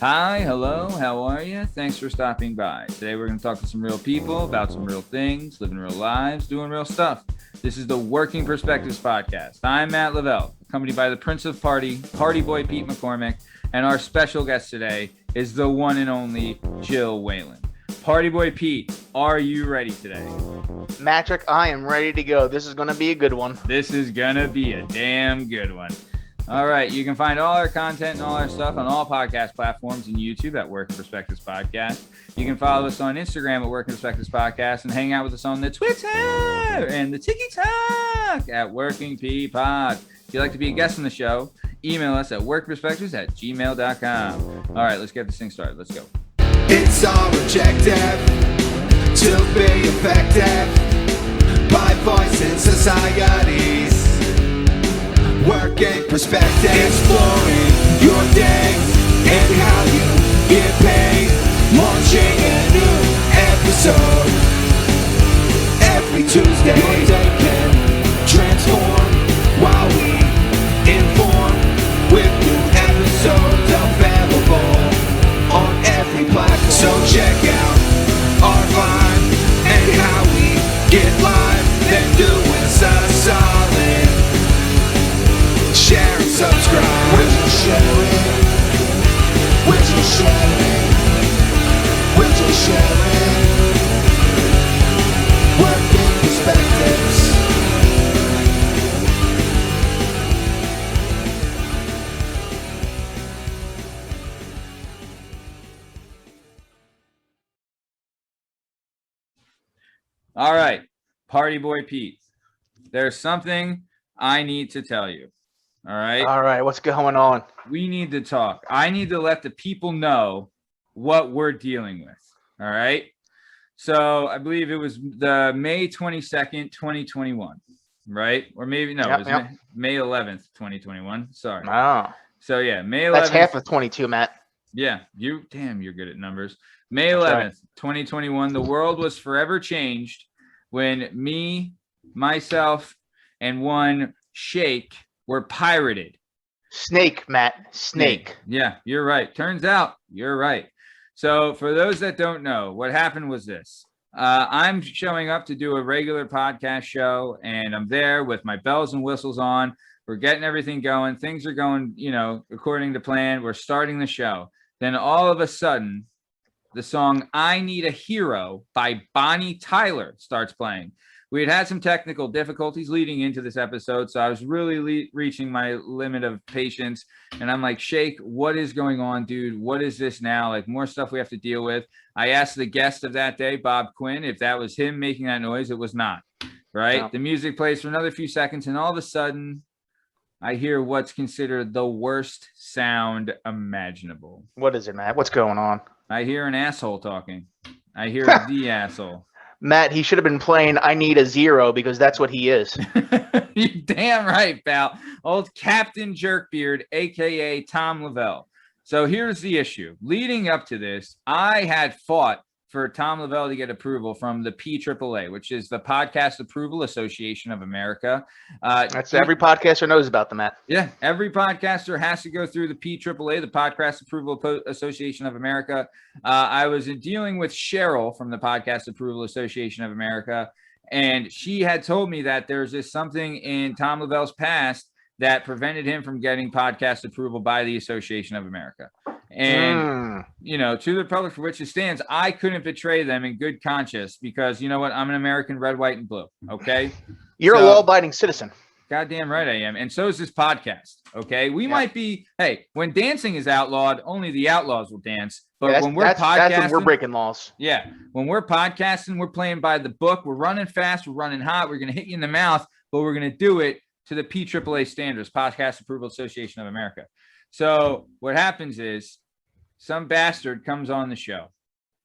Hi, hello, how are you? Thanks for stopping by. Today we're going to talk to some real people about some real things, living real lives, doing real stuff. This is the Working Perspectives Podcast. I'm Matt Lavelle, accompanied by the Prince of Party Boy Pete McCormick, and our special guest today is the one and only Jill Whelan. Party Boy Pete, are you ready today? Matrick, I am ready to go. This is going to be a good one. This is going to be a damn good one. All right, you can find all our content and all our stuff on all podcast platforms and YouTube at Working Perspectives Podcast. You can follow us on Instagram at Working Perspectives Podcast and hang out with us on the Twitter and the TikTok at Working P Pod. If you'd like to be a guest on the show, email us at workperspectives@gmail.com. All right, let's get this thing started. Let's go. It's all objective to be effective by voicing societies. Working perspective, exploring your day and how you get paid. Launching a new episode every Tuesday. Your day can transform while we inform with new episodes available on every platform. So check out our vibe and how we get live. Then do us a solid. Share and subscribe. Would you share it? Would you share it? Would you share it? Working perspectives. All right, Party Boy Pete, there's something I need to tell you. All right, what's going on? we need to talk. I need to let the people know what we're dealing with. All right. So I believe it was the May 22nd, 2021, right? Or maybe no, Yep, it was yep. May 11th, 2021. Sorry. Oh, So yeah, May 11th. that's half of 22, Matt. Yeah, you're good at numbers. May That's 11th, right. 2021, the world was forever changed when me, myself, and one Shake were pirated. Snake, Matt. Snake. Yeah, you're right. Turns out you're right. So for those that don't know, what happened was this. I'm showing up to do a regular podcast show, and I'm there with my bells and whistles on. We're getting everything going. Things are going, according to plan. We're starting the show. Then all of a sudden, the song I Need a Hero by Bonnie Tyler starts playing. We had some technical difficulties leading into this episode, so I was really reaching my limit of patience. And I'm like, Shake, what is going on, dude? What is this now? Like, more stuff we have to deal with. I asked the guest of that day, Bob Quinn, if that was him making that noise. It was not, right? No. The music plays for another few seconds, and all of a sudden, I hear what's considered the worst sound imaginable. What is it, Matt? What's going on? I hear an asshole talking. I hear the asshole. Matt, he should have been playing I Need a Zero because that's what he is. You're damn right, pal. Old Captain Jerkbeard, a.k.a. Tom Lavelle. So here's the issue. Leading up to this, I had fought for Tom Lavelle to get approval from the PAAA, which is the Podcast Approval Association of America. That's every podcaster knows about the Matt. Yeah, every podcaster has to go through the PAAA, the Podcast Approval Association of America. I was dealing with Cheryl from the Podcast Approval Association of America, and she had told me that there's this something in Tom Lavelle's past that prevented him from getting podcast approval by the Association of America. And, to the public for which it stands, I couldn't betray them in good conscience because, you know what? I'm an American, red, white, and blue. Okay. You're a law-abiding citizen. Goddamn right I am. And so is this podcast. Okay. We might be, hey, when dancing is outlawed, only the outlaws will dance. But when we're podcasting, that's when we're breaking laws. Yeah. When we're podcasting, we're playing by the book. We're running fast. We're running hot. We're going to hit you in the mouth, but we're going to do it to the PAAA standards, Podcast Approval Association of America. So what happens is some bastard comes on the show.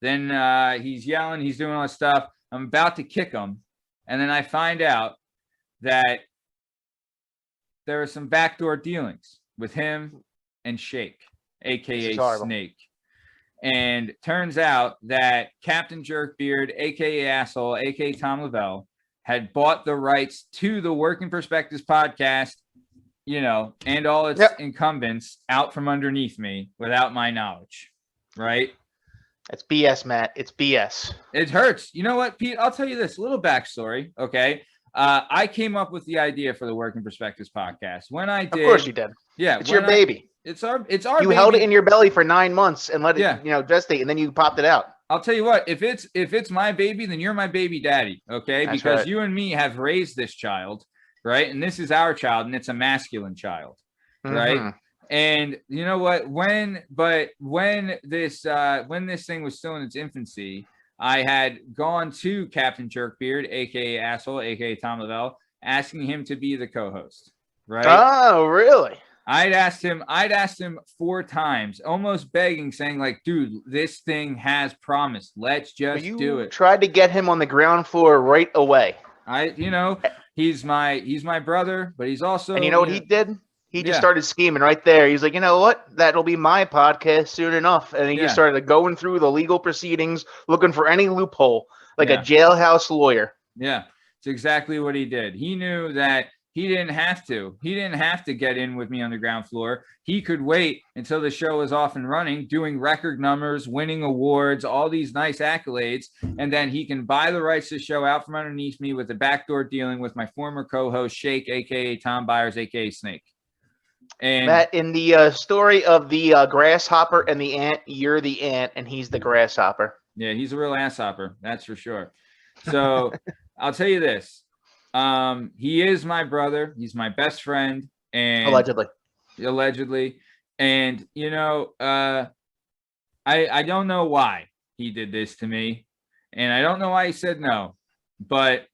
Then he's yelling. He's doing all this stuff. I'm about to kick him. And then I find out that there are some backdoor dealings with him and Shake, a.k.a. Snake. And turns out that Captain Jerkbeard, a.k.a. Asshole, a.k.a. Tom Lavelle, had bought the rights to the Working Perspectives podcast, and all its incumbents out from underneath me without my knowledge, right? It's BS, Matt. It's BS. It hurts. You know what, Pete? I'll tell you this little backstory. Okay. I came up with the idea for the Working Perspectives podcast. When I did, of course you did. Yeah. It's your baby. It's our you baby. held it in your belly for 9 months and let it, gestate, and then you popped it out. I'll tell you what, if it's my baby, then you're my baby daddy. Okay. That's because right. you and me have raised this child, right? And this is our child, and it's a masculine child. Right. And you know what, when this thing was still in its infancy, I had gone to Captain Jerkbeard, aka Asshole, aka Tom Lavelle, asking him to be the co-host. Right. Oh, really? I'd asked him 4 times, almost begging, saying like, dude, this thing has promise. Let's just do it. Tried to get him on the ground floor right away. He's my brother, but he's also, and you know what he did? He just started scheming right there. He's like, you know what? That'll be my podcast soon enough. And he just started going through the legal proceedings, looking for any loophole, like a jailhouse lawyer. Yeah, it's exactly what he did. He knew that he didn't have to. He didn't have to get in with me on the ground floor. He could wait until the show was off and running, doing record numbers, winning awards, all these nice accolades, and then he can buy the rights to the show out from underneath me with a backdoor dealing with my former co-host, Shake, a.k.a. Tom Byers, a.k.a. Snake. And Matt, in the story of the grasshopper and the ant, you're the ant and he's the grasshopper. Yeah, he's a real asshopper. That's for sure. So I'll tell you this. He is my brother. He's my best friend. And allegedly. And, I don't know why he did this to me. And I don't know why he said no. But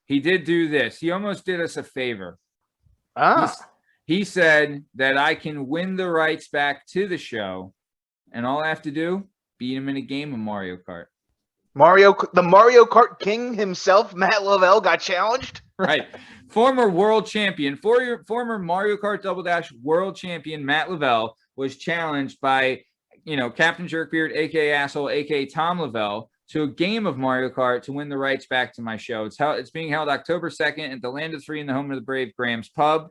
he did do this. He almost did us a favor. He said that I can win the rights back to the show, and all I have to do, beat him in a game of Mario Kart. The Mario Kart king himself, Matt Lavelle, got challenged? Right. Former world champion, former Mario Kart Double Dash world champion Matt Lavelle was challenged by, Captain Jerkbeard, a.k.a. Asshole, a.k.a. Tom Lavelle, to a game of Mario Kart to win the rights back to my show. It's being held October 2nd at the Land of Three in the home of the brave, Grahamas Pub.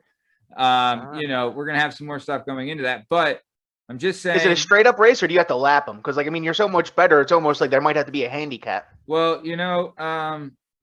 We're gonna have some more stuff going into that, but I'm just saying, is it a straight up race or do you have to lap them? Because you're so much better, it's almost like there might have to be a handicap. Well,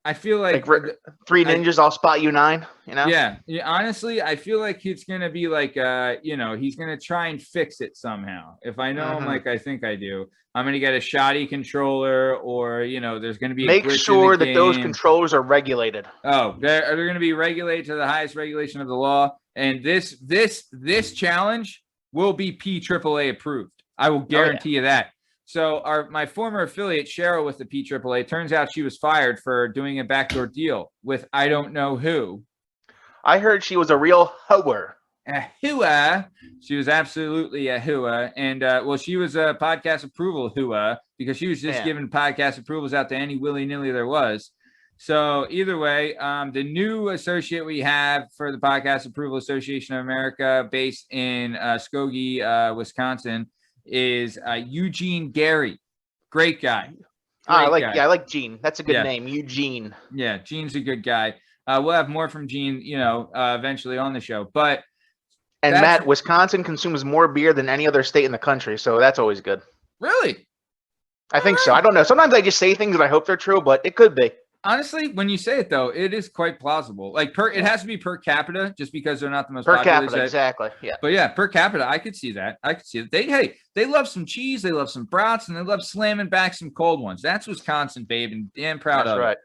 I feel like 3 ninjas, I'll spot you 9. Yeah, honestly, I feel like it's gonna be like he's gonna try and fix it somehow. If I know him like I think I do, I'm gonna get a shoddy controller, or there's gonna be make sure that those controllers are regulated. Oh, they're gonna be regulated to the highest regulation of the law. And this challenge will be PAAA approved. I will guarantee you that. So my former affiliate, Cheryl, with the PAAA, turns out she was fired for doing a backdoor deal with I don't know who. I heard she was a real hoer. A hooah. She was absolutely a hooah. And, she was a podcast approval hooah because she was just giving podcast approvals out to any willy-nilly there was. So either way, the new associate we have for the Podcast Approval Association of America, based in Skokie, Wisconsin, is Eugene Gary. Great guy. I like Gene. That's a good name, Eugene. Yeah, Gene's a good guy. We'll have more from Gene, eventually on the show. But Matt, Wisconsin consumes more beer than any other state in the country, so that's always good. Really? I think so. I don't know. Sometimes I just say things and I hope they're true, but it could be. Honestly, when you say it though, it is quite plausible. Like it has to be per capita, just because they're not the most per capita, exactly. Yeah. But yeah, per capita, I could see that. They love some cheese, they love some brats, and they love slamming back some cold ones. That's Wisconsin, babe, and damn proud of it.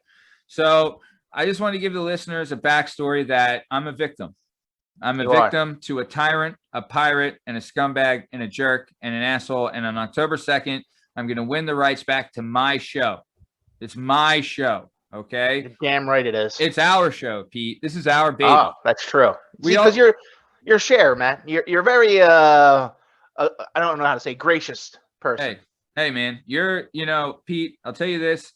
So I just want to give the listeners a backstory that I'm a victim. I'm a victim to a tyrant, a pirate, and a scumbag, and a jerk, and an asshole. And on October 2nd, I'm going to win the rights back to my show. It's my show. Okay. You're damn right it is. It's our show, Pete. This is our baby. Oh, that's true. Because you're Cher, Matt. You're very I don't know how to say gracious person. Hey man, Pete, I'll tell you this.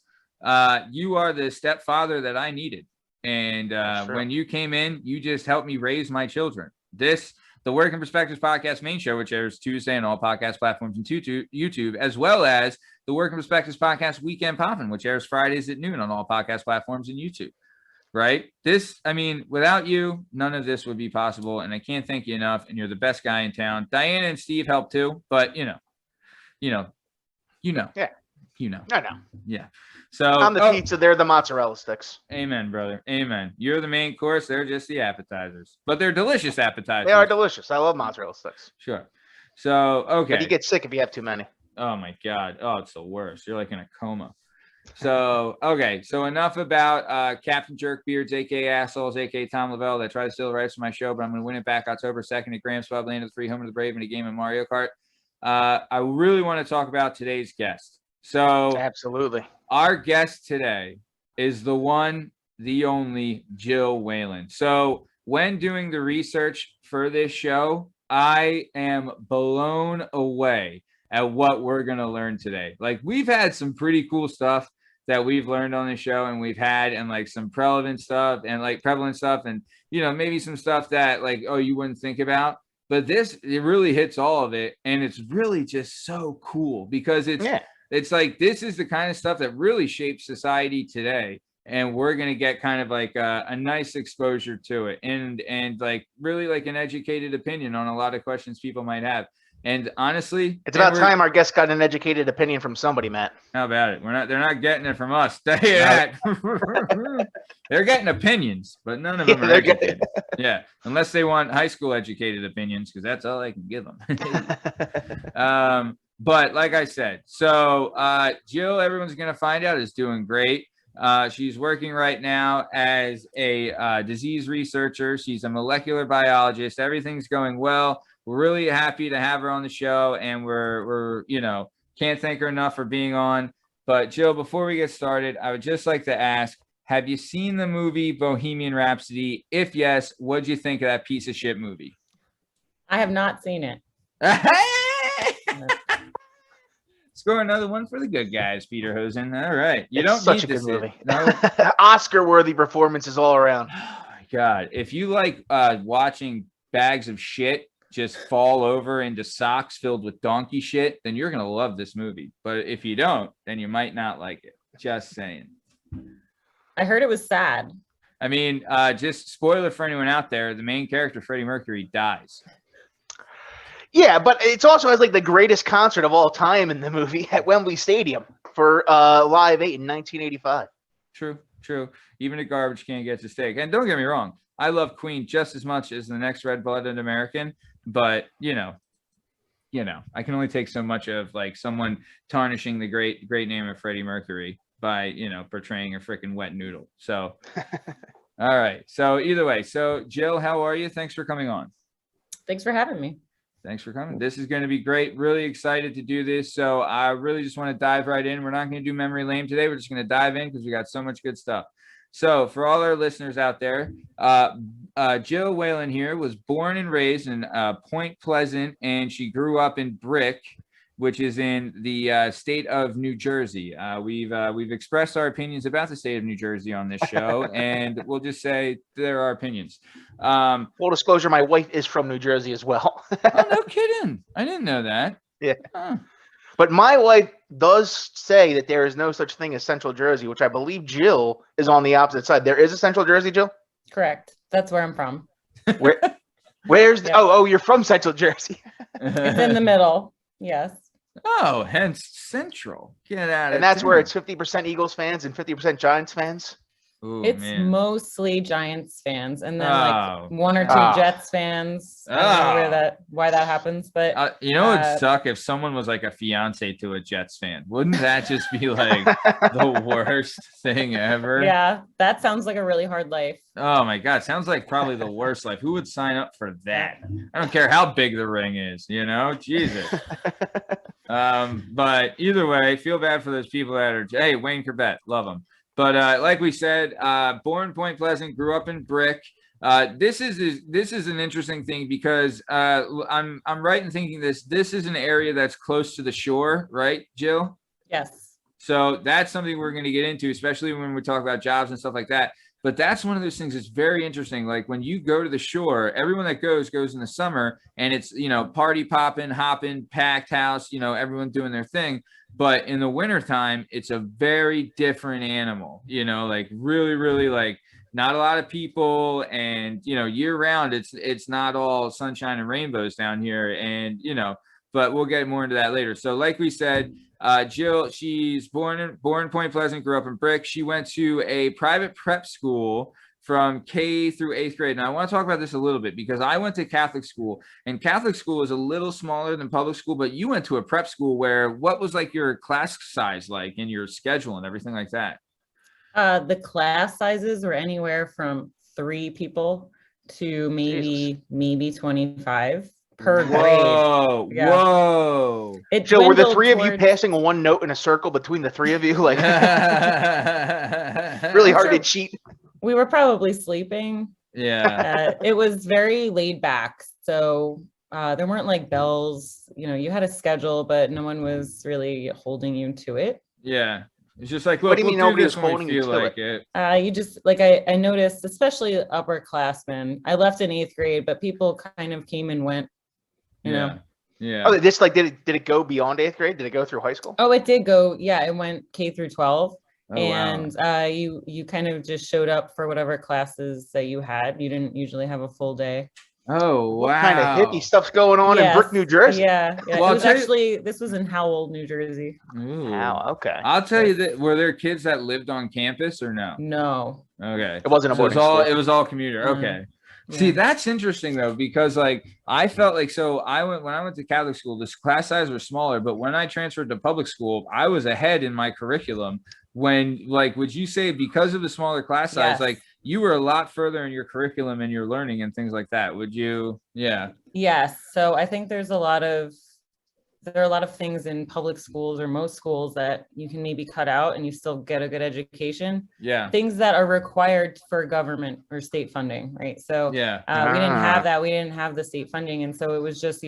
You are the stepfather that I needed. And when you came in, you just helped me raise my children. The Working Perspectives podcast main show, which airs Tuesday on all podcast platforms and YouTube, as well as the Working Perspectives podcast Weekend Poppin', which airs Fridays at noon on all podcast platforms and YouTube. right? I mean, without you, none of this would be possible. And I can't thank you enough. And you're the best guy in town. Diana and Steve help too, but Yeah. I know. Yeah. So I'm the pizza. They're the mozzarella sticks. Amen, brother. Amen. You're the main course. They're just the appetizers, but they're delicious appetizers. They are delicious. I love mozzarella sticks. Sure. So, okay. But you get sick if you have too many. Oh my God. Oh, it's the worst. You're like in a coma. So, okay. So enough about Captain Jerkbeards, aka assholes, aka Tom Lavelle, that try to steal the rights from my show, but I'm going to win it back October 2nd at Grahamas Pub, land of the free, home of the brave, in a game of Mario Kart. I really want to talk about today's guest. So absolutely. Our guest today is the one, the only Jill Whelan. So when doing the research for this show, I am blown away at what we're going to learn today. Like, we've had some pretty cool stuff that we've learned on the show, and we've had, and like some prevalent stuff and maybe some stuff that like, oh, you wouldn't think about. But it really hits all of it. And it's really just so cool because it's like, this is the kind of stuff that really shapes society today. And we're going to get kind of like a nice exposure to it and like really like an educated opinion on a lot of questions people might have. And honestly, it's about time our guest got an educated opinion from somebody, Matt. How about it? They're not getting it from us. They're getting opinions, but none of them are educated. Yeah. Unless they want high school educated opinions, because that's all I can give them. But like I said, so Jill, everyone's going to find out, is doing great. She's working right now as a disease researcher. She's a molecular biologist. Everything's going well. We're really happy to have her on the show, and we're can't thank her enough for being on. But Jill, before we get started, I would just like to ask, have you seen the movie Bohemian Rhapsody? If yes, what'd you think of that piece of shit movie? I have not seen it. Score another one for the good guys, Peter Hosen. All right. It's don't such need a good movie. No? Oscar-worthy performances all around. Oh my God. If you like watching bags of shit just fall over into socks filled with donkey shit, then you're going to love this movie. But if you don't, then you might not like it. Just saying. I heard it was sad. I mean, just spoiler for anyone out there, the main character, Freddie Mercury, dies. Yeah, but it's also has like the greatest concert of all time in the movie at Wembley Stadium for Live 8 in 1985. True. Even a garbage can gets a steak. And don't get me wrong, I love Queen just as much as the next red-blooded American, but I can only take so much of like someone tarnishing the great name of Freddie Mercury by portraying a freaking wet noodle. So all right. So either way, so Jill, how are you? Thanks for coming on. Thanks for having me. Thanks for coming. This is going to be great. Really excited to do this. So I really just want to dive right in. We're not going to do memory lane today. We're just going to dive in because we got so much good stuff. So for all our listeners out there, Jill Whelan here was born and raised in Point Pleasant, and she grew up in Brick, which is in the state of New Jersey. We've expressed our opinions about the state of New Jersey on this show, and we'll just say there are opinions. Full disclosure, my wife is from New Jersey as well. Oh, no kidding. I didn't know that. Yeah. Huh. But my wife does say that there is no such thing as Central Jersey, which I believe Jill is on the opposite side. There is a Central Jersey, Jill? Correct. That's where I'm from. Where's the, oh, you're from Central Jersey. It's in the middle. Yes. Oh, hence Central. Get out of here. And that's where it's 50% Eagles fans and 50% Giants fans. Ooh, it's mostly Giants fans, and then like one or two Jets fans. I don't know why that happens, but it would suck if someone was like a fiance to a Jets fan. Wouldn't that just be like the worst thing ever? Yeah, that sounds like a really hard life. Oh my God, sounds like probably the worst life. Who would sign up for that? I don't care how big the ring is, Jesus. But either way, feel bad for those people that are. Hey, Wayne Corbett, love him. But like we said, born in Point Pleasant, grew up in Brick. This is an interesting thing because I'm right in thinking this is an area that's close to the shore, right, Jill? Yes. So that's something we're going to get into, especially when we talk about jobs and stuff like that. But that's one of those things that's very interesting. Like when you go to the shore, everyone that goes in the summer, and it's, party popping, hopping, packed house, everyone doing their thing. But in the wintertime, it's a very different animal, like really, really like not a lot of people, and year round it's not all sunshine and rainbows down here, and but we'll get more into that later. So like we said, Jill, she's born in Point Pleasant, grew up in Brick. She went to a private prep school from K through 8th grade. Now I want to talk about this a little bit because I went to Catholic school, and Catholic school is a little smaller than public school, but you went to a prep school where what was like your class size like and your schedule and everything like that? The class sizes were anywhere from 3 people to maybe 25 per grade. Whoa. Jill, were the 3 of you passing one note in a circle between the 3 of you? Like really hard to cheat. We were probably sleeping. Yeah. It was very laid back. So there weren't like bells, you had a schedule, but no one was really holding you to it. Yeah. It's just like, what do you mean nobody was holding you to it? You just I noticed, especially upperclassmen. I left in 8th grade, but people kind of came and went, you know. Yeah. Oh, this did it go beyond 8th grade? Did it go through high school? Oh, it did go. Yeah, it went K through 12. Oh, and wow. You kind of just showed up for whatever classes that you had. You didn't usually have a full day. Oh, wow. What kind of hippie stuff's going on in Brick, New Jersey? Yeah. Well, it was this was in Howell, New Jersey. Wow, okay. I'll tell you that. Were there kids that lived on campus or no? No. Okay. It wasn't a boarding school. It was all commuter. Okay. Yeah. See, that's interesting though, because like I felt like, when I went to Catholic school, the class size were smaller, but when I transferred to public school, I was ahead in my curriculum. When would you say because of the smaller class size, like you were a lot further in your curriculum and your learning and things like that? Would you? Yeah. Yes. So I think there are a lot of things in public schools or most schools that you can maybe cut out and you still get a good education. Yeah. Things that are required for government or state funding, right? So we didn't have that. We didn't have the state funding. And so it was just,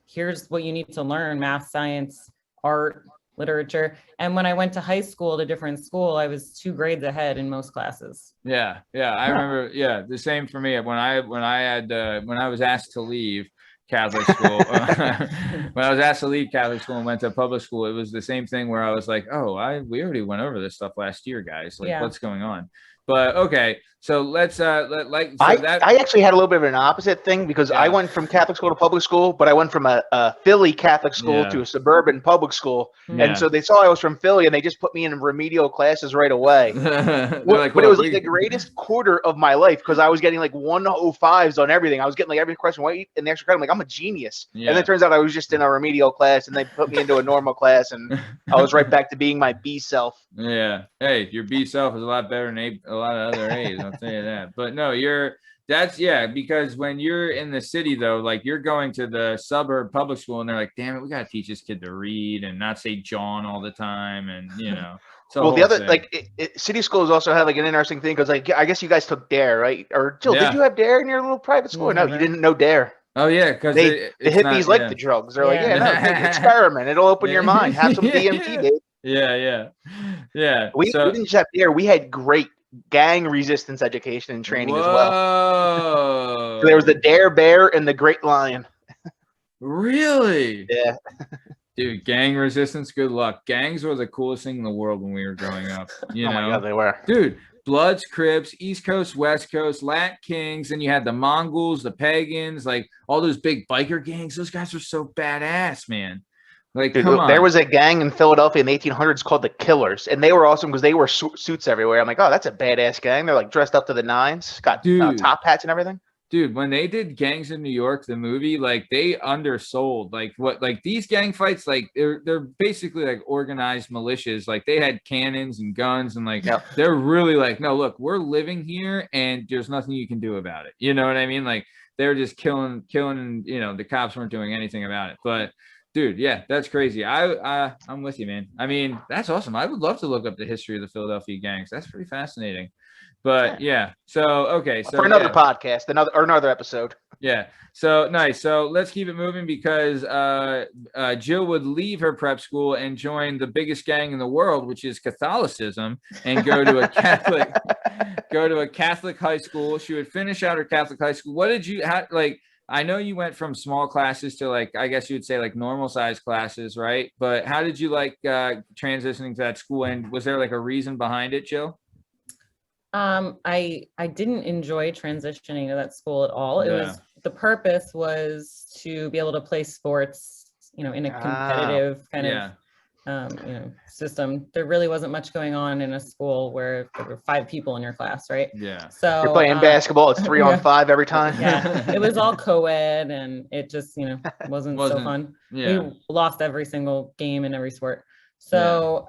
here's what you need to learn: math, science, art, literature. And when I went to high school at a different school, I was 2 grades ahead in most classes. Yeah. I remember. Yeah. The same for me. When I was asked to leave Catholic school, when I was asked to leave Catholic school and went to public school, it was the same thing where I was like, we already went over this stuff last year, guys. Like, what's going on? But okay, so let's I actually had a little bit of an opposite thing because I went from Catholic school to public school, but I went from a Philly Catholic school to a suburban public school, and so they saw I was from Philly and they just put me in remedial classes right away. But it was like the greatest quarter of my life because I was getting like 105s on everything. I was getting like every question right in the extra credit. I'm like, I'm a genius. And then it turns out I was just in a remedial class and they put me into a normal class and I was right back to being my B self. Yeah. Hey, your B self is a lot better than a lot of other A's, I'll tell you that. But no, because when you're in the city though, like you're going to the suburb public school and they're like, damn it, we got to teach this kid to read and not say John all the time. And well, the other city schools also have like an interesting thing because like I guess you guys took DARE, right? Or Jill, did you have DARE in your little private school? No, you didn't know DARE. Oh yeah, because the hippies like the drugs. They're like, experiment. It'll open your mind. Have some DMT, babe. Yeah. We didn't just have DARE. We had great gang resistance education and training as well. So there was the Dare Bear and the Great Lion. Really? Yeah. Dude, gang resistance, good luck. Gangs were the coolest thing in the world when we were growing up. You know? My God, they were. Dude, Bloods, Crips, East Coast, West Coast, Lat Kings, and you had the Mongols, the Pagans, like all those big biker gangs. Those guys were so badass, man. Like, dude, come on. There was a gang in Philadelphia in the 1800s called the Killers, and they were awesome because they wore suits everywhere. I'm like, oh, that's a badass gang. They're like dressed up to the nines, got top hats and everything. Dude, when they did Gangs in New York, the movie, like they undersold like these gang fights, like they're basically like organized militias. Like they had cannons and guns and like they're really like, no, look, we're living here and there's nothing you can do about it. You know what I mean? Like they're just killing, and the cops weren't doing anything about it. But dude, yeah, that's crazy. I'm with you, man. I mean, that's awesome. I would love to look up the history of the Philadelphia gangs. That's pretty fascinating. But yeah, so okay, so for another podcast, another episode. Yeah, so nice. So let's keep it moving because Jill would leave her prep school and join the biggest gang in the world, which is Catholicism, and go to a Catholic high school. She would finish out her Catholic high school. What did you like? I know you went from small classes to like, I guess you would say like normal size classes, right? But how did you like transitioning to that school? And was there like a reason behind it, Jill? I didn't enjoy transitioning to that school at all. It was, the purpose was to be able to play sports, you know, in a competitive kind of you know, system. There really wasn't much going on in a school where there were 5 people in your class, right? Yeah. So you're playing basketball, it's 3 on 5 every time. Yeah, it was all co-ed, and it just, you know, wasn't so fun. Yeah. We lost every single game in every sport. So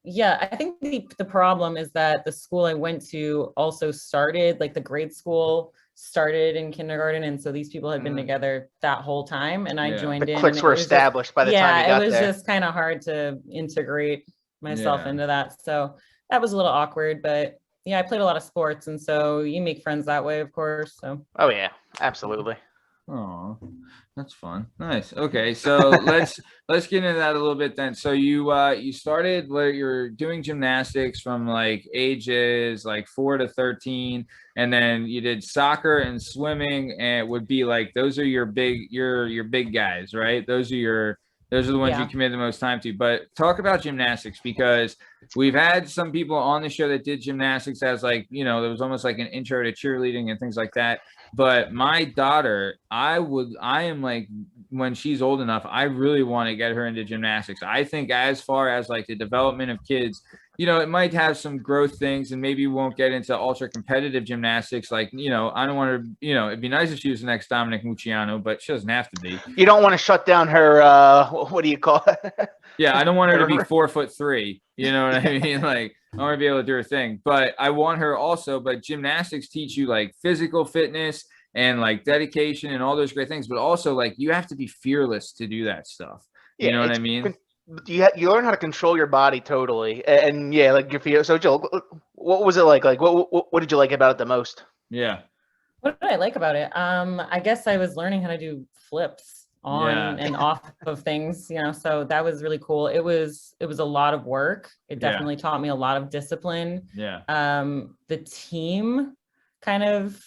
yeah, I think the problem is that the school I went to also started, like the grade school started in kindergarten, and so these people had been together that whole time, and I joined in. Cliques were established by the time you got there. Yeah, it was just kind of hard to integrate myself into that. So that was a little awkward, but yeah, I played a lot of sports, and so you make friends that way, of course. So. Oh yeah, absolutely. Oh, that's fun. Nice. Okay, so let's get into that a little bit then. So you started where you're doing gymnastics from like ages like 4 to 13, and then you did soccer and swimming, and it would be like those are your big guys, right? Those are the ones you commit the most time to. But talk about gymnastics, because we've had some people on the show that did gymnastics as like, you know, there was almost like an intro to cheerleading and things like that. But my daughter, I am like, when she's old enough, I really want to get her into gymnastics. I think as far as like the development of kids, you know, it might have some growth things, and maybe won't get into ultra competitive gymnastics. Like, you know, I don't want to, you know, it'd be nice if she was the next Dominic Mucciano, but she doesn't have to be. You don't want to shut down her, what do you call it? Yeah, I don't want her to be 4'3". You know what I mean? Like, I want to be able to do her thing, but I want her also, but gymnastics teach you like physical fitness and like dedication and all those great things, but also like you have to be fearless to do that stuff. You know what I mean? You learn how to control your body totally, and yeah, like your feet. So Jill, what was it like? Like, what did you like about it the most? Yeah. What did I like about it? I guess I was learning how to do flips on and off of things, you know, so that was really cool. It was a lot of work. It definitely taught me a lot of discipline. Yeah. The team kind of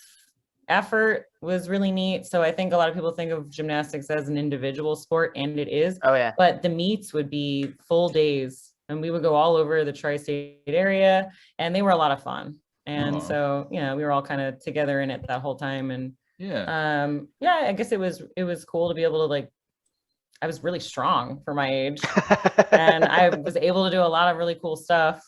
effort was really neat. So I think a lot of people think of gymnastics as an individual sport, and it is. Oh yeah. But the meets would be full days, and we would go all over the tri-state area, and they were a lot of fun. And so, you know, we were all kind of together in it that whole time. And I guess it was cool to be able to, like, I was really strong for my age, and I was able to do a lot of really cool stuff.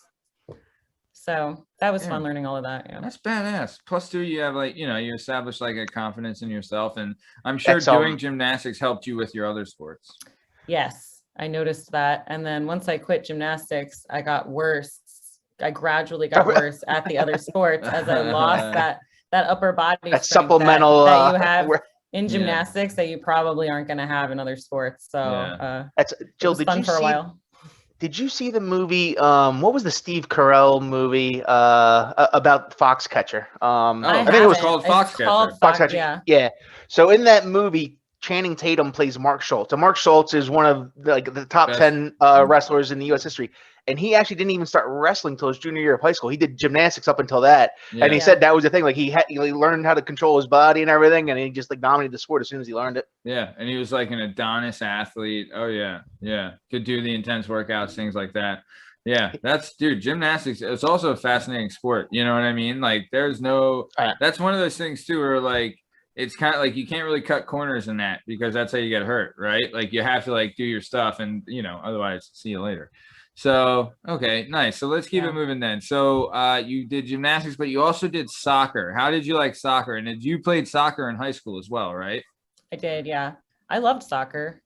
So that was fun learning all of that. Yeah. That's badass. Plus, too, you have like, you know, you establish like a confidence in yourself, and I'm sure doing gymnastics helped you with your other sports. Yes, I noticed that. And then once I quit gymnastics, I got worse. I gradually got worse at the other sports as I lost that upper body that supplemental that you have in gymnastics that you probably aren't going to have in other sports. So that's Jill. Did you see? Did you see the movie? What was the Steve Carell movie about Foxcatcher? I think it was called Foxcatcher. Foxcatcher. Yeah. So in that movie, Channing Tatum plays Mark Schultz. And Mark Schultz is one of like the top 10 wrestlers in the U.S. history. And he actually didn't even start wrestling until his junior year of high school. He did gymnastics up until that. Yeah. And he said that was the thing. Like he learned how to control his body and everything. And he just like dominated the sport as soon as he learned it. Yeah. And he was like an Adonis athlete. Oh yeah. Yeah. Could do the intense workouts, things like that. Yeah. Dude, gymnastics. It's also a fascinating sport. You know what I mean? Like that's one of those things too, where like, it's kind of like you can't really cut corners in that, because that's how you get hurt, right? Like you have to like do your stuff, and you know, otherwise see you later. So, okay, nice. So let's keep it moving then. So you did gymnastics, but you also did soccer. How did you like soccer? And you played soccer in high school as well, right? I did, yeah. I loved soccer.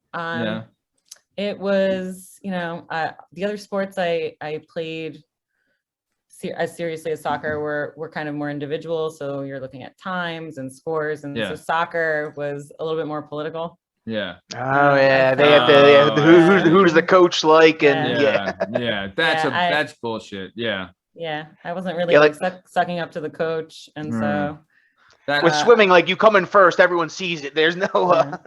It was, you know, the other sports I played as seriously as soccer were kind of more individual. So you're looking at times and scores, and so soccer was a little bit more political. Yeah. Oh yeah, they have who does the coach like, and that's bullshit. Yeah. Yeah, I wasn't really like sucking up to the coach, and so. With swimming, like you come in first, everyone sees it. There's no.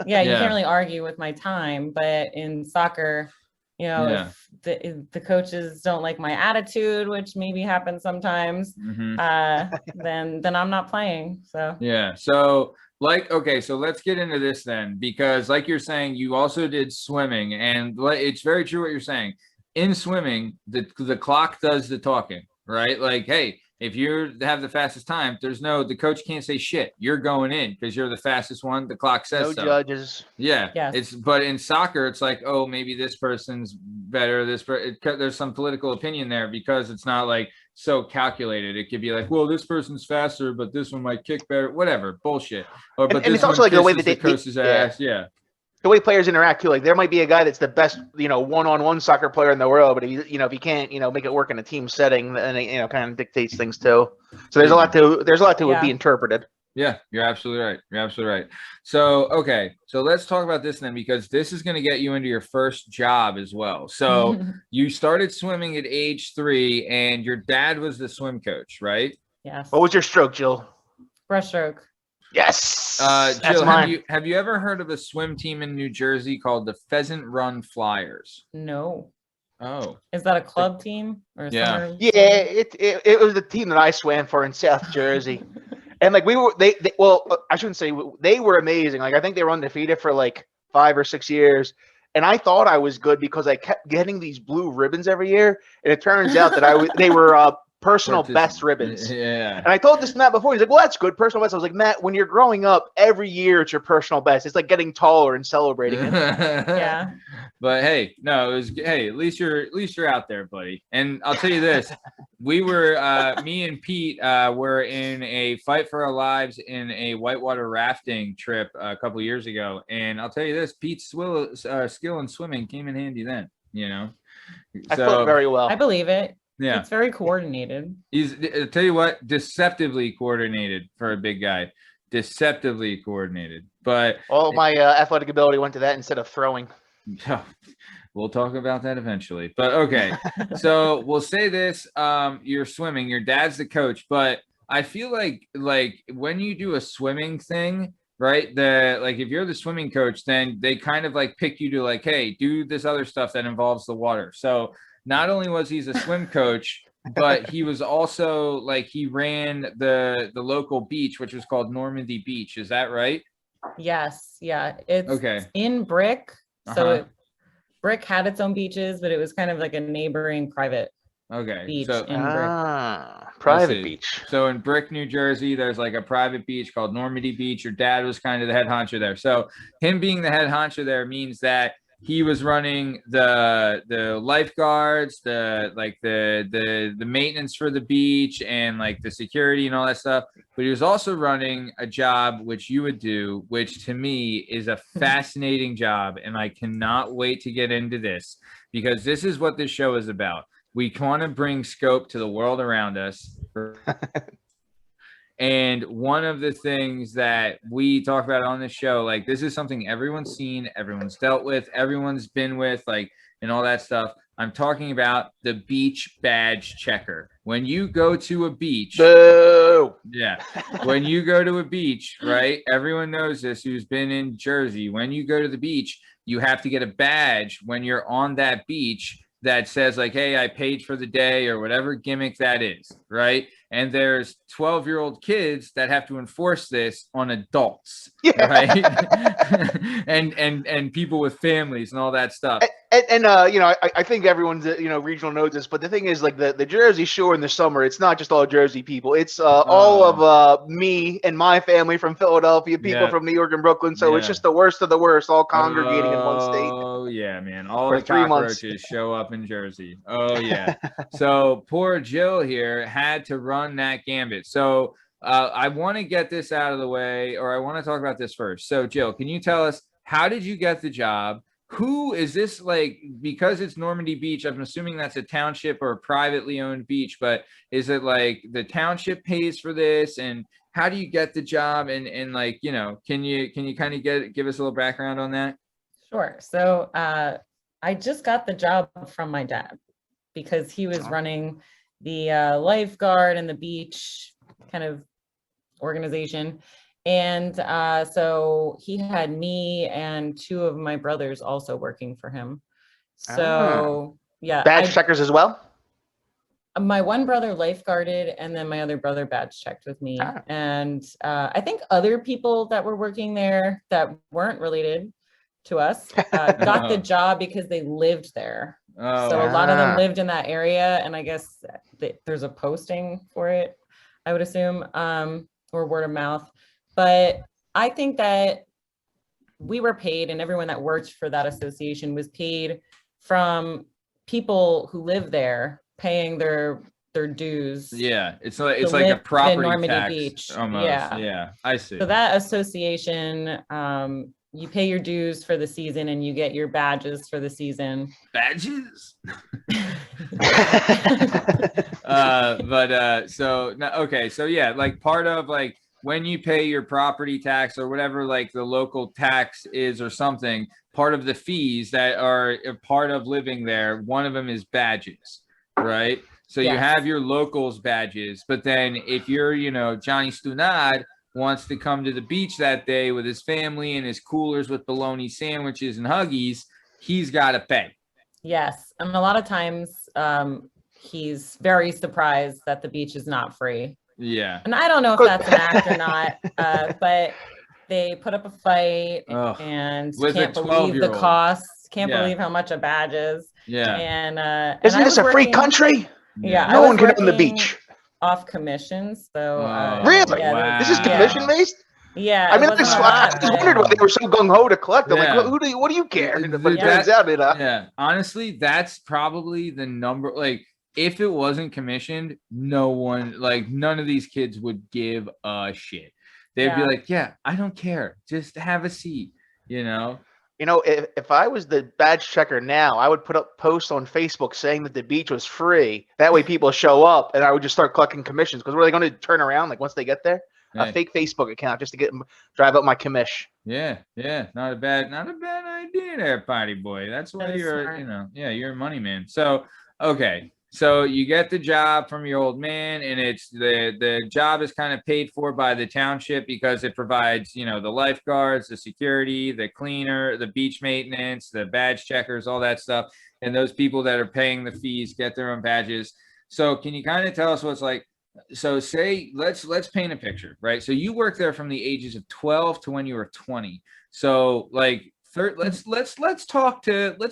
You can't really argue with my time, but in soccer, you know, if the coaches don't like my attitude, which maybe happens sometimes, then I'm not playing. So so so let's get into this then, because like you're saying, you also did swimming, and it's very true what you're saying. In swimming, the clock does the talking, right? Like, hey, if you have the fastest time, the coach can't say shit. You're going in because you're the fastest one. The clock says so. No judges. Yeah. Yes. But in soccer, it's like, oh, maybe this person's better. There's some political opinion there because it's not like so calculated. It could be like, well, this person's faster, but this one might kick better. Whatever. Bullshit. But and it's also like the way that the coach's ass. Yeah. The way players interact too, like there might be a guy that's the best, one-on-one soccer player in the world, but if he can't, make it work in a team setting, then it, kind of dictates things too. So there's a lot to be interpreted. Yeah, you're absolutely right. You're absolutely right. So, okay. So let's talk about this then, because this is going to get you into your first job as well. So you started swimming at age 3 and your dad was the swim coach, right? Yes. What was your stroke, Jill? Breaststroke. Yes. Jill, have you ever heard of a swim team in New Jersey called the Pheasant Run Flyers? No. Oh. Is that a club team? Or yeah. Yeah, it was the team that I swam for in South Jersey. And like I shouldn't say they were amazing. Like I think they were undefeated for like 5 or 6 years. And I thought I was good because I kept getting these blue ribbons every year. And it turns out that they were personal best ribbons. Yeah. And I told this Matt before. He's like, well, that's good. Personal best. I was like, Matt, when you're growing up, every year it's your personal best. It's like getting taller and celebrating it. Yeah. But hey, no, at least you're out there, buddy. And I'll tell you this. We were me and Pete were in a fight for our lives in a whitewater rafting trip a couple years ago. And I'll tell you this, Pete's skill in swimming came in handy then, I felt very well. I believe it. Yeah. It's very coordinated. I'll tell you what, deceptively coordinated for a big guy. Deceptively coordinated. But all my athletic ability went to that instead of throwing. We'll talk about that eventually. But okay. So we'll say this, you're swimming, your dad's the coach, but I feel like when you do a swimming thing, right? If you're the swimming coach, then they kind of like pick you to like, hey, do this other stuff that involves the water. So not only was he a swim coach, but he was also like he ran the local beach, which was called Normandy Beach. Is that right? Yes. Yeah. It's in Brick. So Brick had its own beaches, but it was kind of like a neighboring private beach in Brick. Private beach. So in Brick, New Jersey, there's like a private beach called Normandy Beach. Your dad was kind of the head honcho there. So him being the head honcho there means that he was running the lifeguards, the maintenance for the beach and like the security and all that stuff. But he was also running a job which you would do, which to me is a fascinating job. And I cannot wait to get into this because this is what this show is about. We want to bring scope to the world around us. And one of the things that we talk about on this show, like this is something everyone's seen, everyone's dealt with, everyone's been with, like, and all that stuff. I'm talking about the beach badge checker. When you go to a beach, yeah, when you go to a beach, right? Everyone knows this who's been in Jersey. When you go to the beach, you have to get a badge when you're on that beach that says like, hey, I paid for the day or whatever gimmick that is, right? And there's 12-year-old kids that have to enforce this on adults, right? and people with families and all that stuff. I think everyone's regional knows this, but the thing is, like the Jersey Shore in the summer, it's not just all Jersey people. It's all of me and my family from Philadelphia, people from New York and Brooklyn. So it's just the worst of the worst, all congregating in one state. Oh yeah, man! All the cockroaches show up in Jersey. Oh yeah. So poor Jill here had to run that gambit. So I want to get this out of the way, or I want to talk about this first. So Jill, can you tell us, how did you get the job? Who is this, like, because it's Normandy Beach, I'm assuming that's a township or a privately owned beach, but is it like the township pays for this? And how do you get the job? And like, can you kind of give us a little background on that? Sure. So I just got the job from my dad because he was running the lifeguard and the beach kind of organization. And so he had me and 2 of my brothers also working for him. So yeah. Badge checkers as well? My one brother lifeguarded and then my other brother badge checked with me. And I think other people that were working there that weren't related to us got the job because they lived there. Oh, so a lot of them lived in that area, and I guess there's a posting for it, I would assume, or word of mouth. But I think that we were paid, and everyone that worked for that association was paid from people who live there, paying their dues. Yeah, it's like a property Normandy tax Beach. almost. Yeah, I see. So that association, you pay your dues for the season and you get your badges for the season. Badges? So yeah, like part of like when you pay your property tax or whatever, like the local tax is or something, part of the fees that are a part of living there, one of them is badges, right? So you have your locals badges, but then if you're, Johnny Stunad wants to come to the beach that day with his family and his coolers with bologna sandwiches and Huggies, he's got to pay. Yes. And a lot of times he's very surprised that the beach is not free. Yeah. And I don't know if that's an act or not, but they put up a fight and can't believe the costs, can't believe how much a badge is. Yeah. And isn't this a free country? Yeah. No one can own the beach. Off commissions, so really? Wow. This is commission based? Yeah, I mean, I just wondered why they were so gung ho to collect. I'm like, what do you care? But it turns out yeah, honestly, that's probably the number. Like, if it wasn't commissioned, none of these kids would give a shit. They'd be like, yeah, I don't care, just have a seat, if I was the badge checker now, I would put up posts on Facebook saying that the beach was free. That way people show up and I would just start collecting commissions. Because what are they going to turn around like once they get there? A fake Facebook account just to drive up my commish. Yeah. Not a bad idea there, Potty Boy. That's why you're, you're a money man. So, okay. So you get the job from your old man, and it's the job is kind of paid for by the township because it provides, the lifeguards, the security, the cleaner, the beach maintenance, the badge checkers, all that stuff. And those people that are paying the fees get their own badges. So can you kind of tell us what's like? So say let's paint a picture, right? So you worked there from the ages of 12 to when you were 20. So like let's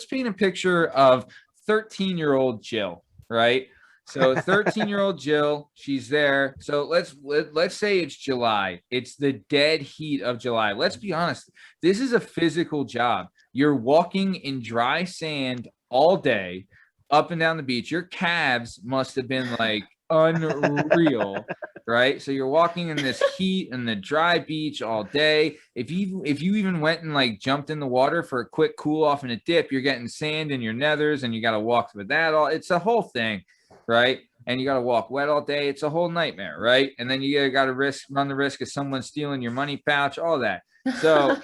paint a picture of 13-year-old Jill. Right. So 13-year-old Jill, she's there. So let's say it's July. It's the dead heat of July. Let's be honest. This is a physical job. You're walking in dry sand all day up and down the beach. Your calves must have been like unreal, right? So you're walking in this heat and the dry beach all day. If you even went and like jumped in the water for a quick cool off and a dip, you're getting sand in your nethers and you got to walk with that all. It's a whole thing, right? And you got to walk wet all day. It's a whole nightmare, right? And then you got to run the risk of someone stealing your money pouch, all that. So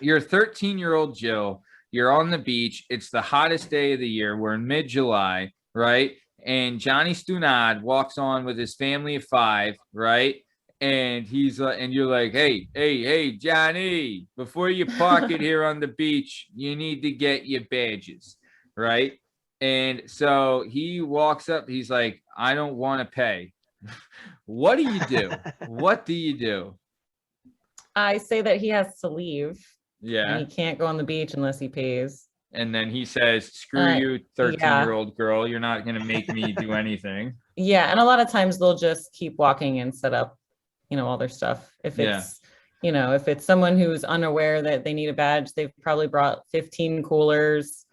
you're 13-year-old Jill. You're on the beach. It's the hottest day of the year. We're in mid-July, right? And Johnny Stunad walks on with his family of 5, right? And he's and you're like, hey, Johnny, before you park it here on the beach, you need to get your badges, right? And so he walks up. He's like, I don't want to pay. What do you do? What do you do? I say that he has to leave. Yeah. And he can't go on the beach unless he pays. And then he says, screw you, 13-year-old girl. You're not going to make me do anything. Yeah. And a lot of times they'll just keep walking and set up, all their stuff. If it's, if it's someone who's unaware that they need a badge, they've probably brought 15 coolers,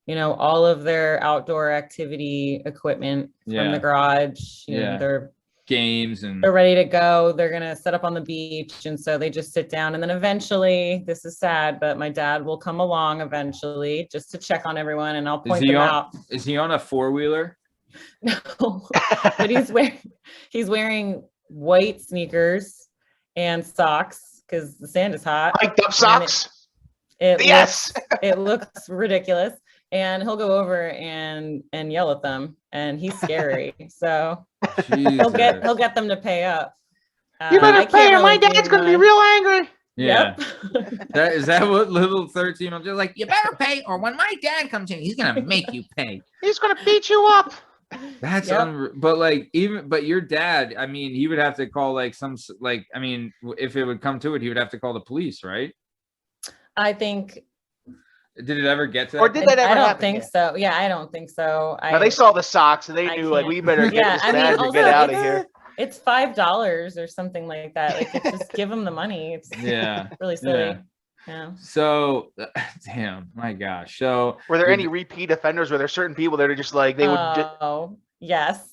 all of their outdoor activity equipment from the garage. They're games and they're ready to go. They're going to set up on the beach. And so they just sit down. And then eventually, this is sad, but my dad will come along eventually just to check on everyone. And I'll point them out. Is he on a 4-wheeler? No, but he's wearing white sneakers and socks because the sand is hot. Hiked up socks. It looks ridiculous. And he'll go over and yell at them. And he's scary. So he'll get them to pay up. You better pay or my dad's going to be real angry. Yeah. Yep. Is that what little 13-year-olds are like? You better pay or when my dad comes in, he's going to make you pay. He's going to beat you up. That's but your dad, I mean, he would have to call if it would come to it, he would have to call the police, right? I think Did it ever get to that? Or did that ever happen? I don't think so. Yeah, I don't think so. No, they saw the socks and they knew like we better get this badge and get out of here. It's $5 or something like that. Like it's just give them the money. It's really silly. Yeah. So, damn, my gosh. So, were there any repeat offenders? Were there certain people that are just like they would? Oh, yes.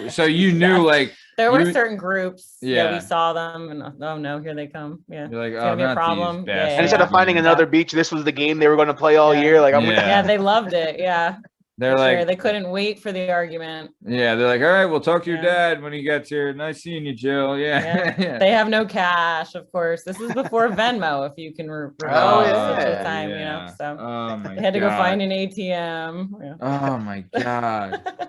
So you knew like there were certain groups. Yeah, we saw them, and oh no, here they come. Yeah, you're like, oh, not a problem. And instead of finding another beach, this was the game they were going to play all year. Like, yeah, they loved it. Yeah. They're like, they couldn't wait for the argument. Yeah, they're like, all right, we'll talk to your dad when he gets here. Nice seeing you, Jill. Yeah. They have no cash, of course. This is before Venmo, if you can remember. The time, you know. So they had to go find an ATM. Yeah. Oh my God.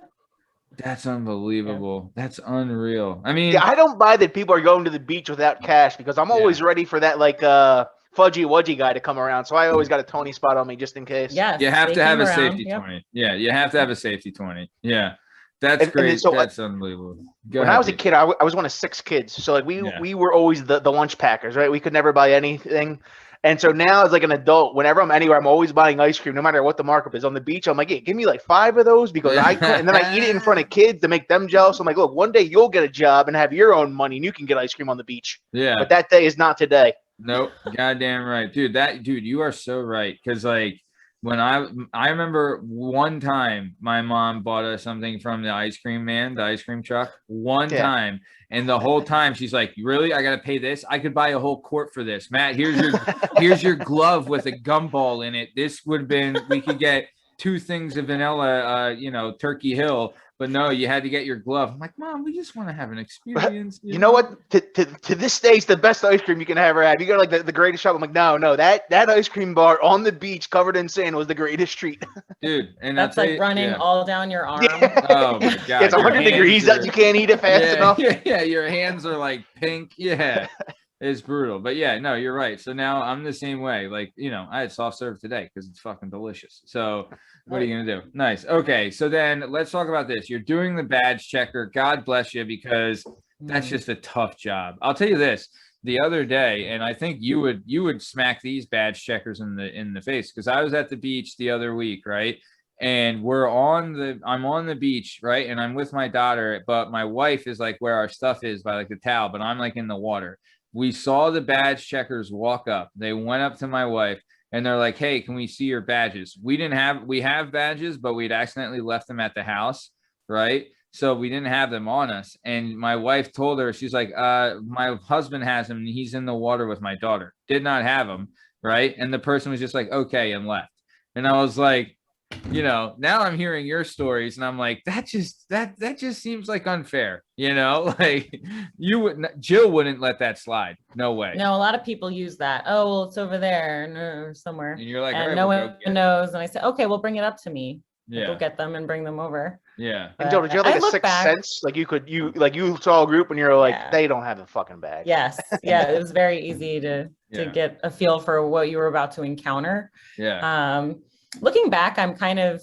That's unbelievable. That's unreal. I mean, I don't buy that people are going to the beach without cash because I'm always ready for that like fudgy wudgy guy to come around, so I always got a Tony spot on me just in case. Yeah, you have to have a safety 20. Yeah, you have to have a safety 20. Yeah, that's great. So that's unbelievable. When I was a kid, I was one of 6 kids, so like we were always the lunch packers, right? We could never buy anything, and so now as like an adult, whenever I'm anywhere, I'm always buying ice cream, no matter what the markup is. On the beach, I'm like, hey, give me like 5 of those because and then I eat it in front of kids to make them jealous. I'm like, look, one day you'll get a job and have your own money, and you can get ice cream on the beach. Yeah, but that day is not today. Nope, goddamn right, dude. You are so right. Because like when I remember one time my mom bought us something from the ice cream man, the ice cream truck, one time, and the whole time she's like, "Really? I gotta pay this? I could buy a whole quart for this, Matt. Here's your glove with a gumball in it. This would have been we could get 2 things of vanilla, Turkey Hill." But no, you had to get your glove. I'm like, Mom, we just want to have an experience. You know what? To this day, it's the best ice cream you can ever have. You go to like the greatest shop. I'm like, no, that ice cream bar on the beach covered in sand was the greatest treat. Dude, and that's like running all down your arm. Oh my God. It's 100 degrees that you can't eat it fast enough. Yeah, your hands are like pink. Yeah. It's brutal. But yeah, no, you're right. So now I'm the same way. Like, I had soft serve today because it's fucking delicious. So what are you going to do? Nice. Okay. So then let's talk about this. You're doing the badge checker. God bless you, because that's just a tough job. I'll tell you this the other day, and I think you would smack these badge checkers in the face, because I was at the beach the other week, right? And I'm on the beach, right? And I'm with my daughter, but my wife is like where our stuff is by like the towel, but I'm like in the water. We saw the badge checkers walk up. They went up to my wife and they're like, "Hey, can we see your badges?" We have badges, but we'd accidentally left them at the house, right? So we didn't have them on us. And my wife told her, she's like, my husband has them and he's in the water with my daughter. Did not have them, right? And the person was just like, okay, and left. And I was like, now I'm hearing your stories and I'm like, that just seems like unfair, like Jill wouldn't let that slide. No way. No, a lot of people use that. Oh, well, it's over there or somewhere. And you're like, and no one knows. And I said, okay, well, bring it up to me. Yeah. Go get them and bring them over. Yeah. And Jill, did you have like a sixth sense? Like you saw a group and you're like, they don't have a fucking bag. Yes. Yeah. It was very easy to get a feel for what you were about to encounter. Yeah. Looking back, I'm kind of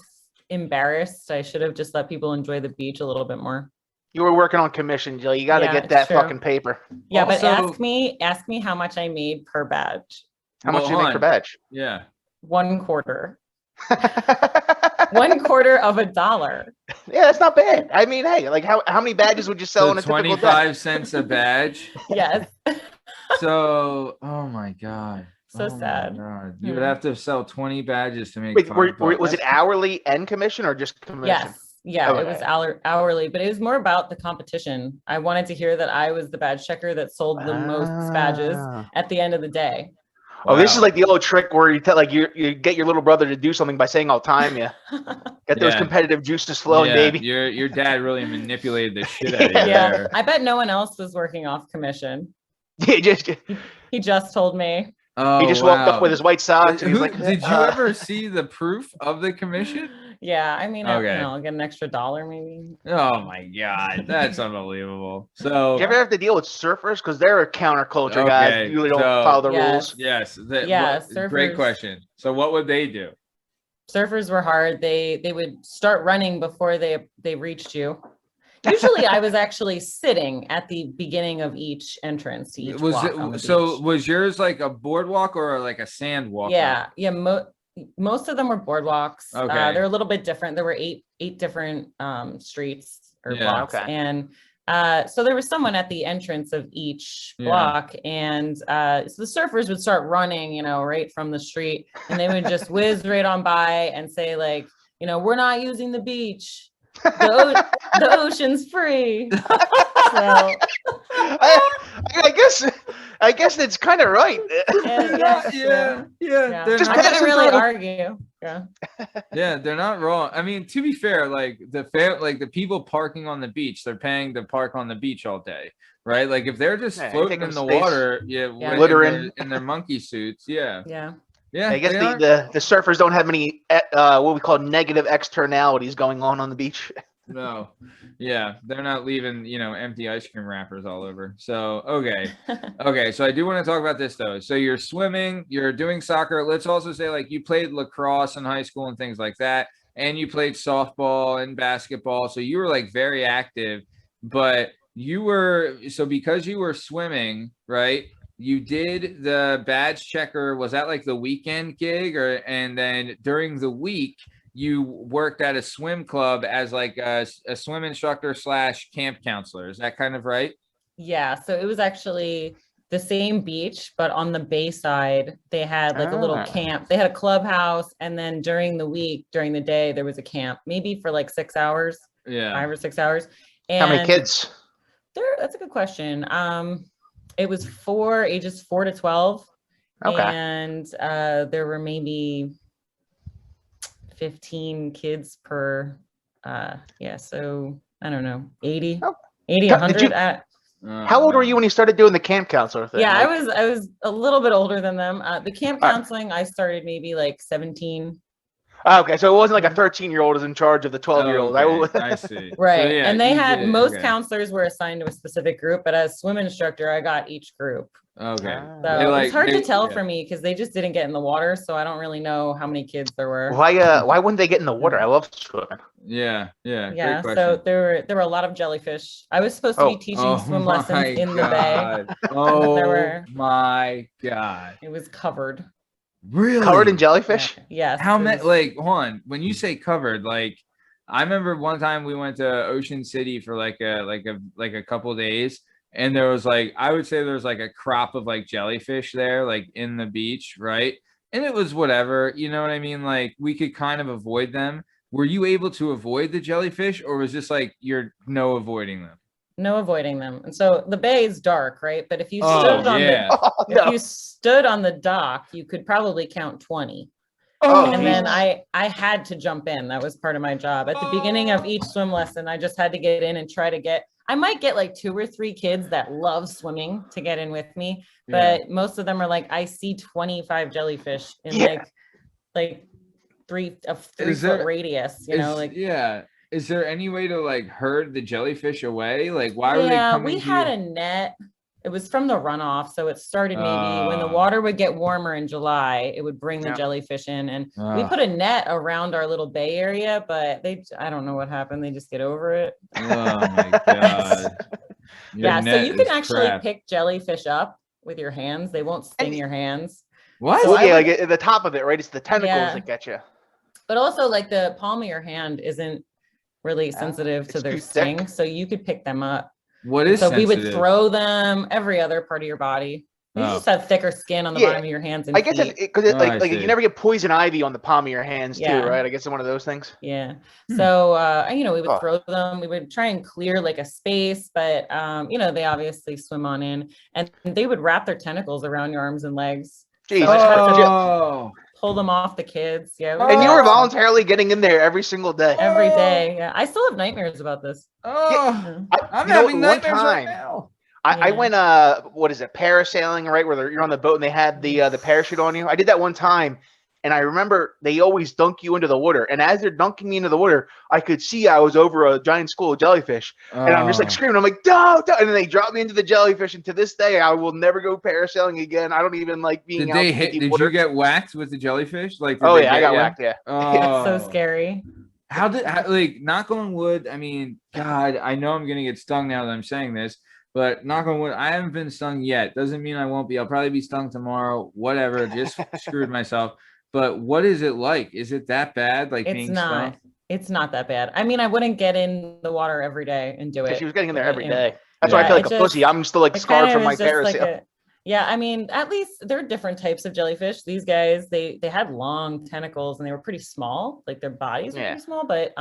embarrassed. I should have just let people enjoy the beach a little bit more. You were working on commission, Jill. You got to get that fucking paper. Yeah, also, but ask me how much I made per badge. How much do you make per badge? Yeah. 1/4. 1/4 of $1. Yeah, that's not bad. I mean, hey, like how many badges would you sell in a typical day? 25 cents a badge. Yes. So, oh my God. So sad. You would have to sell 20 badges to make. Wait, was it hourly and commission or just commission? Yes. Yeah, it was hourly, but it was more about the competition. I wanted to hear that I was the badge checker that sold the most badges at the end of the day. Oh, this is like the old trick where you tell you get your little brother to do something by saying I'll time you. Get those competitive juices flowing, baby. Your dad really manipulated the shit out of you. Yeah, there. I bet no one else was working off commission. He just told me. Oh, he just walked up with his white socks. And he's like, did you ever see the proof of the commission? Yeah, I mean, I'll get an extra $1 maybe. Oh my God, that's unbelievable. So, do you ever have to deal with surfers? Because they're a counterculture guys. You really don't follow the rules. Yes. Surfers, great question. So, what would they do? Surfers were hard. They would start running before they reached you. Usually, I was actually sitting at the beginning of each entrance to each walk on the beach. Was yours like a boardwalk or like a sand walk? Yeah. most of them were boardwalks. Okay. They're a little bit different. There were eight different streets or blocks. Okay. And so there was someone at the entrance of each block, and so the surfers would start running, you know, right from the street, and they would just whiz right on by and say, like, you know, we're not using the beach. The ocean's free. So I guess it's kind of right. Yeah. Just not gonna really argue. Yeah, they're not wrong. I mean, to be fair, like the people parking on the beach, they're paying to park on the beach all day, right? Like if they're just floating in the water, littering in their monkey suits, yeah. I guess the surfers don't have many what we call negative externalities going on the beach. No, yeah, they're not leaving, you know, empty ice cream wrappers all over. So okay, so I do want to talk about this though. So you're swimming, you're doing soccer. Let's also say like you played lacrosse in high school and things like that, and you played softball and basketball. So you were like very active, but because you were swimming, right? You did the badge checker. Was that like the weekend gig, and then during the week you worked at a swim club as like a swim instructor / camp counselor? Is that kind of right? Yeah. So it was actually the same beach, but on the bay side, they had like a little camp. They had a clubhouse, and then during the week, during the day, there was a camp, maybe for like 6 hours. Yeah. 5 or 6 hours. And how many kids? That's a good question. It was ages 4 to 12. Okay. And there were maybe 15 kids per, so I don't know, 80, 100. How old were you when you started doing the camp counselor thing? Yeah, I was a little bit older than them. The camp counseling, I started maybe like 17. Okay, so it wasn't like a 13-year-old is in charge of the 12-year-old. I see. Right. So, and they had counselors were assigned to a specific group, but as swim instructor, I got each group. Okay. So it's hard to tell for me because they just didn't get in the water, so I don't really know how many kids there were. Why wouldn't they get in the water? I love swimming. Yeah. Yeah. So there were a lot of jellyfish. I was supposed to be teaching swim lessons in the bay. Oh my God. It was covered. Really? Covered in jellyfish? Yes. How many? Like, hold on. When you say covered, like, I remember one time we went to Ocean City for like a couple of days, and there was like, I would say there was like a crop of like jellyfish there, like in the beach, right? And it was whatever, you know what I mean? Like we could kind of avoid them. Were you able to avoid the jellyfish, or was this like you're no avoiding them? No avoiding them. And so the bay is dark, right? But if you stood on the dock, you could probably count 20. And then I had to jump in. That was part of my job. At the beginning of each swim lesson, I just had to get in and I might get like 2 or 3 kids that love swimming to get in with me. But most of them are like, I see 25 jellyfish in like 3 foot radius, you know, like. Yeah. Is there any way to like herd the jellyfish away? Like, why were they coming? We had a net. It was from the runoff. So it started maybe when the water would get warmer in July, it would bring the jellyfish in. And we put a net around our little bay area, but I don't know what happened. They just get over it. Oh my God. So you can actually pick jellyfish up with your hands. They won't sting your hands. What? So like at the top of it, right? It's the tentacles that get you. But also like the palm of your hand isn't really sensitive to their sting, so you could pick them up. What is sensitive? We would throw them every other part of your body. You just have thicker skin on the bottom of your hands and I guess because like you never get poison ivy on the palm of your hands too, right? I guess it's one of those things. Yeah. So we would throw them. We would try and clear like a space, but they obviously swim on in, and they would wrap their tentacles around your arms and legs. Jeez. So pull them off the kids. Yeah. And you were voluntarily getting in there every single day. Every day. Yeah. I still have nightmares about this. I'm having nightmares right now. I went parasailing, right, where you're on the boat and they had the parachute on you. I did that one time, and I remember they always dunk you into the water, and as they're dunking me into the water, I could see I was over a giant school of jellyfish, and I'm just like screaming, I'm like, don't, and then they drop me into the jellyfish, and to this day I will never go parasailing again. I don't even like being out. Did you get whacked with the jellyfish? Like, I got whacked. Yeah. It's so scary. How knock on wood? I mean, God, I know I'm gonna get stung now that I'm saying this. But knock on wood, I haven't been stung yet. Doesn't mean I won't be. I'll probably be stung tomorrow. Whatever. Just screwed myself. but what is it like? Is it that bad? Like being stung? It's not that bad. I mean, I wouldn't get in the water every day and do it. She was getting in there every day. That's why I feel like a pussy. I'm still like scarred from my parasail. Yeah, I mean, at least there are different types of jellyfish. These guys, they had long tentacles and they were pretty small. Like their bodies were pretty small, but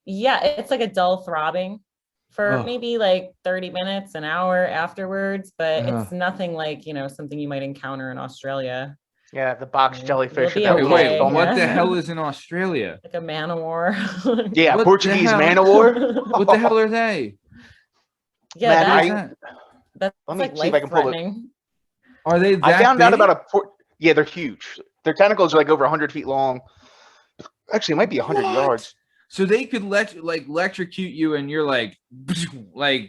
yeah, it's like a dull throbbing for maybe like 30 minutes, an hour afterwards, but it's nothing like, you know, something you might encounter in Australia. Yeah, the box jellyfish. Wait, what the hell is in Australia? Like a man o' war. Yeah, what Portuguese man o' war. What the hell are they? Yeah, that's let me like see if I can pull it. Are they that I found big? out about yeah, they're huge. Their tentacles are like over 100 feet long. Actually, it might be 100 yards. So they could electrocute you and you're like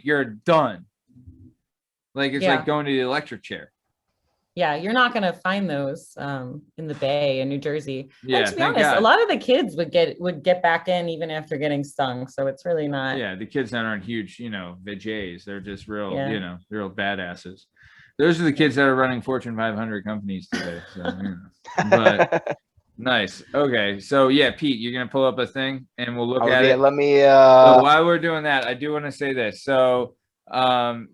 you're done. Like it's like going to the electric chair. Yeah, you're not gonna find those in the Bay in New Jersey. Yeah, and to be honest, a lot of the kids would get back in even after getting stung. So it's really not. Yeah, the kids that aren't huge, you know, VJs. They're just real, you know, real badasses. Those are the kids that are running Fortune 500 companies today. So, you know. But nice. Okay, so yeah, Pete, you're gonna pull up a thing and we'll look at it. Let me. So while we're doing that, I do want to say this. So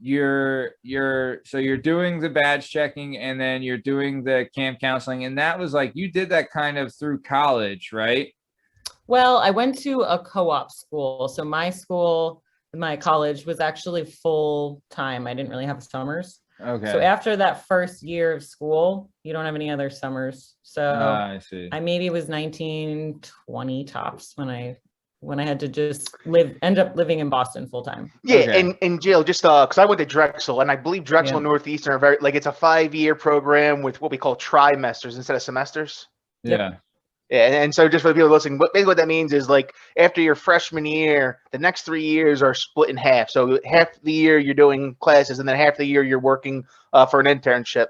you're doing the badge checking and then you're doing the camp counseling, and that was like you did that kind of through college, right? Well, I went to a co-op school, so my college was actually full time. I didn't really have summers. Okay. So after that first year of school, you don't have any other summers. So I see. I maybe was 19, 20 tops when I had to just end up living in Boston full time. Yeah, okay. and Jill, just because I went to Drexel, and I believe Drexel and Northeastern are very it's a 5-year program with what we call trimesters instead of semesters. Yeah. Yeah, and so just for the people listening, basically what that means is like after your freshman year, the next 3 years are split in half. So half the year you're doing classes, and then half the year you're working for an internship.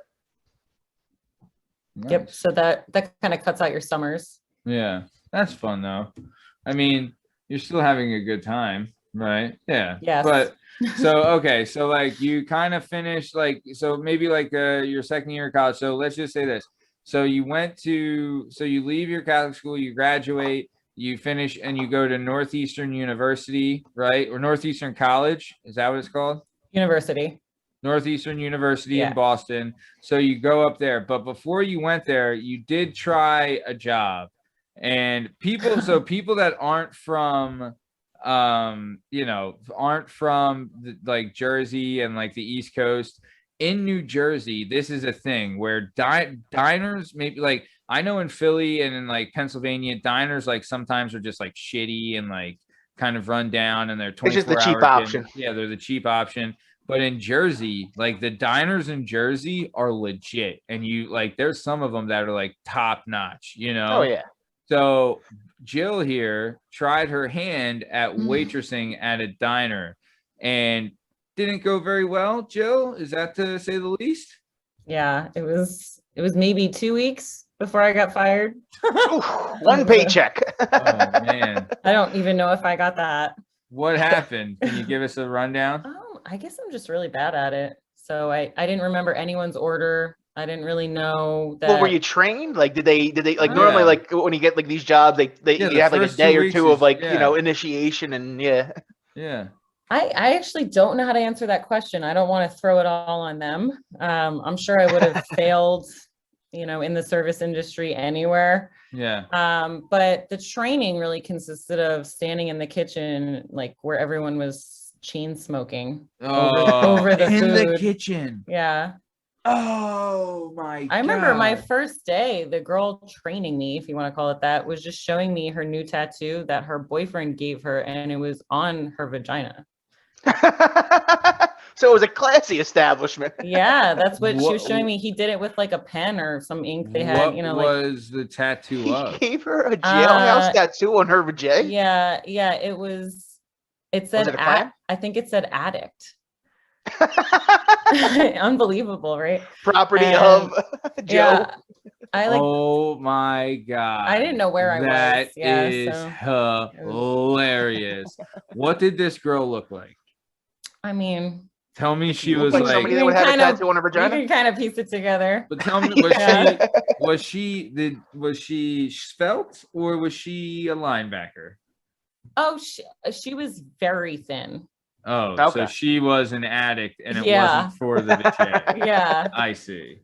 Nice. Yep. So that kind of cuts out your summers. Yeah, that's fun though. I mean, you're still having a good time, right? Yeah. Yes. But so okay, so like you kind of finished maybe your second year of college. So let's just say this. So you leave your Catholic school, you graduate, you finish, and you go to Northeastern University, right? Or Northeastern College. Is that what it's called? University. Northeastern University in Boston. So you go up there. But before you went there, you did try a job. And people that aren't from like Jersey and like the East Coast, in New Jersey, this is a thing where diners, maybe like I know in Philly and in like Pennsylvania, diners like sometimes are just like shitty and like kind of run down, and they're 24 It's just the cheap option. Yeah, they're the cheap option. But in Jersey, like the diners in Jersey are legit, and you like there's some of them that are like top notch, you know? Oh yeah. So Jill here tried her hand at waitressing at a diner and didn't go very well. Jill, is that to say the least? Yeah, it was maybe 2 weeks before I got fired. One paycheck. Oh man. I don't even know if I got that. What happened? Can you give us a rundown? I guess I'm just really bad at it. So I didn't remember anyone's order. I didn't really know that. Well, were you trained? Like, did they like normally like when you get like these jobs, you have like a day or two of like, you know, initiation and Yeah. I actually don't know how to answer that question. I don't want to throw it all on them. I'm sure I would have failed, you know, in the service industry anywhere. Yeah. But the training really consisted of standing in the kitchen, like where everyone was chain smoking over the food. In the kitchen. Yeah. Oh my God. I remember my first day, the girl training me, if you want to call it that, was just showing me her new tattoo that her boyfriend gave her, and it was on her vagina. So it was a classy establishment. Yeah, that's what she was showing me. He did it with like a pen or some ink they had, you know. What was the tattoo of? He gave her a jailhouse tattoo on her vagina? Yeah, it said, I think it said addict. Unbelievable, right? Property of Joe. Yeah, oh my God. I didn't know where I was. That is hilarious. What did this girl look like? I mean, Tell me she was like like somebody that would have a tattoo on her vagina. You can kind of piece it together. But tell me, was she svelte or was she a linebacker? Oh, she was very thin. Oh, okay. So she was an addict and it wasn't for the vajay. Yeah. I see.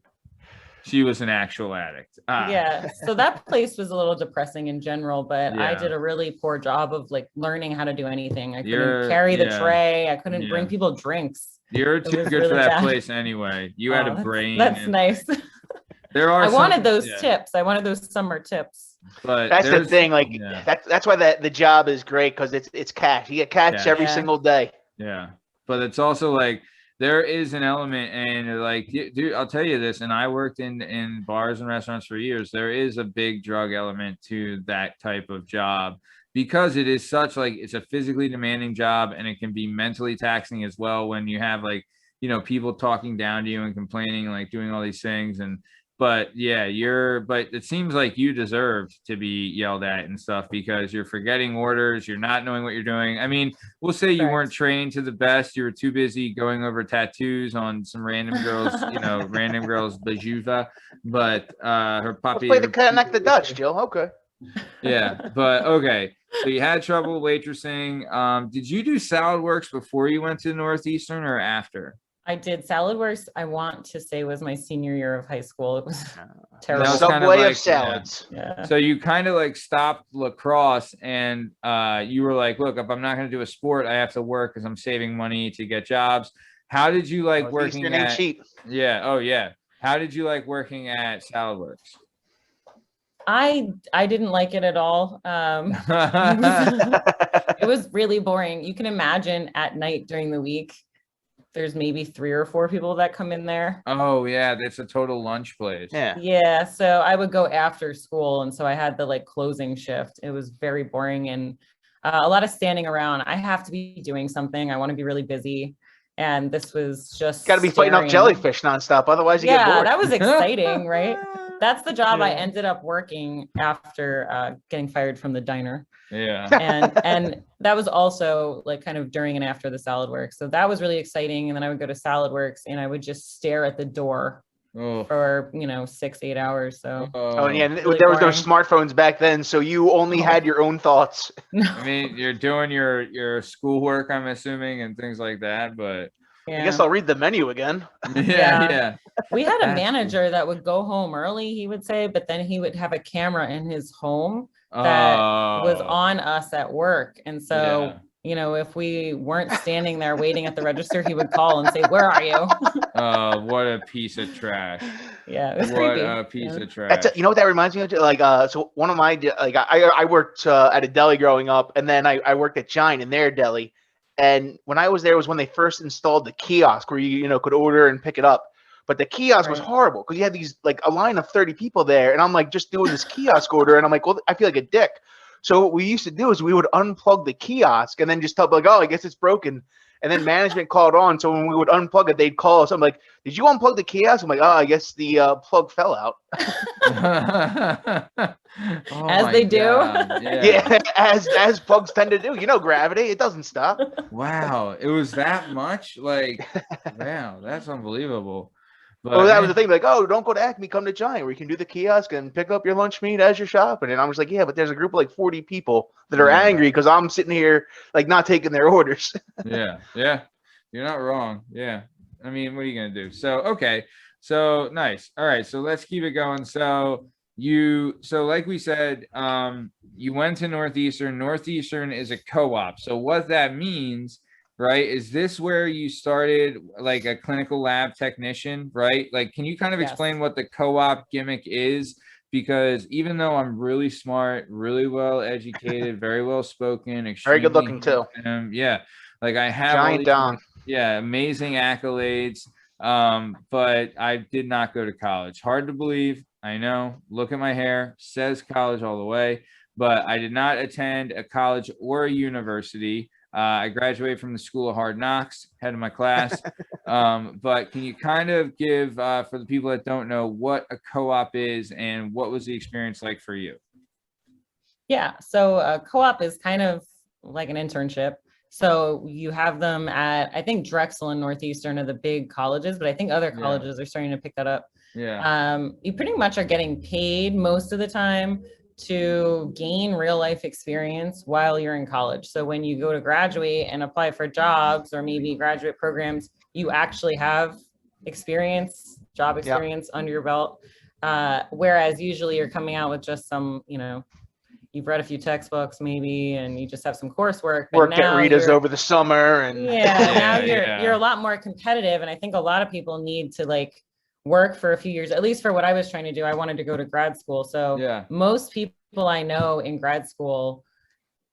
She was an actual addict. Yeah. So that place was a little depressing in general, but I did a really poor job of like learning how to do anything. I couldn't carry the tray. I couldn't bring people drinks. You're too good really for that place anyway. You had a brain. That's nice. I wanted those tips. I wanted those summer tips. But that's the thing. Like that's why the job is great, because it's cash. You get cash every single day. Yeah. But it's also like there is an element, and like, dude, I'll tell you this, and I worked in bars and restaurants for years. There is a big drug element to that type of job, because it is such like, it's a physically demanding job, and it can be mentally taxing as well when you have like, you know, people talking down to you and complaining, like doing all these things. But it seems like you deserve to be yelled at and stuff, because you're forgetting orders, you're not knowing what you're doing. I mean, we'll say you weren't trained to the best, you were too busy going over tattoos on some random girls, random girls bajuva, but her puppy. Let's play the connect the Dutch, Jill. Okay. Yeah, but okay. So you had trouble waitressing. Did you do Salad Works before you went to Northeastern or after? I did. Salad Works, I want to say, was my senior year of high school. It was terrible. The Subway of salads. Yeah. So you kind of like stopped lacrosse, and you were like, look, if I'm not going to do a sport, I have to work because I'm saving money to get jobs. How did you like working at cheap? Yeah. Oh yeah. How did you like working at Salad Works? I didn't like it at all. It was really boring. You can imagine at night during the week, there's maybe 3 or 4 people that come in there. Oh yeah, that's a total lunch place. Yeah. So I would go after school, and so I had the like closing shift. It was very boring and a lot of standing around. I have to be doing something. I want to be really busy, and this was just got to be fighting off jellyfish nonstop. Otherwise, you get bored. That was exciting, right? That's the job I ended up working after getting fired from the diner. Yeah. And that was also like kind of during and after the Salad Works. So that was really exciting. And then I would go to Salad Works and I would just stare at the door for 6-8 hours. So really there was no smartphones back then, so you only had your own thoughts. I mean, you're doing your schoolwork, I'm assuming, and things like that, but I guess I'll read the menu again. Yeah. We had a manager that would go home early, he would say, but then he would have a camera in his home that was on us at work. And so, if we weren't standing there waiting at the register, he would call and say, "Where are you?" What a piece of trash. Yeah, it was what creepy. A piece of trash. You know what that reminds me of? Like, so one of my, like, I worked at a deli growing up, and then I worked at Giant in their deli. And when I was there was when they first installed the kiosk where you could order and pick it up. But the kiosk was horrible because you had these like a line of 30 people there, and I'm like just doing this kiosk order, and I'm like, well, I feel like a dick. So what we used to do is we would unplug the kiosk and then just tell like, oh, I guess it's broken. And then management called on. So when we would unplug it, they'd call us. I'm like, did you unplug the kiosk? I'm like, oh, I guess the plug fell out. As they do. Yeah, as plugs tend to do. Gravity, it doesn't stop. Wow, it was that much? Like, wow, that's unbelievable. But that was the thing. Like, oh, don't go to Acme, come to Giant, where you can do the kiosk and pick up your lunch meat as you're shopping. And I was like, yeah, but there's a group of like 40 people that are angry because I'm sitting here like not taking their orders. Yeah, you're not wrong. Yeah, I mean, what are you gonna do? So okay, so nice. All right, so let's keep it going. So like we said, you went to Northeastern. Northeastern is a co-op. So what that means, right, is this where you started like a clinical lab technician, right? Like, can you kind of explain what the co-op gimmick is? Because even though I'm really smart, really well educated, very well spoken, very good looking too. Like I have giant dong. Amazing accolades. But I did not go to college. Hard to believe, I know. Look at my hair, says college all the way, but I did not attend a college or a university. I graduated from the School of Hard Knocks, head of my class. But can you kind of give, for the people that don't know, what a co-op is and what was the experience like for you? Yeah, so a co-op is kind of like an internship. So you have them at, I think Drexel and Northeastern are the big colleges, but I think other colleges are starting to pick that up. You pretty much are getting paid most of the time to gain real life experience while you're in college. So when you go to graduate and apply for jobs or maybe graduate programs, you actually have experience, job experience under your belt. Whereas usually you're coming out with just some, you know, you've read a few textbooks maybe, and you just have some coursework. Work at Rita's over the summer, and now you're a lot more competitive. And I think a lot of people need to like work for a few years, at least for what I was trying to do. I wanted to go to grad school. So most people I know in grad school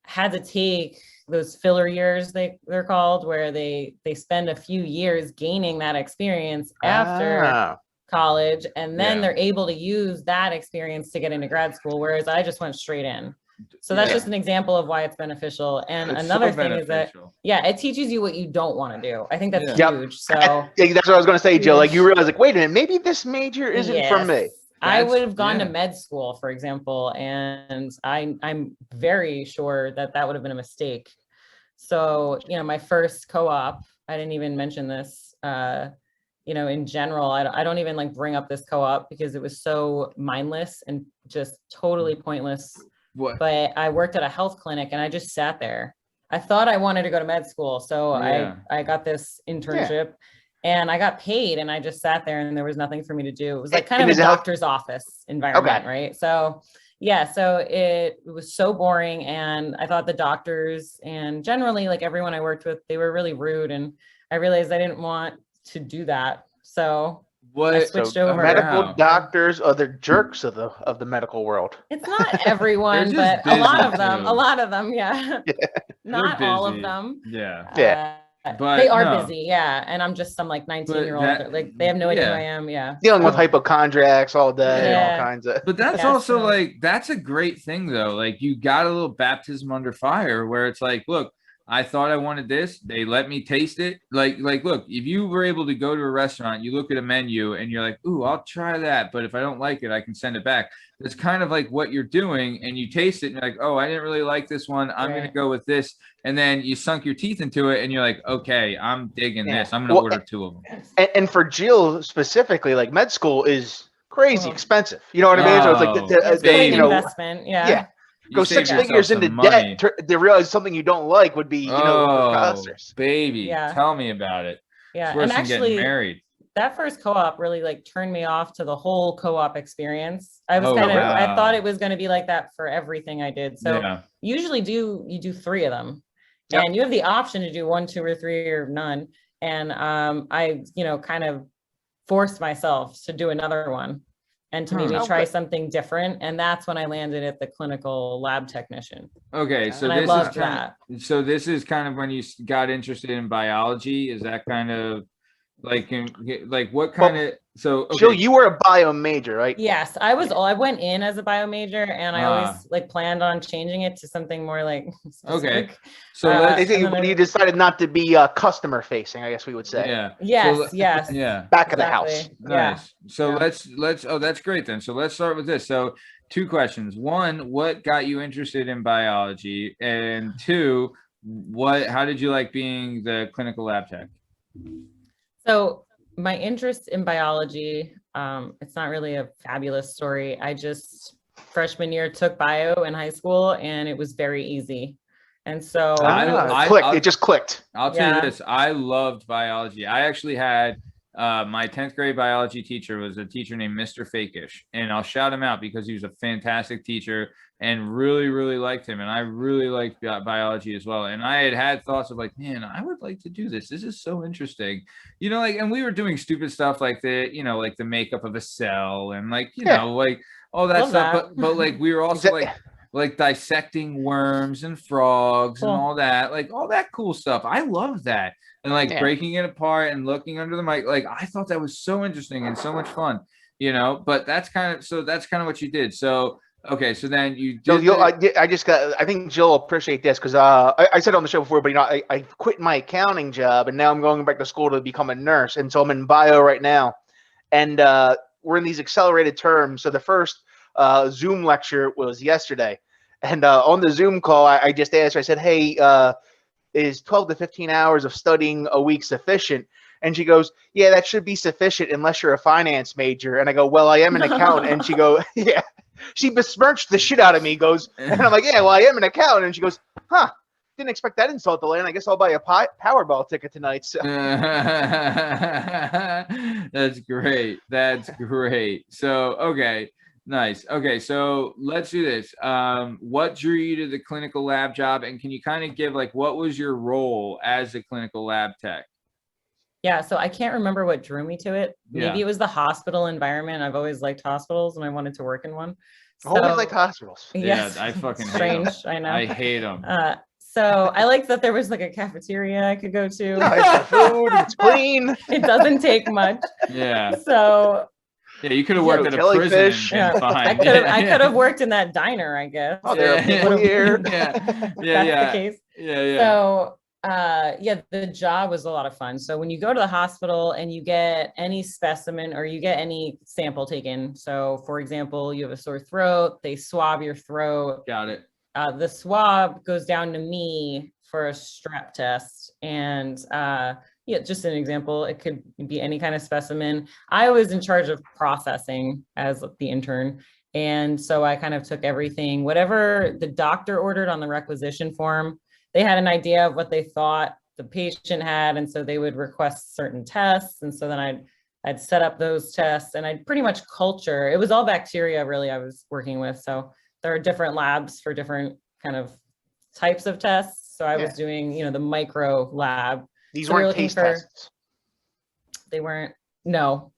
had to take those filler years, they're called, where they spend a few years gaining that experience after college, and then they're able to use that experience to get into grad school, whereas I just went straight in. So that's just an example of why it's beneficial. And it's another thing is that it teaches you what you don't want to do. I think that's huge. So that's what I was going to say, Jill. Like, you realize, like, wait a minute, maybe this major isn't for me. I would have gone to med school, for example, and I'm very sure that would have been a mistake. So, you know, my first co-op, I didn't even mention this, you know, in general, I don't even like bring up this co-op because it was so mindless and just totally pointless. But I worked at a health clinic and I just sat there. I thought I wanted to go to med school. So I got this internship and I got paid, and I just sat there and there was nothing for me to do. It was like kind of a doctor's office environment, right? So so it was so boring, and I thought the doctors and generally like everyone I worked with, they were really rude, and I realized I didn't want to do that. So I switched over. Medical doctors are the jerks of the medical world. It's not everyone, but a lot of them, not all of them. But they are busy, and I'm just some like 19-year-old, like they have no idea who I am. Dealing with hypochondriacs all day, all kinds of. But that's also like, that's a great thing though. Like, you got a little baptism under fire where it's like, look, I thought I wanted this. They let me taste it. Like, look, if you were able to go to a restaurant, you look at a menu and you're like, ooh, I'll try that. But if I don't like it, I can send it back. It's kind of like what you're doing, and you taste it and you're like, oh, I didn't really like this one. I'm going to go with this. And then you sunk your teeth into it and you're like, okay, I'm digging this. I'm going to order 2 of them. And for Jill specifically, like, med school is crazy expensive. You know what I mean? So it's like you know, investment. Go 6 figures into debt to realize something you don't like would be, you know, professors. Baby, tell me about it. It's worse than getting married. That first co-op really like turned me off to the whole co-op experience. I was I thought it was going to be like that for everything I did. So usually you do 3 of them, and you have the option to do 1, 2, or 3 or none. And I, you know, kind of forced myself to do another one and to maybe try something different. And that's when I landed at the clinical lab technician. Okay. So I loved that. So this is kind of when you got interested in biology. Is that kind of like what kind of, so Jill, you were a bio major, right? Yes, I went in as a bio major, and I always like planned on changing it to something more like specific. So you decided not to be customer facing, I guess we would say. Back of the house. Nice. So let's that's great then. So let's start with this. So 2 questions. 1, what got you interested in biology? And 2, how did you like being the clinical lab tech? So my interest in biology, it's not really a fabulous story. I just freshman year took bio in high school, and it was very easy. And so it just clicked. I'll tell you this. I loved biology. I actually had my 10th grade biology teacher was a teacher named Mr. Fakish, and I'll shout him out because he was a fantastic teacher and really, really liked him. And I really liked biology as well. And I had thoughts of like, man, I would like to do this. This is so interesting. You know, like, and we were doing stupid stuff like like the makeup of a cell and like, you know, like all that stuff. But like, we were also like dissecting worms and frogs and all that, like all that cool stuff. I love that. And like breaking it apart and looking under the mic. Like, I thought that was so interesting and so much fun, you know, but that's kind of what you did. So, okay. So then you did. I think Jill will appreciate this because I said it on the show before, but you know, I quit my accounting job and now I'm going back to school to become a nurse. And so I'm in bio right now. And we're in these accelerated terms. So the first Zoom lecture was yesterday. And on the Zoom call, I just asked her, I said, hey, is 12 to 15 hours of studying a week sufficient? And she goes, yeah, that should be sufficient unless you're a finance major. And I go, well, I am an accountant. And she goes, yeah, she besmirched the shit out of me. Goes, and I'm like, yeah, well, I am an accountant. And she goes, huh, didn't expect that insult to land. I guess I'll buy a Powerball ticket tonight. So. That's great. That's great. So, okay. Nice. Okay, so let's do this. What drew you to the clinical lab job, and can you kind of give like what was your role as a clinical lab tech? Yeah, so I can't remember what drew me to it. Maybe it was the hospital environment. I've always liked hospitals, and I wanted to work in one. So, always liked hospitals. Yes, yeah, I fucking strange. Hate them. I know. I hate them. So I liked that there was like a cafeteria I could go to. Nice food. It's clean. It doesn't take much. Yeah. So. Yeah, you could have worked at a prison. Yeah. I could have worked in that diner, I guess. Oh, there are people here. Yeah. So, the job was a lot of fun. So when you go to the hospital and you get any specimen or you get any sample taken. So for example, you have a sore throat, they swab your throat. Got it. The swab goes down to me for a strep test. And just an example, it could be any kind of specimen. I was in charge of processing as the intern. And so I kind of took everything, whatever the doctor ordered on the requisition form. They had an idea of what they thought the patient had. And so they would request certain tests. And so then I'd set up those tests and I'd pretty much culture. It was all bacteria really I was working with. So there are different labs for different kind of types of tests. So I was doing, the micro lab. These weren't taste tests. They weren't. Nope.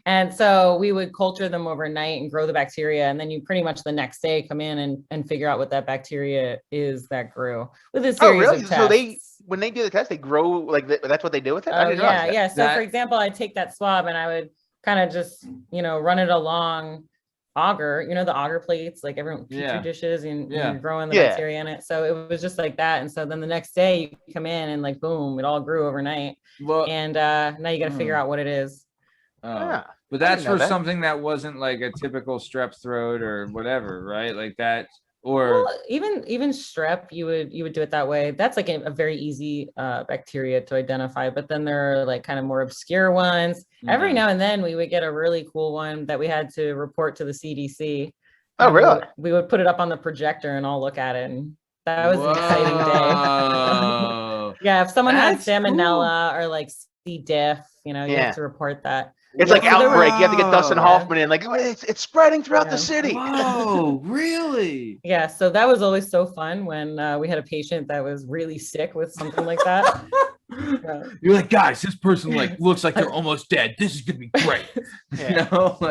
And so we would culture them overnight and grow the bacteria. And then you pretty much the next day come in and figure out what that bacteria is that grew with a series of tests. So when they do the test, they grow like that's what they do with it? Yeah. So for example, I'd take that swab and I would kind of just, run it along agar, the agar plates, like everyone petri dishes and you're growing the bacteria in it. So it was just like that. And so then the next day you come in and like, boom, it all grew overnight. Well, and now you got to figure out what it is. But that's for something that wasn't like a typical strep throat or whatever, right? Like that, or even strep, you would do it that way. That's like a very easy bacteria to identify. But then there are like kind of more obscure ones. Mm-hmm. Every now and then we would get a really cool one that we had to report to the CDC. Oh, really? We would put it up on the projector and all look at it. And that was an exciting day. Yeah, if someone had salmonella or like C. diff, you have to report that. It's like outbreak. You have to get Dustin Hoffman in. Like, it's spreading throughout the city. Oh, really? Yeah. So that was always so fun when we had a patient that was really sick with something like that. You're like, guys, this person like looks like they're almost dead. This is gonna be great. Got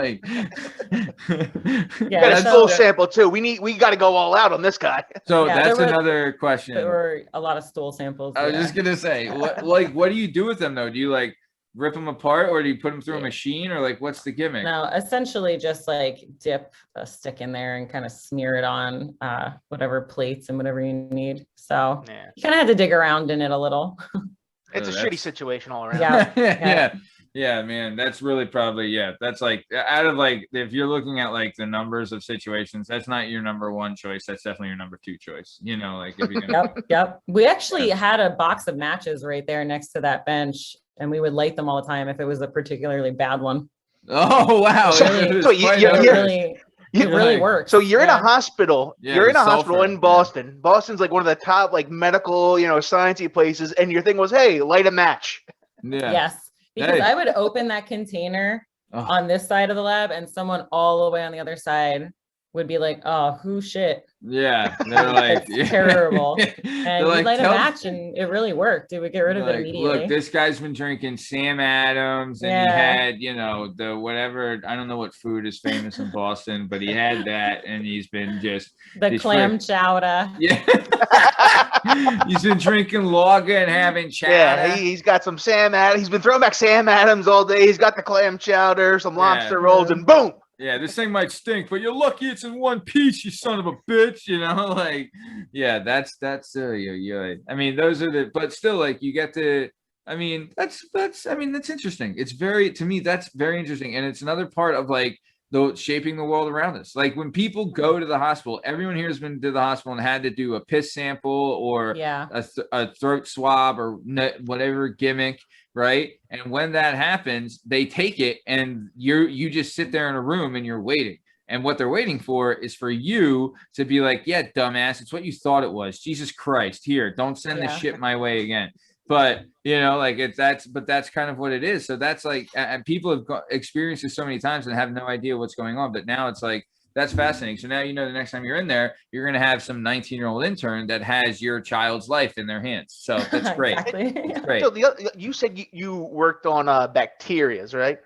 a stool sample too. We got to go all out on this guy. So that's another question. There were a lot of stool samples. I was just gonna say, what do you do with them though? Do you like rip them apart or do you put them through a machine or like what's the gimmick? No, essentially just like dip a stick in there and kind of smear it on whatever plates and whatever you need. So you kind of had to dig around in it a little. It's a shitty situation all around. Yeah, man. That's really probably, that's like out of like, if you're looking at like the numbers of situations, that's not your number one choice. That's definitely your number two choice. Like if you're gonna... Yep. We actually had a box of matches right there next to that bench. And we would light them all the time if it was a particularly bad one. Oh, wow. It really works. So you're in a hospital. You're in a hospital in Boston. Yeah. Boston's like one of the top like medical, sciencey places. And your thing was, hey, light a match. Yeah. Yes. Because I would open that container on this side of the lab and someone all the way on the other side would be like, oh, who shit? Yeah, they're like terrible. And we light a match and it really worked. It would get rid of it immediately. Look, this guy's been drinking Sam Adams and he had, the whatever, I don't know what food is famous in Boston, but he had that and he's been just the clam chowder. Yeah. He's been drinking lager and having chowder. Yeah, he's got some Sam Adams. He's been throwing back Sam Adams all day. He's got the clam chowder, some lobster rolls, and boom. Yeah, this thing might stink, but you're lucky it's in one piece, you son of a bitch. That's I mean, those are the, but still, like, you get to, I mean, that's interesting. It's very, to me, that's very interesting. And it's another part of like shaping the world around us. Like when people go to the hospital, everyone here has been to the hospital and had to do a piss sample or a throat swab or whatever gimmick, right? And when that happens, they take it and you just sit there in a room and you're waiting. And what they're waiting for is for you to be like, yeah, dumbass, it's what you thought it was. Jesus Christ, here, don't send this shit my way again. But like that's kind of what it is. So that's like, and people have experienced this so many times and have no idea what's going on. But now it's like, that's fascinating. So now, the next time you're in there, you're going to have some 19-year-old intern that has your child's life in their hands. So that's great. Exactly. That's great. So you said you worked on bacterias, right?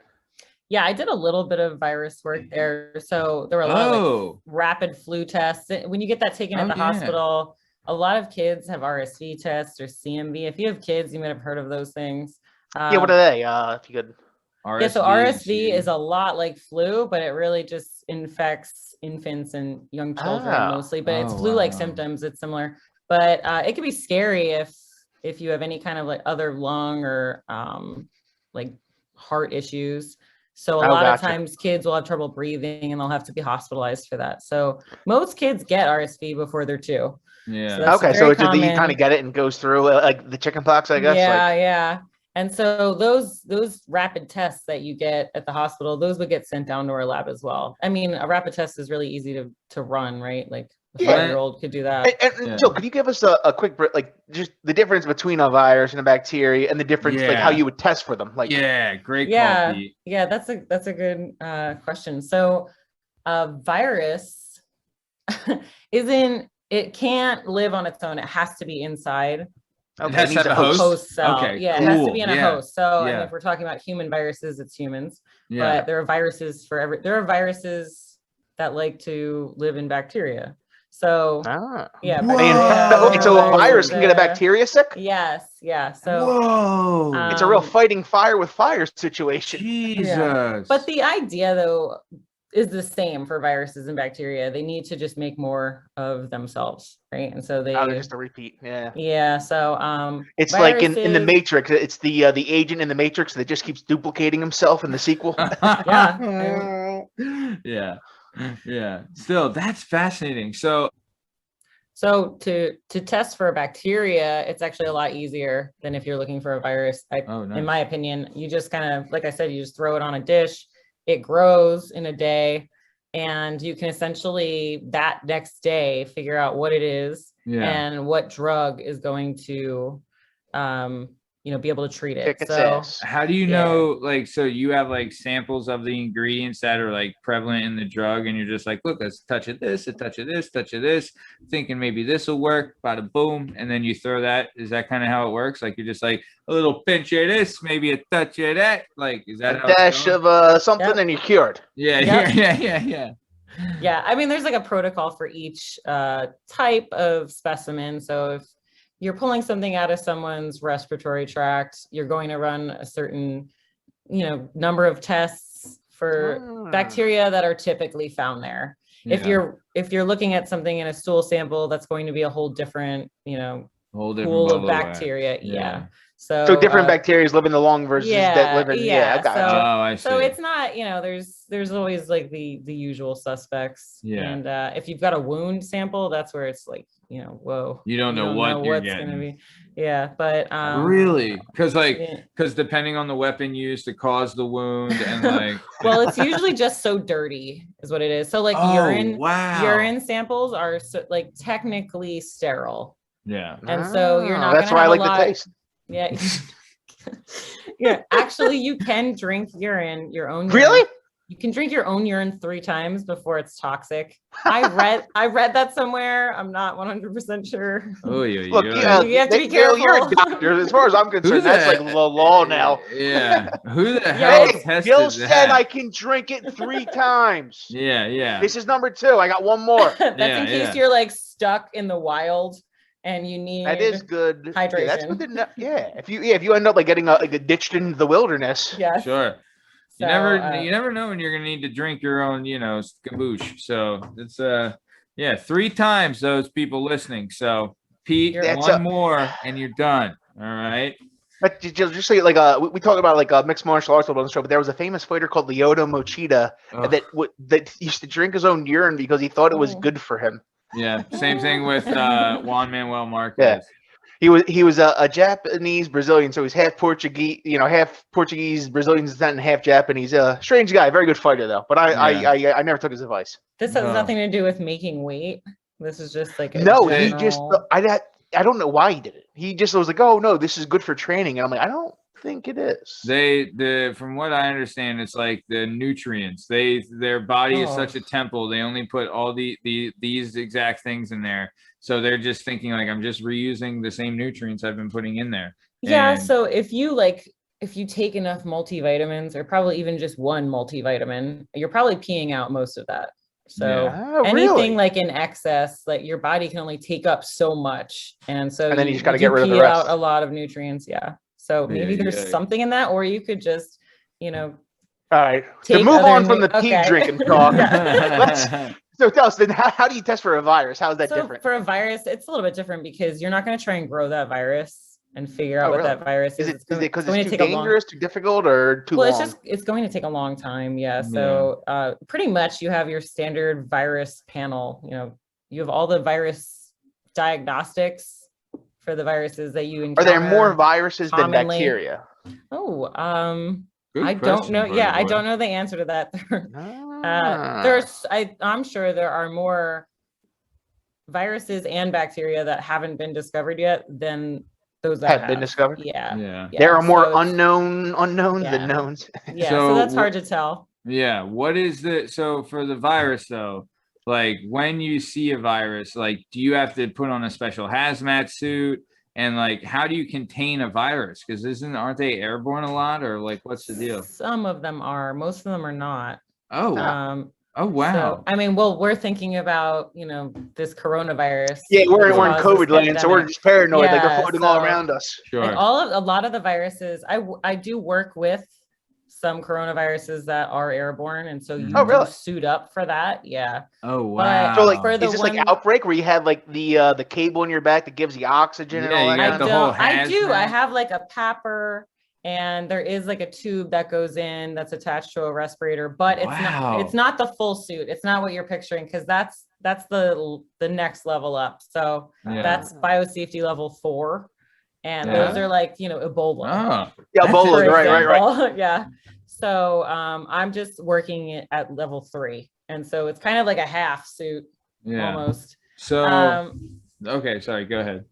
Yeah, I did a little bit of virus work there. So there were a lot of rapid flu tests. When you get that taken at the hospital, a lot of kids have RSV tests or CMV. If you have kids, you might have heard of those things. What are they? If you could. RSV, so RSV is a lot like flu, but it really just infects infants and young children mostly. But it's flu-like symptoms. It's similar, but it can be scary if you have any kind of like other lung or like heart issues. So a lot of times kids will have trouble breathing and they'll have to be hospitalized for that. So most kids get RSV before they're 2. Yeah. So it's you kind of get it and goes through like the chicken pox, I guess. Yeah. And so those rapid tests that you get at the hospital, those would get sent down to our lab as well. I mean, a rapid test is really easy to run, right? Like a 5-year-old could do that. And Jill, could you give us a quick, like just the difference between a virus and a bacteria and the difference, like how you would test for them? Like, great call, Pete. Yeah, that's a good question. So a virus it can't live on its own. It has to be inside. Okay. It has to have a host cell. Okay, yeah, cool. It has to be in a host. So and if we're talking about human viruses, it's humans. But there are viruses there are viruses that like to live in bacteria. So so a virus can get a bacteria sick? Yes. Yeah. So it's a real fighting fire with fire situation. Jesus. Yeah. But the idea though is the same for viruses and bacteria. They need to just make more of themselves, right? And so they're just a repeat. Yeah. So it's viruses, like in the Matrix. It's the agent in the Matrix that just keeps duplicating himself in the sequel. Yeah. Still, that's fascinating. So to test for a bacteria, it's actually a lot easier than if you're looking for a virus. In my opinion, you just kind of, like I said, you just throw it on a dish. It grows in a day, and you can essentially that next day figure out what it is and what drug is going to, be able to treat it. So how do you know, like, so you have like samples of the ingredients that are like prevalent in the drug, and you're just like, look, let's touch of this, a touch of this, touch of this, thinking maybe this will work, bada boom, and then you throw that. Is that kind of how it works? Like you're just like a little pinch of this, maybe a touch of that. Like, is that a dash of something and you're cured? Yeah. Yeah, I mean, there's like a protocol for each type of specimen. So if you're pulling something out of someone's respiratory tract, you're going to run a certain, number of tests for bacteria that are typically found there. Yeah. If you're looking at something in a stool sample, that's going to be a whole different, pool of bacteria. Yeah. So different bacteria live in the lung versus that live in I got you. I see. So it's not, there's always like the usual suspects. Yeah. And if you've got a wound sample, that's where it's like, whoa. You don't know what you're getting. Gonna be. Yeah, but really, because depending on the weapon used to cause the wound and like well, it's usually just so dirty is what it is. So like urine samples are like technically sterile. Yeah. And so you're not that's why I like the taste. Yeah. Yeah. Actually, you can drink urine, your own. Really? Urine. You can drink your own urine 3 times before it's toxic. I read that somewhere. I'm not 100% sure. Oh, yeah. Look, you have to be careful. You're a doctor. As far as I'm concerned, that's like the law now. Yeah. Who the hell tested Jill said I can drink it 3 times. Yeah. This is number 2. I got one more. That's in case you're like stuck in the wild. And you need that is good hydration. Yeah, that's good to know. Yeah, if you end up like getting ditched into the wilderness. Yeah, sure. You never know when you're gonna need to drink your own, skaboosh. So it's 3 times those people listening. So Pete, one more and you're done. All right. But just say we talk about mixed martial arts on the show, but there was a famous fighter called Lyoto Mochida that used to drink his own urine because he thought it was good for him. Yeah, same thing with Juan Manuel Marquez. Yeah. He was a Japanese Brazilian, so he's half Portuguese, half Portuguese Brazilian descent and half Japanese. Strange guy, very good fighter though. But I never took his advice. This has nothing to do with making weight. This is just like he just I don't know why he did it. He just was like, oh no, this is good for training, and I'm like, I don't think it is. From what I understand, it's like the nutrients. Their body is such a temple. They only put all these exact things in there. So they're just thinking like, I'm just reusing the same nutrients I've been putting in there. Yeah. So if you take enough multivitamins, or probably even just one multivitamin, you're probably peeing out most of that. So anything like in excess, like your body can only take up so much. And so then you just got to get rid of the rest. Out a lot of nutrients. Yeah. So maybe there's something in that, or you could just, all right. To move on from the tea drinking talk. So tell us then, how do you test for a virus? How is that different? For a virus, it's a little bit different because you're not going to try and grow that virus and figure out what that virus is. Is it because it's too dangerous, too difficult, or too long? It's going to take a long time. Yeah. So pretty much you have your standard virus panel. You have all the virus diagnostics for the viruses that you encounter. Are there more viruses than bacteria? I don't know. Yeah, I don't know the answer to that. I'm sure there are more viruses and bacteria that haven't been discovered yet than those that have been discovered. Yeah. There are more unknowns than knowns. Yeah. So that's hard to tell. Yeah. What is so for the virus though? Like when you see a virus, like do you have to put on a special hazmat suit? And like, how do you contain a virus? Because aren't they airborne a lot, or like, what's the deal? Some of them are. Most of them are not. Oh. Oh wow. So, we're thinking about this coronavirus. Yeah, we're in COVID land, so we're just paranoid. Like they're floating all around us. Sure. And a lot of the viruses, I do work with some coronaviruses that are airborne, and so you do suit up for that. Yeah. Oh wow. So like, is this like Outbreak where you have like the cable in your back that gives you oxygen and all that? I do. I have like a PAPR, and there is like a tube that goes in that's attached to a respirator, but it's not the full suit. It's not what you're picturing, because that's the next level up. So that's biosafety level 4. And those are like, Ebola. Ebola, right. Yeah. So I'm just working at level 3. And so it's kind of like a half suit almost. So, okay, sorry, go ahead.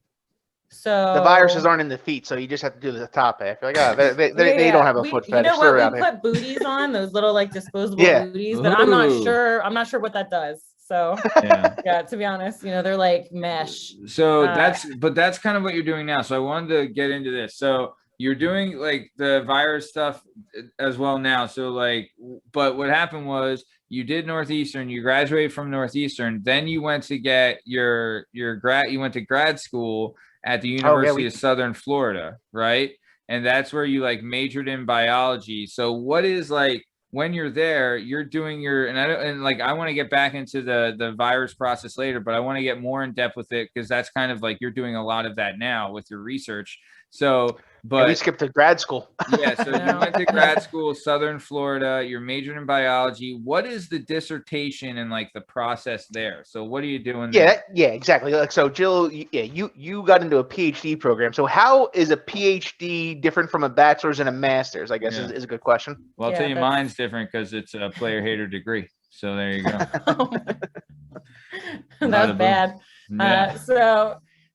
So the viruses aren't in the feet, so you just have to do the top half. You're like, they don't have a foot fetish. You know what? We put booties on, those little like disposable booties, but I'm not sure what that does. So to be honest, they're like mesh. So that's kind of what you're doing now. So I wanted to get into this. So you're doing like the virus stuff as well now. So like, but what happened was you did Northeastern, you graduated from Northeastern, then you went to get you went to grad school at the University of Southern Florida, right? And that's where you like majored in biology. So what is like, when you're there, you're doing I want to get back into the virus process later, but I want to get more in depth with it because that's kind of like you're doing a lot of that now with your research. So, but we skipped to grad school. So you went to grad school, Southern Florida. You're majoring in biology. What is the dissertation and like the process there? So what are you doing there? Yeah, exactly. Like, so Jill, you got into a PhD program. So how is a PhD different from a bachelor's and a master's? I guess is a good question. Well, I'll tell you, mine's different because it's a player hater degree. So there you go. That was bad.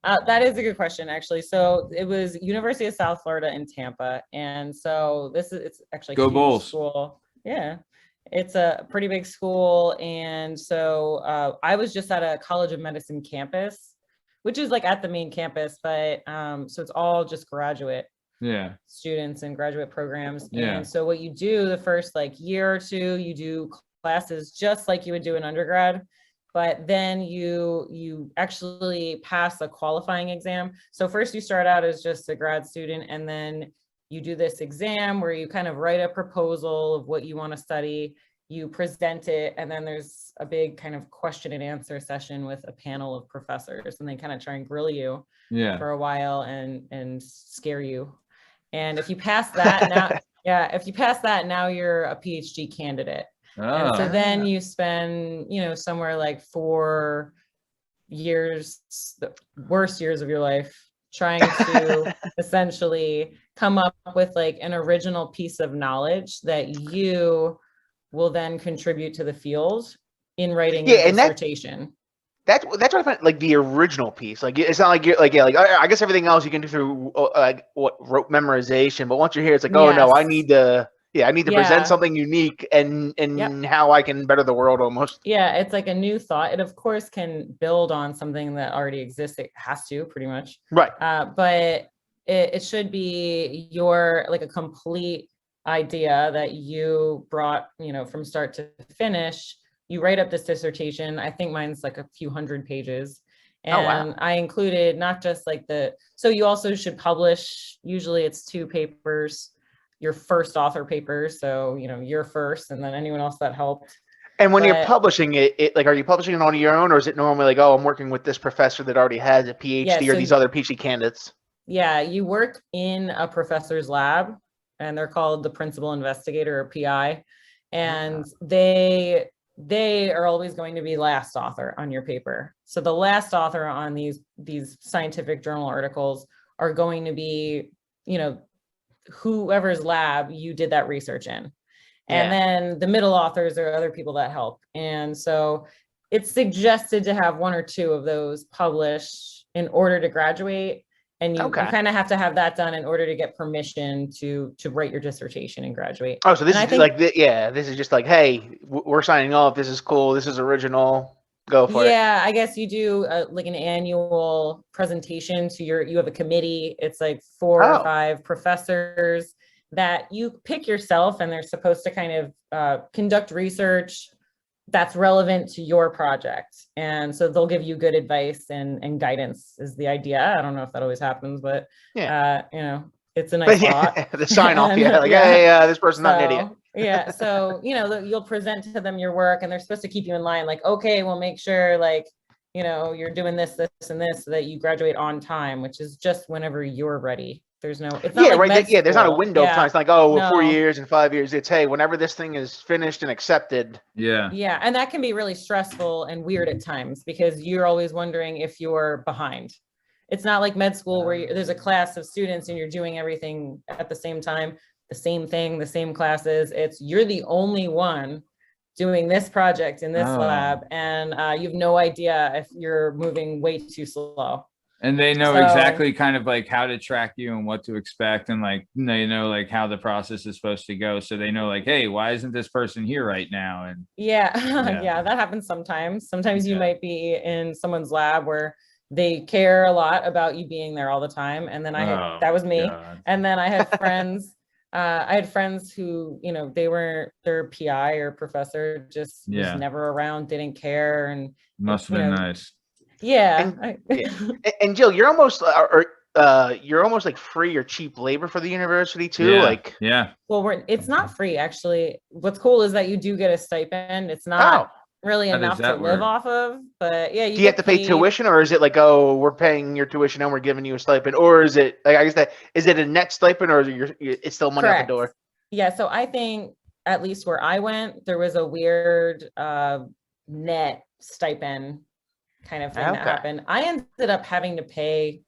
That is a good question, actually. So it was University of South Florida in Tampa, and so it's actually Go Bulls school. Yeah, it's a pretty big school, and so I was just at a College of Medicine campus, which is like at the main campus, but so it's all just graduate students and graduate programs. And so what you do the first like year or two, you do classes just like you would do in undergrad. But then you actually pass a qualifying exam. So first you start out as just a grad student, and then you do this exam where you kind of write a proposal of what you want to study, you present it, and then there's a big kind of question and answer session with a panel of professors, and they kind of try and grill you for a while and scare you. And if you pass that now, if you pass that, now you're a PhD candidate. And so then you spend, somewhere like 4 years, the worst years of your life, trying to essentially come up with like an original piece of knowledge that you will then contribute to the field in writing your dissertation. That's what I find, like the original piece. Like it's not like you're like I guess everything else you can do through rote memorization, but once you're here, it's like no, I need to present something unique and how I can better the world almost. Yeah, it's like a new thought. It of course can build on something that already exists. It has to pretty much. Right. But it should be your like a complete idea that you brought, from start to finish. You write up this dissertation. I think mine's like a few hundred pages. And I included not just like so you also should publish, usually it's 2 papers, your first author paper. So, you're first and then anyone else that helped. And when you're publishing it, like, are you publishing it on your own, or is it normally like, I'm working with this professor that already has a PhD or these other PhD candidates? Yeah, you work in a professor's lab and they're called the principal investigator or PI. And they are always going to be last author on your paper. So the last author on these scientific journal articles are going to be, whoever's lab you did that research in. And then the middle authors are other people that help. And so it's suggested to have 1 or 2 of those published in order to graduate. And you kind of have to have that done in order to get permission to write your dissertation and graduate. Oh, so this is like, this is just like, hey, we're signing off. This is cool. This is original. Go for it. Yeah, I guess you do like an annual presentation to you have a committee. It's like 4 or 5 professors that you pick yourself, and they're supposed to kind of conduct research that's relevant to your project. And so they'll give you good advice and guidance is the idea. I don't know if that always happens, but it's a nice thought. The sign off, hey, this person's not an idiot. So, you'll present to them your work, and they're supposed to keep you in line. Like, okay, we'll make sure like, you're doing this, and this so that you graduate on time, which is just whenever you're ready. There's no, it's not there's not a window of time. It's like, 4 years and 5 years. It's, hey, whenever this thing is finished and accepted. Yeah. And that can be really stressful and weird at times because you're always wondering if you're behind. It's not like med school where there's a class of students and you're doing everything at the same time, the same thing, the same classes. It's you're the only one doing this project in this lab, and you have no idea if you're moving way too slow. And they know exactly kind of like how to track you and what to expect, and like they know like how the process is supposed to go. So they know like, hey, why isn't this person here right now? And that happens sometimes. Sometimes you might be in someone's lab where they care a lot about you being there all the time. And then that was me. God. And then I had friends. I had friends who, their PI or professor just was never around, didn't care, and must have been nice. Yeah. And Jill, you're almost like free or cheap labor for the university too. Well, it's not free actually. What's cool is that you do get a stipend. It's not really enough to live off of, but do you have to pay tuition, or is it like, we're paying your tuition and we're giving you a stipend, or is it like, I guess is it a net stipend, or it's still money out the door? Yeah. So I think at least where I went, there was a weird net stipend kind of thing that happened. I ended up having to pay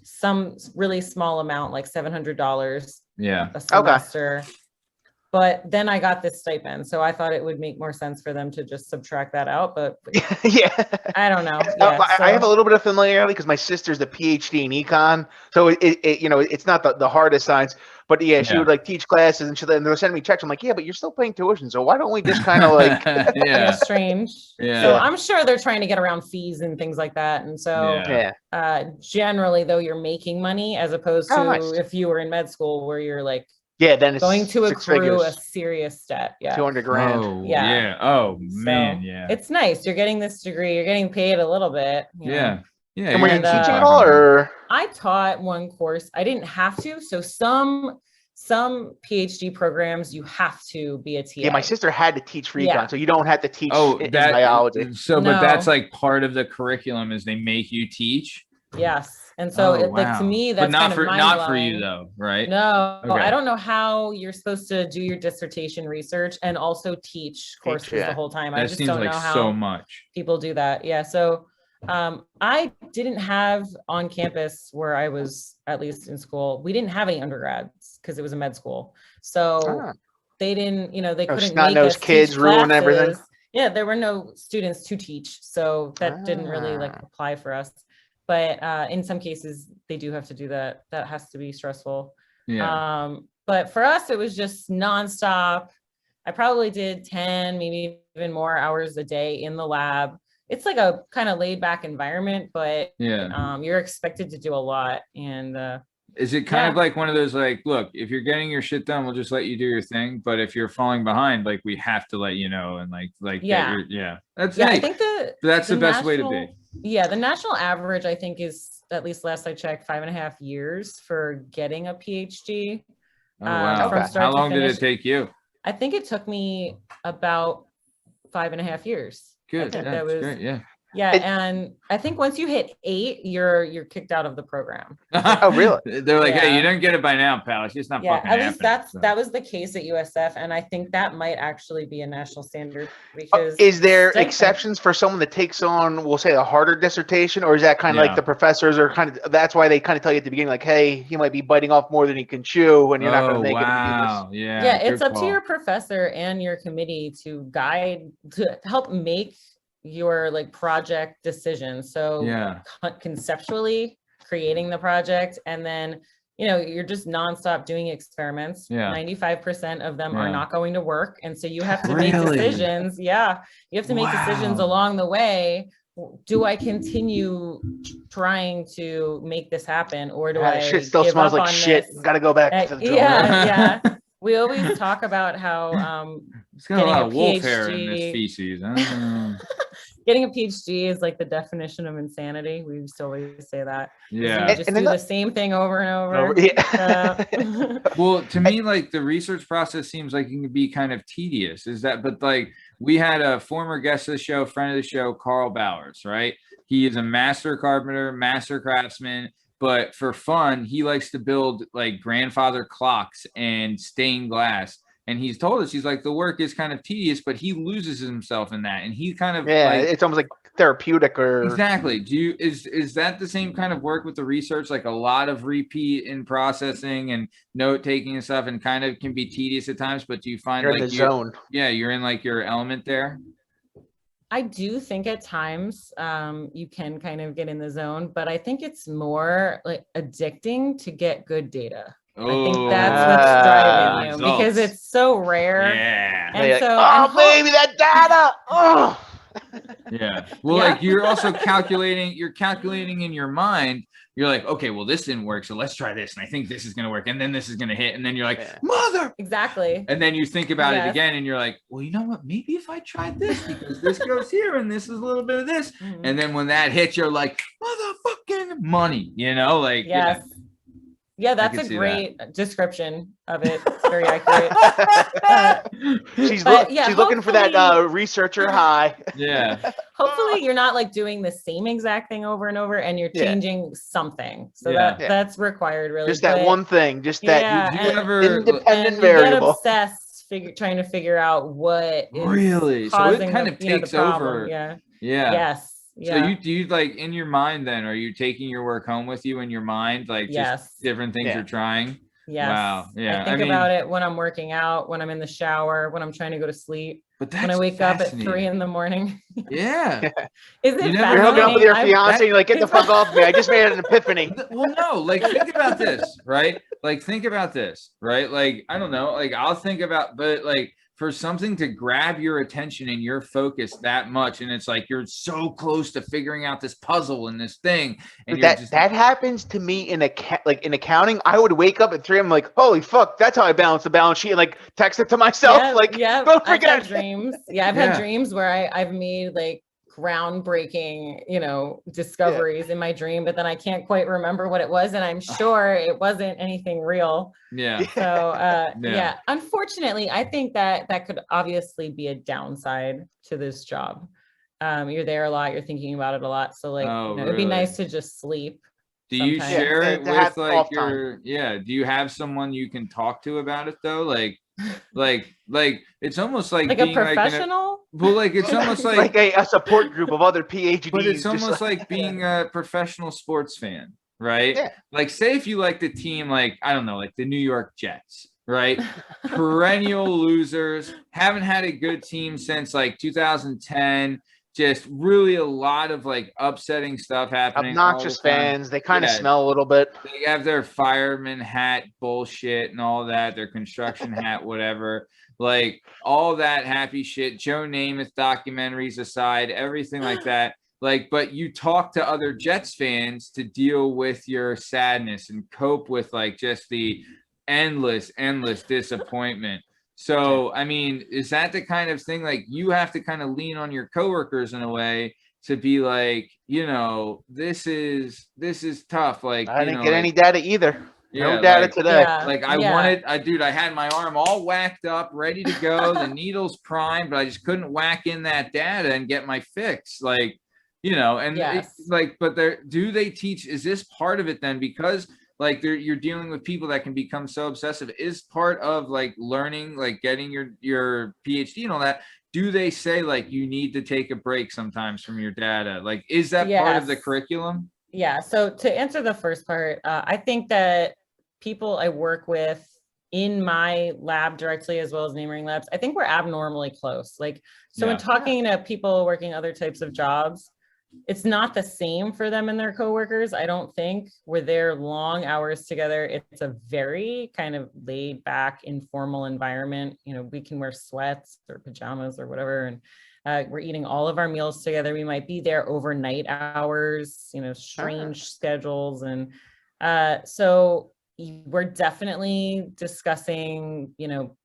some really small amount, like $700 a semester. But then I got this stipend, so I thought it would make more sense for them to just subtract that out. But I don't know. I have a little bit of familiarity because my sister's a PhD in econ, so it's not the hardest science. But she would like teach classes, and they'll send me checks. I'm like, but you're still paying tuition, so why don't we just kind of like strange. So I'm sure they're trying to get around fees and things like that. And so generally, though, you're making money as opposed to if you were in med school where you're like. Then it's going to accrue a serious debt. $200,000. Oh man. It's nice. You're getting this degree. You're getting paid a little bit. And were you teaching at all, or? I taught one course. I didn't have to. So some PhD programs you have to be a TA. Yeah, my sister had to teach recon, so you don't have to teach in biology. But that's like part of the curriculum is they make you teach. Yes. And so like to me, that's not kind of not for you though, right? No, okay. I don't know how you're supposed to do your dissertation research and also teach courses the whole time. I just don't know how so much people do that. Yeah. So I didn't have on campus where I was, at least in school, we didn't have any undergrads because it was a med school. So they didn't, they couldn't make us kids ruin everything. Yeah, there were no students to teach. So that didn't really apply for us. But in some cases, they do have to do that. That has to be stressful. Yeah. But for us, it was just nonstop. I probably did 10, maybe even more hours a day in the lab. It's like a kind of laid back environment, but you're expected to do a lot. And is it kind of like one of those, like, look, if you're getting your shit done, we'll just let you do your thing. But if you're falling behind, like, we have to let you know. And that's I think that's the best way to be. Yeah, the national average, I think, is, at least last I checked, 5.5 years for getting a PhD. Oh, wow. From start How long to finish. did it take you? I think it took me about 5.5 years. Good. That was great. Yeah. Yeah, and I think once you hit 8, you're kicked out of the program. Oh, really? They're like, hey, you didn't get it by now, pal. It's just not fucking at least happening. that was the case at USF, and I think that might actually be a national standard. Because is there exceptions for someone that takes on, we'll say, a harder dissertation, or is that kind of like the professors are kind of, that's why they kind of tell you at the beginning, like, hey, he might be biting off more than he can chew, and you're not going to make it. Yeah, it's up to your professor and your committee to help make your like project decisions. So conceptually creating the project, and then you're just nonstop doing experiments. 95% of them are not going to work, and so you have to make decisions. You have to make decisions along the way. Do I continue trying to make this happen, or do I shit still smells like shit? Gotta go back to the drawing. We always talk about how it's got a lot of wolf hair in this feces. Getting a PhD is like the definition of insanity. We used to always say that. Yeah. You just do the same thing over and over. Well, to me, like, the research process seems like it can be kind of tedious. But like, we had a former guest of the show, friend of the show, Carl Bowers, right? He is a master carpenter, master craftsman. But for fun, he likes to build like grandfather clocks and stained glass. And he's told us, he's like, the work is kind of tedious, but he loses himself in that. And he kind of it's almost like therapeutic or exactly. Is that the same kind of work with the research? Like a lot of repeat in processing and note taking and stuff, and kind of can be tedious at times. But do you find you're in the zone? Yeah, you're in like your element there. I do think at times you can kind of get in the zone, but I think it's more like addicting to get good data. I think that's what's driving you because it's so rare. Yeah. And like, so, baby, that data. Oh. Yeah. Well, like, you're also calculating. You're calculating in your mind. You're like, okay, well, this didn't work, so let's try this, and I think this is going to work, and then this is going to hit, and then you're like, mother. Exactly. And then you think about it again, and you're like, well, you know what? Maybe if I tried this, because this goes here, and this is a little bit of this, and then when that hits, you're like, motherfucking money, like. Yes. Yeah, that's a great description of it. It's very accurate. She's looking for that researcher high. Yeah. Hopefully you're not like doing the same exact thing over and over, and you're changing something. So that's required, really. Just that one thing. Just that independent variable. You get obsessed trying to figure out what is really. So it kind of takes over. Yeah. Yes. Yeah. So do you like in your mind then, are you taking your work home with you in your mind? Like just different things you're trying? Yes. Wow. Yeah. I think about it when I'm working out, when I'm in the shower, when I'm trying to go to sleep. But that's when I wake up at 3 a.m. Yeah. Is it you're hooking up with your fiance and you're like, get the fuck off me. I just made an epiphany. Well, no, like think about this, right? Like think about this, right? Like, I don't know, like I'll think about, but like for something to grab your attention and your focus that much, and it's like you're so close to figuring out this puzzle and this thing, and that happens to me in accounting. I would wake up at 3 a.m. like, holy fuck, that's how I balance the balance sheet, and like text it to myself. Don't forget. I've had dreams. I've had dreams where I've made like groundbreaking, discoveries in my dream, but then I can't quite remember what it was, and I'm sure it wasn't anything real. Yeah. So unfortunately, I think that could obviously be a downside to this job. You're there a lot, you're thinking about it a lot, so like it'd be nice to just sleep Do you sometimes. share it To with have like off your time. do you have someone you can talk to about it though? Like it's almost like Like a being like in a professional? well, like it's almost Like a support group of other PhDs. but it's just almost like being a professional sports fan, right? Yeah. Like say if you like the team, like I don't know, like the New York Jets, right? Perennial losers, haven't had a good team since like 2010. Just really a lot of like upsetting stuff happening. Obnoxious fans. They kind of Yeah. smell a little bit. They have their fireman hat bullshit and all that, their construction hat, whatever. Like all that happy shit, Joe Namath documentaries aside, everything like that. Like, but you talk to other Jets fans to deal with your sadness and cope with like just the endless disappointment. So, I mean, is that the kind of thing like you have to kind of lean on your coworkers in a way to be like, you know, this is tough. Like, I didn't know, get like, any data either. yeah, No data like, today. Yeah. like I wanted, I had my arm all whacked up, ready to go, the needle's primed, but I just couldn't whack in that data and get my fix. Like, you know, and it's like, but do they teach, is this part of it then? Because like you're dealing with people that can become so obsessive, is part of like learning, like getting your PhD and all that. Do they say like you need to take a break sometimes from your data? Like, is that part of the curriculum? Yeah. So to answer the first part, I think that people I work with in my lab directly, as well as neighboring labs, I think we're abnormally close. Like, so in talking to people working other types of jobs, it's not the same for them and their coworkers. I don't think we're there long hours together. It's a very kind of laid back, informal environment. You know, we can wear sweats or pajamas or whatever. And we're eating all of our meals together. We might be there overnight hours, you know, strange schedules. And so we're definitely discussing, you know,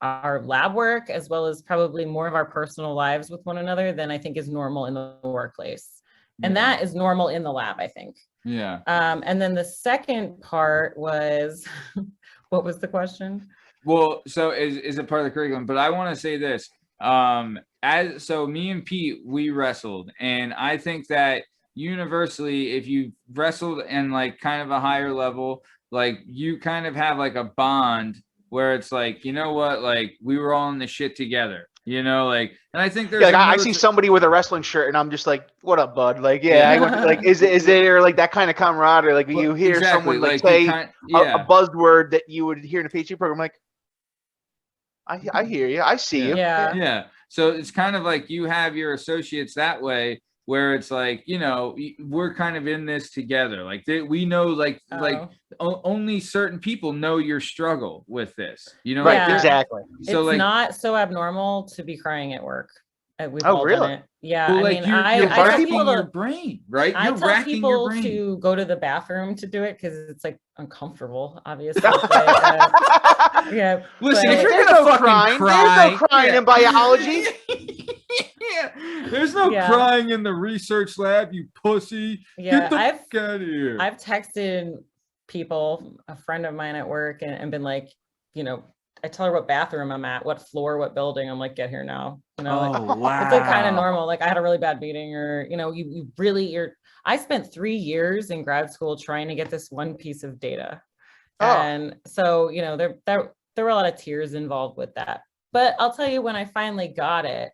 our lab work, as well as probably more of our personal lives with one another than I think is normal in the workplace. And that is normal in the lab, I think. Yeah. And then the second part was, what was the question? Well, so is it part of the curriculum? But I want to say this. So me and Pete, we wrestled, and I think that universally, if you wrestled in like kind of a higher level, like you kind of have like a bond where it's like, you know what, like we were all in the shit together, you know, like, and I think there's like I see somebody with a wrestling shirt and I'm just like, what up, bud? Like, I went to, like, is there like that kind of camaraderie? Like when you hear someone like say a buzzword that you would hear in a PhD program, like, I hear you, I see you. Yeah. So it's kind of like you have your associates that way, where it's like, you know, we're kind of in this together. Like we know, like only certain people know your struggle with this, you know? Right, exactly. So it's like not so abnormal to be crying at work. We've all really? done it. Yeah. Well, I like mean, you're I tell people people your brain, right? I You're tell people your brain. to go to the bathroom to do it because it's like uncomfortable, obviously. Yeah. Listen, if you're gonna fucking cry, there's no crying in biology. There's no crying in the research lab, you pussy. Yeah, Get the fuck out of here. I've texted people, a friend of mine at work, and been like, you know, I tell her what bathroom I'm at, what floor, what building. I'm like, get here now. You know, wow. It's like kind of normal. Like I had a really bad meeting, or, you know, I spent 3 years in grad school trying to get this one piece of data. And so, you know, there were a lot of tears involved with that. But I'll tell you, when I finally got it,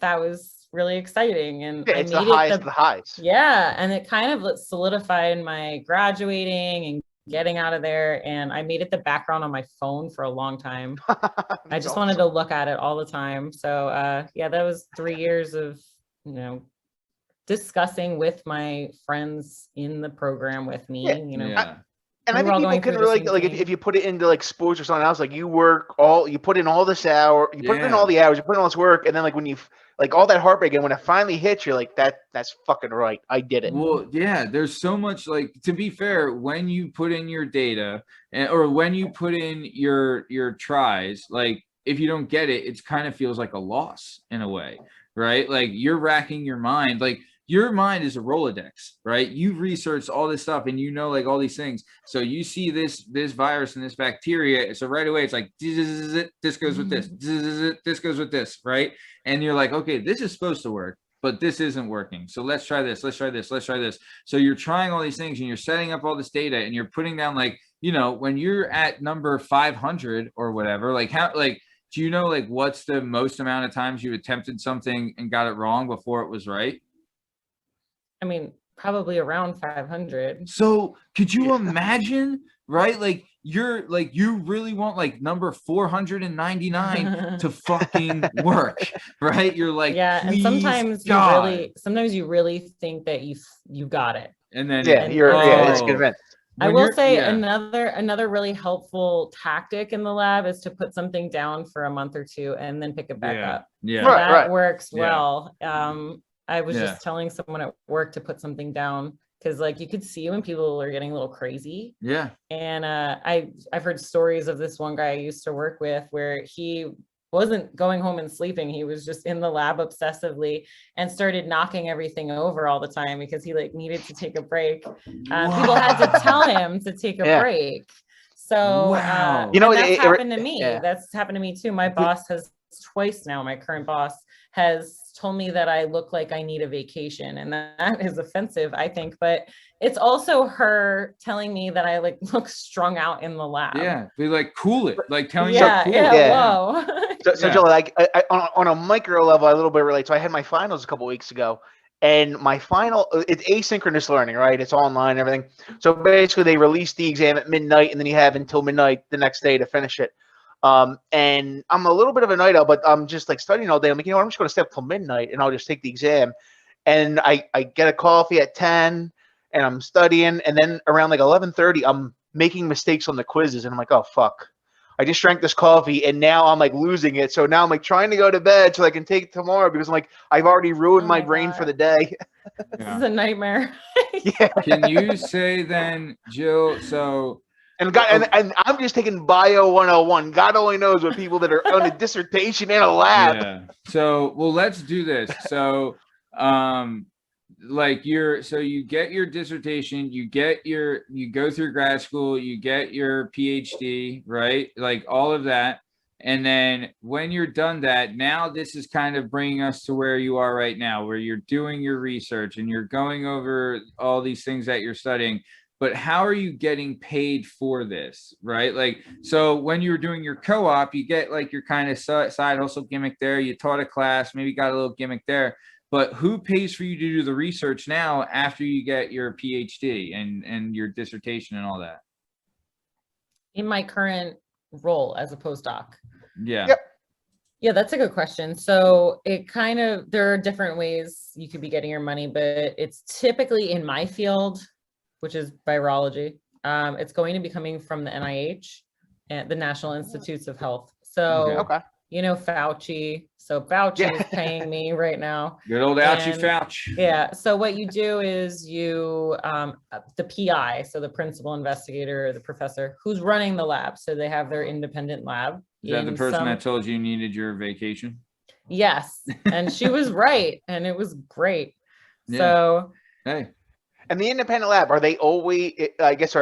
that was really exciting. And it's the highest of the highs. Yeah. And it kind of solidified my graduating and getting out of there. And I made it the background on my phone for a long time. I just wanted to look at it all the time. So that was 3 years of, you know, discussing with my friends in the program with me, you know. And I think people can relate, like if you put it into like sports or something else, like you put in all this hour, you put in all the hours, you put in all this work, and then like when you like all that heartbreak, and when it finally hits, you're like, that's fucking right, I did it. Well, yeah, there's so much, like, to be fair, when you put in your data or when you put in your tries, like if you don't get it, it kind of feels like a loss in a way, right? Like you're racking your mind, like. Your mind is a Rolodex, right? You've researched all this stuff and you know, like all these things. So you see this virus and this bacteria. So right away, it's like, this goes with this, this goes with this, right? And you're like, okay, this is supposed to work, but this isn't working. So let's try this. Let's try this. Let's try this. So you're trying all these things and you're setting up all this data and you're putting down like, you know, when you're at number 500 or whatever, like how, like, do you know, like what's the most amount of times you attempted something and got it wrong before it was right? I mean, probably around 500. So could you imagine, right? Like you really want like number 499 to fucking work, right? You're like, yeah, and sometimes you really think that you got it. And then it's convinced. I will say another really helpful tactic in the lab is to put something down for a month or two and then pick it back up. Yeah, that works well. I was just telling someone at work to put something down because like you could see when people are getting a little crazy. Yeah. And I've heard stories of this one guy I used to work with where he wasn't going home and sleeping. He was just in the lab obsessively and started knocking everything over all the time because he like needed to take a break. People had to tell him to take a break. So, you know, that's happened to me. That's happened to me too. My boss has twice now, my current boss has told me that I look like I need a vacation, and that is offensive, I think, but it's also her telling me that I like look strung out in the lab. Yeah, be like, cool it, like telling you cool it. Whoa. So Jill, like on a micro level, a little bit relate. So I had my finals a couple weeks ago, and my final, it's asynchronous learning, right? It's online and everything. So basically they release the exam at midnight, and then you have until midnight the next day to finish it. And I'm a little bit of a night owl, but I'm just like studying all day. I'm like, you know what, I'm just going to stay up till midnight and I'll just take the exam. And I get a coffee at 10 and I'm studying. And then around like 11:30, I'm making mistakes on the quizzes. And I'm like, oh, fuck. I just drank this coffee and now I'm like losing it. So now I'm like trying to go to bed so I can take it tomorrow because I'm like, I've already ruined my brain for the day. This is a nightmare. Can you say then, Jill, so... And I'm just taking Bio 101. God only knows what people that are on a dissertation in a lab. Yeah. So, well, let's do this. So, like you get your dissertation, you go through grad school, you get your PhD, right? Like all of that. And then when you're done that, now this is kind of bringing us to where you are right now, where you're doing your research and you're going over all these things that you're studying. But how are you getting paid for this, right? Like, so when you were doing your co-op, you get like your kind of side hustle gimmick there. You taught a class, maybe got a little gimmick there. But who pays for you to do the research now after you get your PhD and your dissertation and all that? In my current role as a postdoc. Yeah. Yep. Yeah, that's a good question. So there are different ways you could be getting your money, but it's typically in my field, which is virology. It's going to be coming from the NIH and the National Institutes of Health. So, you know, Fauci. So Fauci is paying me right now. Good old ouchie Fauci. Yeah. So what you do is you, the PI, so the principal investigator, or the professor who's running the lab. So they have their independent lab. Is that the person that told you needed your vacation? Yes. And she was right. And it was great. Yeah. So. Hey. And the independent lab, are they always, I guess,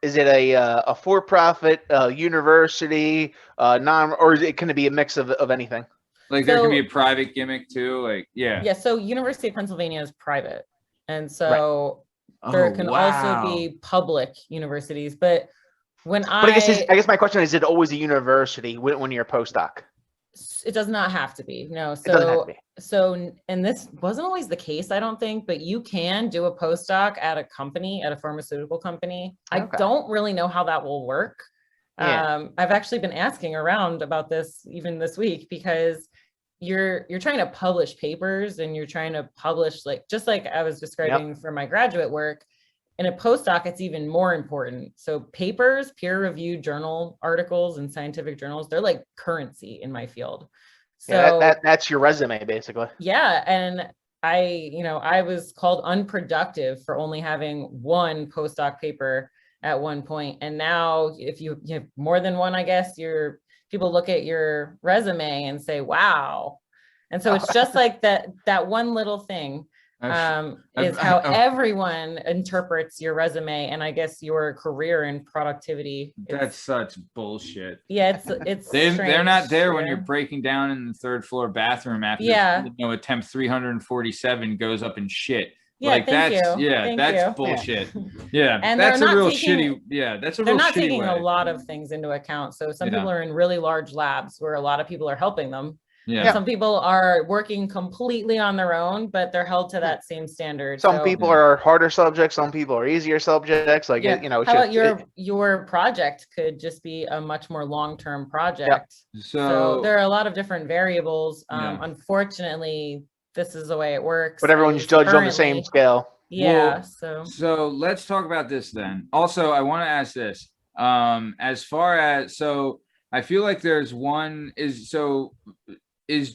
is it a for-profit university, or is it going to be a mix of anything? Like there can be a private gimmick too, like, Yeah, so University of Pennsylvania is private. And so there can also be public universities. But I guess my question is it always a university when you're a postdoc? It does not have to be. No. And this wasn't always the case, I don't think, but you can do a postdoc at a company, at a pharmaceutical company. I don't really know how that will work. I've actually been asking around about this even this week because you're trying to publish papers and you're trying to publish, like, just like I was describing for my graduate work. In a postdoc, it's even more important. So papers, peer-reviewed journal articles and scientific journals, they're like currency in my field. So that's your resume, basically. Yeah. And I was called unproductive for only having one postdoc paper at one point. And now if you have more than one, I guess people look at your resume and say, wow. And so it's just like that one little thing. is how everyone interprets your resume and I guess your career and productivity. That's such bullshit. Yeah, it's they're not there when you're breaking down in the third floor bathroom after attempt 347 goes up in shit. Yeah, like that's bullshit. Yeah, and that's a real shitty. Yeah, that's a real shitty. They're not taking way. a lot of things into account. So some people are in really large labs where a lot of people are helping them. Yeah. Some people are working completely on their own, but they're held to that same standard. Some people are harder subjects. Some people are easier subjects. Like, you know, how about your project could just be a much more long-term project. Yeah. So there are a lot of different variables. Unfortunately, this is the way it works. But everyone's judged on the same scale. Yeah. Well, so let's talk about this then. Also, I want to ask this. As far as I feel like there's one is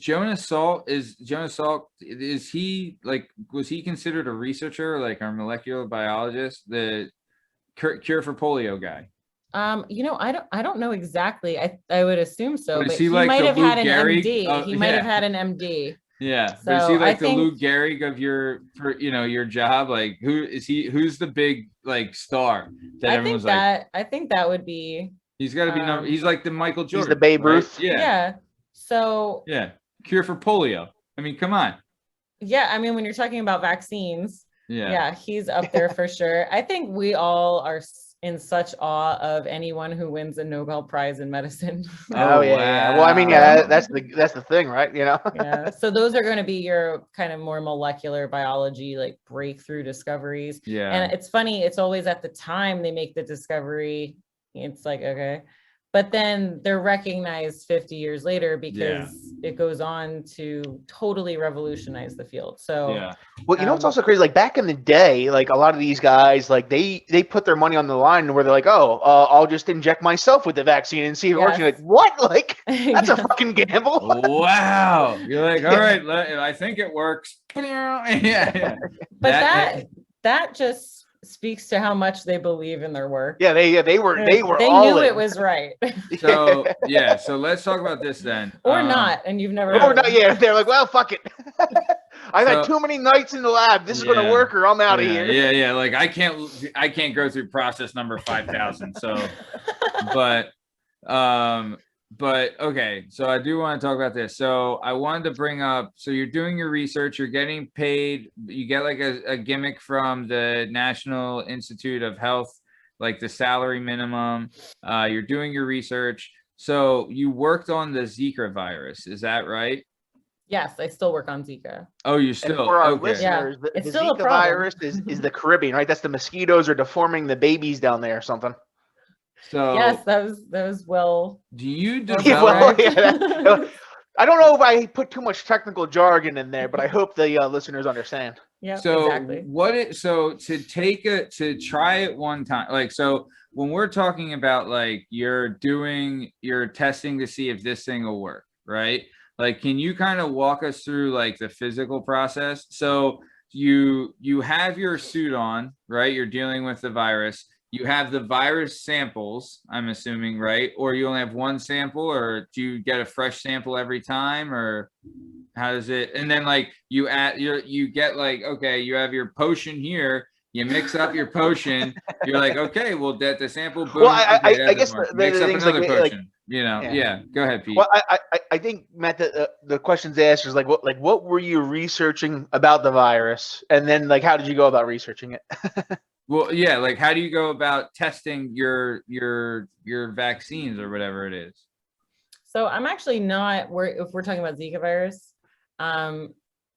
Jonas Salk was he considered a researcher, like our molecular biologist, the cure for polio guy? You know, I don't know exactly. I would assume so, but he might have had an Gehrig? MD. He might have had an MD. Yeah. So but is he like the Lou Gehrig of your job? Like who's the big like star that everyone's like? I think that would be. He's got to be he's like the Michael Jordan. He's the Babe Ruth. Right? Yeah. So cure for polio. I mean, come on. Yeah, I mean, when you're talking about vaccines, he's up there for sure. I think we all are in such awe of anyone who wins a Nobel Prize in medicine. Oh yeah. Well, I mean, that's the thing, right? You know. Yeah. So those are going to be your kind of more molecular biology, like breakthrough discoveries. Yeah. And it's funny. It's always at the time they make the discovery. It's like, okay. But then they're recognized 50 years later because it goes on to totally revolutionize the field. So, well, you know, it's also crazy. Like back in the day, like a lot of these guys, like they put their money on the line where they're like, oh, I'll just inject myself with the vaccine and see if it works. You're like, what? Like that's a fucking gamble. Wow. You're like, all right, I think it works. Yeah. But that just speaks to how much they believe in their work. Yeah, they knew it was right. So so let's talk about this then. Or not, and you've never or not. Yeah, they're like, well, fuck it. I've had too many nights in the lab. This is gonna work, or I'm out of here. Yeah. Like I can't go through process number 5,000. So, but okay, so I do want to talk about this. So I wanted to bring up, so you're doing your research, you're getting paid, you get like a gimmick from the National Institute of Health, like the salary minimum, you're doing your research. So you worked on the Zika virus, is that right? Yes, I still work on Zika. Oh, you still? And for our listeners, the Zika virus is the Caribbean, right? That's the mosquitoes are deforming the babies down there or something. So yes, that was well. Do you develop? I don't know if I put too much technical jargon in there, but I hope the listeners understand. Yeah. So exactly. To try it one time, like so when we're talking about like you're testing to see if this thing will work, right? Like, can you kind of walk us through like the physical process? So you have your suit on, right? You're dealing with the virus. You have the virus samples, I'm assuming, right? Or you only have one sample, or do you get a fresh sample every time, or how does it? And then like you get like, okay, you have your potion here. You mix up your potion. You're like, okay, well, that the sample. Boom, well, I guess the mix up another potion. Like, you know, Go ahead, Pete. Well, I think Matt, the questions asked is like, what were you researching about the virus, and then like, how did you go about researching it? Well, yeah, like how do you go about testing your vaccines or whatever it is? So I'm actually not if we're talking about Zika virus, I'm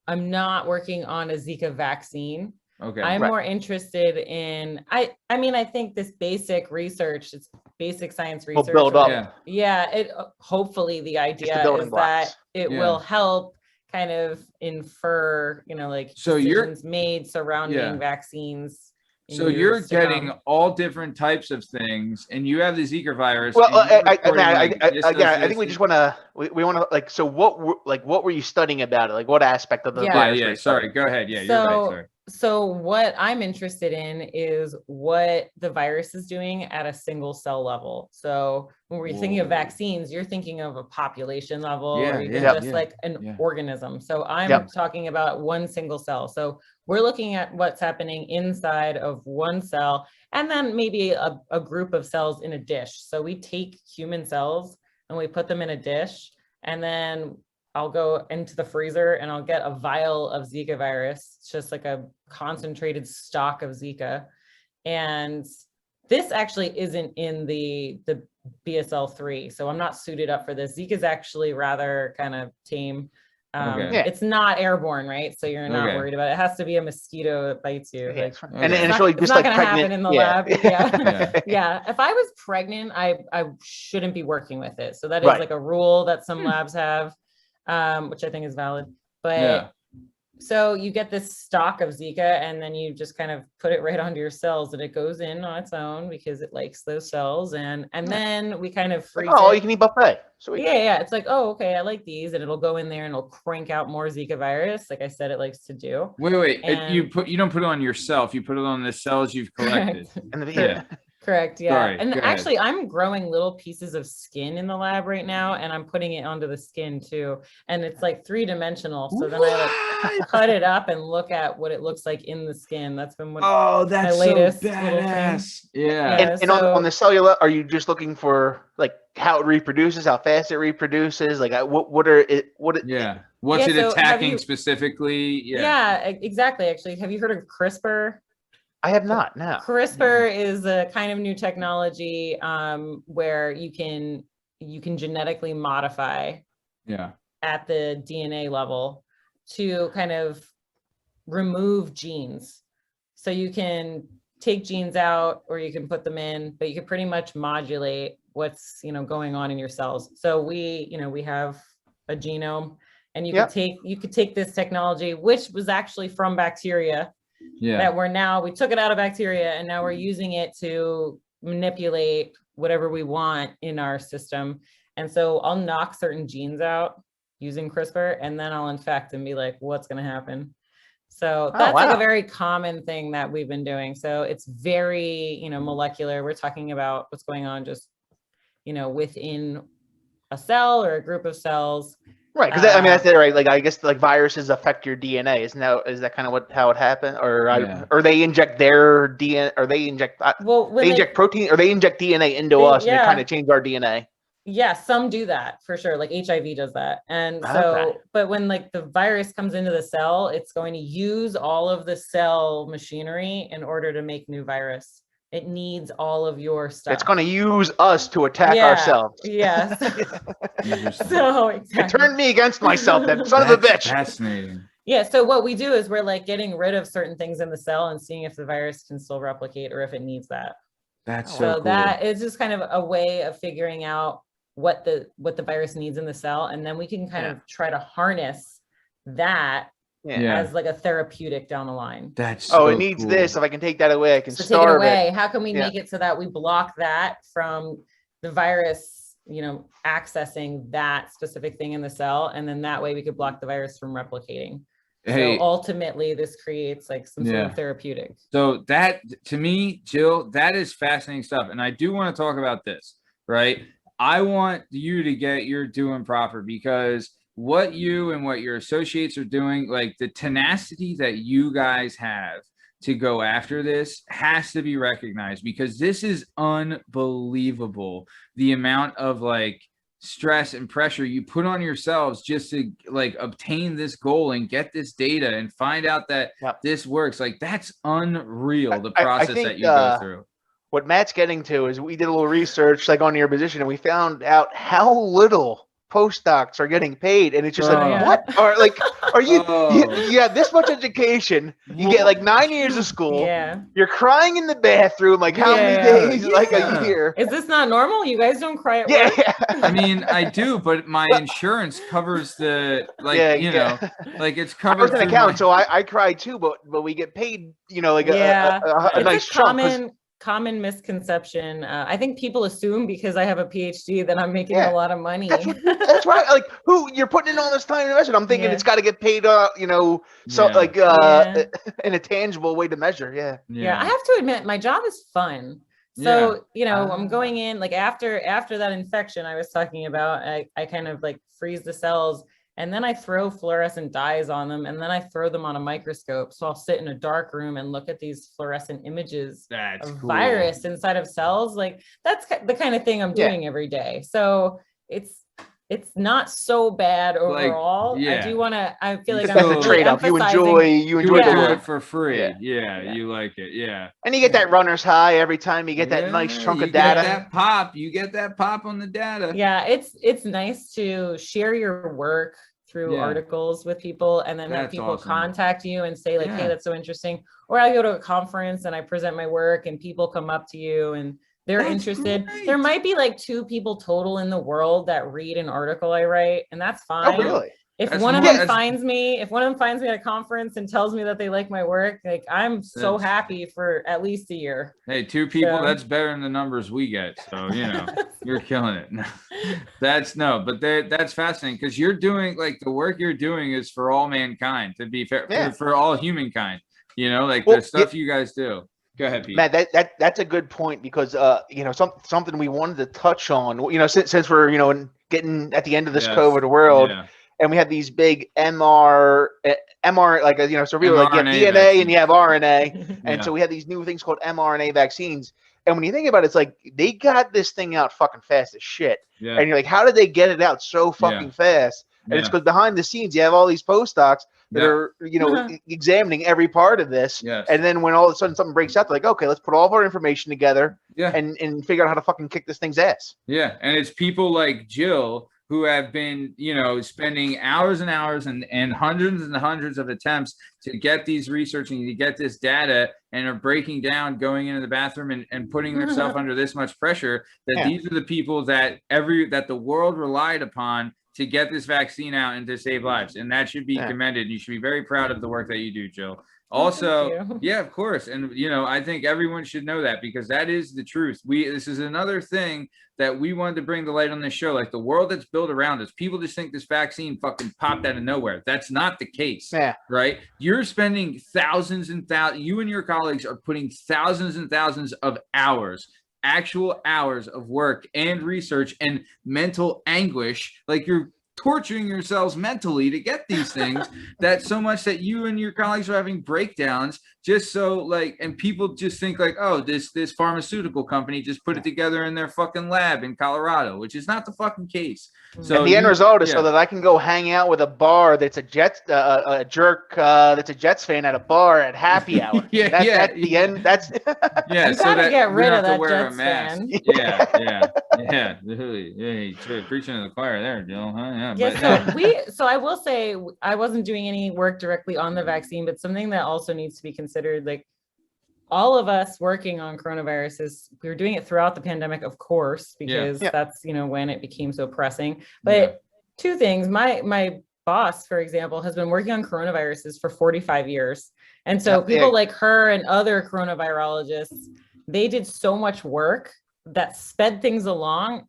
not working on a Zika vaccine. Okay. I'm more interested in I mean, I think this basic research, it's basic science research. Will build up. It hopefully the idea is that it will help kind of infer, like decisions made surrounding vaccines. So you're getting all different types of things, and you have the Zika virus. Well, I think we just want to like. So what were you studying about it? Like what aspect of the virus? Sorry, go ahead. Yeah, you're right. Sorry. So what I'm interested in is what the virus is doing at a single cell level. So when we're thinking of vaccines, you're thinking of a population level or even just like an organism. So I'm talking about one single cell. So we're looking at what's happening inside of one cell and then maybe a group of cells in a dish. So we take human cells and we put them in a dish, and then I'll go into the freezer and I'll get a vial of Zika virus. It's just like a concentrated stock of Zika. And this actually isn't in the BSL-3. So I'm not suited up for this. Zika is actually rather kind of tame. It's not airborne, right? So you're not worried about it. It has to be a mosquito that bites you. Yeah, like, and it's really just like not gonna happen in the lab. Yeah. If I was pregnant, I shouldn't be working with it. So that is like a rule that some labs have. Which I think is valid, but so you get this stock of Zika and then you just kind of put it right onto your cells and it goes in on its own because it likes those cells, and then we kind of freeze it. You can eat buffet. Sweet. It's like, oh, okay, I like these, and it'll go in there and it'll crank out more Zika virus, like I said it likes to do. Wait, you don't put it on yourself, you put it on the cells you've collected. Correct. Yeah. Sorry, and actually I'm growing little pieces of skin in the lab right now, and I'm putting it onto the skin too. And it's like 3-dimensional. So then I like cut it up and look at what it looks like in the skin. That's been that's my latest so badass. And on the cellular, are you just looking for like how it reproduces, how fast it reproduces? Like what's it attacking specifically? Yeah, exactly. Actually, have you heard of CRISPR? I have not. No. CRISPR is a kind of new technology where you can genetically modify at the DNA level to kind of remove genes. So you can take genes out or you can put them in, but you can pretty much modulate what's going on in your cells. So we have a genome, and you could take this technology, which was actually from bacteria. That we took it out of bacteria and now we're using it to manipulate whatever we want in our system. And so I'll knock certain genes out using CRISPR, and then I'll infect and be like, what's going to happen? So that's like a very common thing that we've been doing. So it's very, molecular. We're talking about what's going on just, within a cell or a group of cells. Right, because that's it, right? Like I guess like viruses affect your DNA. Is that kind of how it happened, or they inject their DNA, or they inject they inject protein, or they inject DNA into us, and they kind of change our DNA. Yeah, some do that for sure. Like HIV does that, and so but when like the virus comes into the cell, it's going to use all of the cell machinery in order to make new virus. It needs all of your stuff. It's going to use us to attack ourselves. Yes. So exactly. It turned me against myself, that son of a bitch. Fascinating. Yeah. So what we do is we're like getting rid of certain things in the cell and seeing if the virus can still replicate or if it needs that. That's so cool. That is just kind of a way of figuring out what the virus needs in the cell, and then we can kind of try to harness that. As like a therapeutic down the line. That's so it needs this. If I can take that away, I can take it away. How can we make it so that we block that from the virus, accessing that specific thing in the cell, and then that way we could block the virus from replicating. So ultimately, this creates like some sort of therapeutic. So that, to me, Jill, that is fascinating stuff, and I do want to talk about this. Right, I want you to get your doing proper, because what you and what your associates are doing, like the tenacity that you guys have to go after this has to be recognized, because this is unbelievable. The amount of like stress and pressure you put on yourselves just to like obtain this goal and get this data and find out that this works. Like that's unreal. The process I think, that you go through. What Matt's getting to is we did a little research like on your position, and we found out how little postdocs are getting paid, and it's just what? Or like, are you have this much education, you get like 9 years of school, you're crying in the bathroom like how many days like a year? Is this not normal? You guys don't cry at work? I mean, I do, but my insurance covers the like like it's covered. I was an accountant, so I cry too, but we get paid, like a nice chunk. common misconception. I think people assume because I have a PhD that I'm making a lot of money. That's right. Like, who you're putting in all this time and investment. I'm thinking it's got to get paid, so like in a tangible way to measure. Yeah. I have to admit, my job is fun. So, I'm going in like after that infection I was talking about, I kind of like freeze the cells. And then I throw fluorescent dyes on them, and then I throw them on a microscope. So I'll sit in a dark room and look at these fluorescent images of virus inside of cells. Like that's the kind of thing I'm doing every day. So it's not so bad overall. I feel like I'm a trade-off. You enjoy the work for free. Yeah, you like it. Yeah. And you get that runner's high every time you get that nice chunk of data. You get that pop on the data. Yeah, it's nice to share your work through articles with people, and then have people contact you and say like, hey, that's so interesting. Or I go to a conference and I present my work and people come up to you and they're interested. Great. There might be like 2 people total in the world that read an article I write, and that's fine. Oh, really? If one of them finds me at a conference and tells me that they like my work, like I'm so happy for at least a year. Hey, 2 people, that's better than the numbers we get. So, you're killing it. That's fascinating because you're doing like the work you're doing is for all mankind, to be fair, for all humankind, the stuff you guys do. Go ahead, Pete. Matt, that's a good point because something we wanted to touch on, since we're getting at the end of this COVID world. Yeah. And we have these big MR, like, so really like you have DNA vaccine. And you have RNA. And so we have these new things called mRNA vaccines. And when you think about it, it's like they got this thing out fucking fast as shit. Yeah. And you're like, how did they get it out so fucking fast? And it's because behind the scenes, you have all these postdocs that are, examining every part of this. Yes. And then when all of a sudden something breaks out, they're like, okay, let's put all of our information together and figure out how to fucking kick this thing's ass. Yeah. And it's people like Jill who have been, spending hours and hours and hundreds of attempts to get these researching, to get this data, and are breaking down, going into the bathroom and putting themselves under this much pressure, that these are the people that the world relied upon to get this vaccine out and to save lives. And that should be commended. You should be very proud of the work that you do, Jill. Also, of course. And, I think everyone should know that because that is the truth. This is another thing that we wanted to bring to light on this show. Like the world that's built around us, people just think this vaccine fucking popped out of nowhere. That's not the case, right? You're spending thousands and thousands, you and your colleagues are putting thousands and thousands of hours, actual hours of work and research and mental anguish. Like you're torturing yourselves mentally to get these things that so much that you and your colleagues are having breakdowns just so like, and people just think like, oh, this pharmaceutical company just put it together in their fucking lab in Colorado, which is not the fucking case. So and the end result is so that I can go hang out with a bar that's a Jets that's a Jets fan at a bar at happy hour. That's the end. That's so that get rid of that Jets fan. Preaching to the choir there, Jill. Huh? So I will say I wasn't doing any work directly on the vaccine, but something that also needs to be considered, like all of us working on coronaviruses, we were doing it throughout the pandemic, of course, because that's, when it became so pressing. But 2 things, my boss, for example, has been working on coronaviruses for 45 years. And so people like her and other coronavirologists, they did so much work that sped things along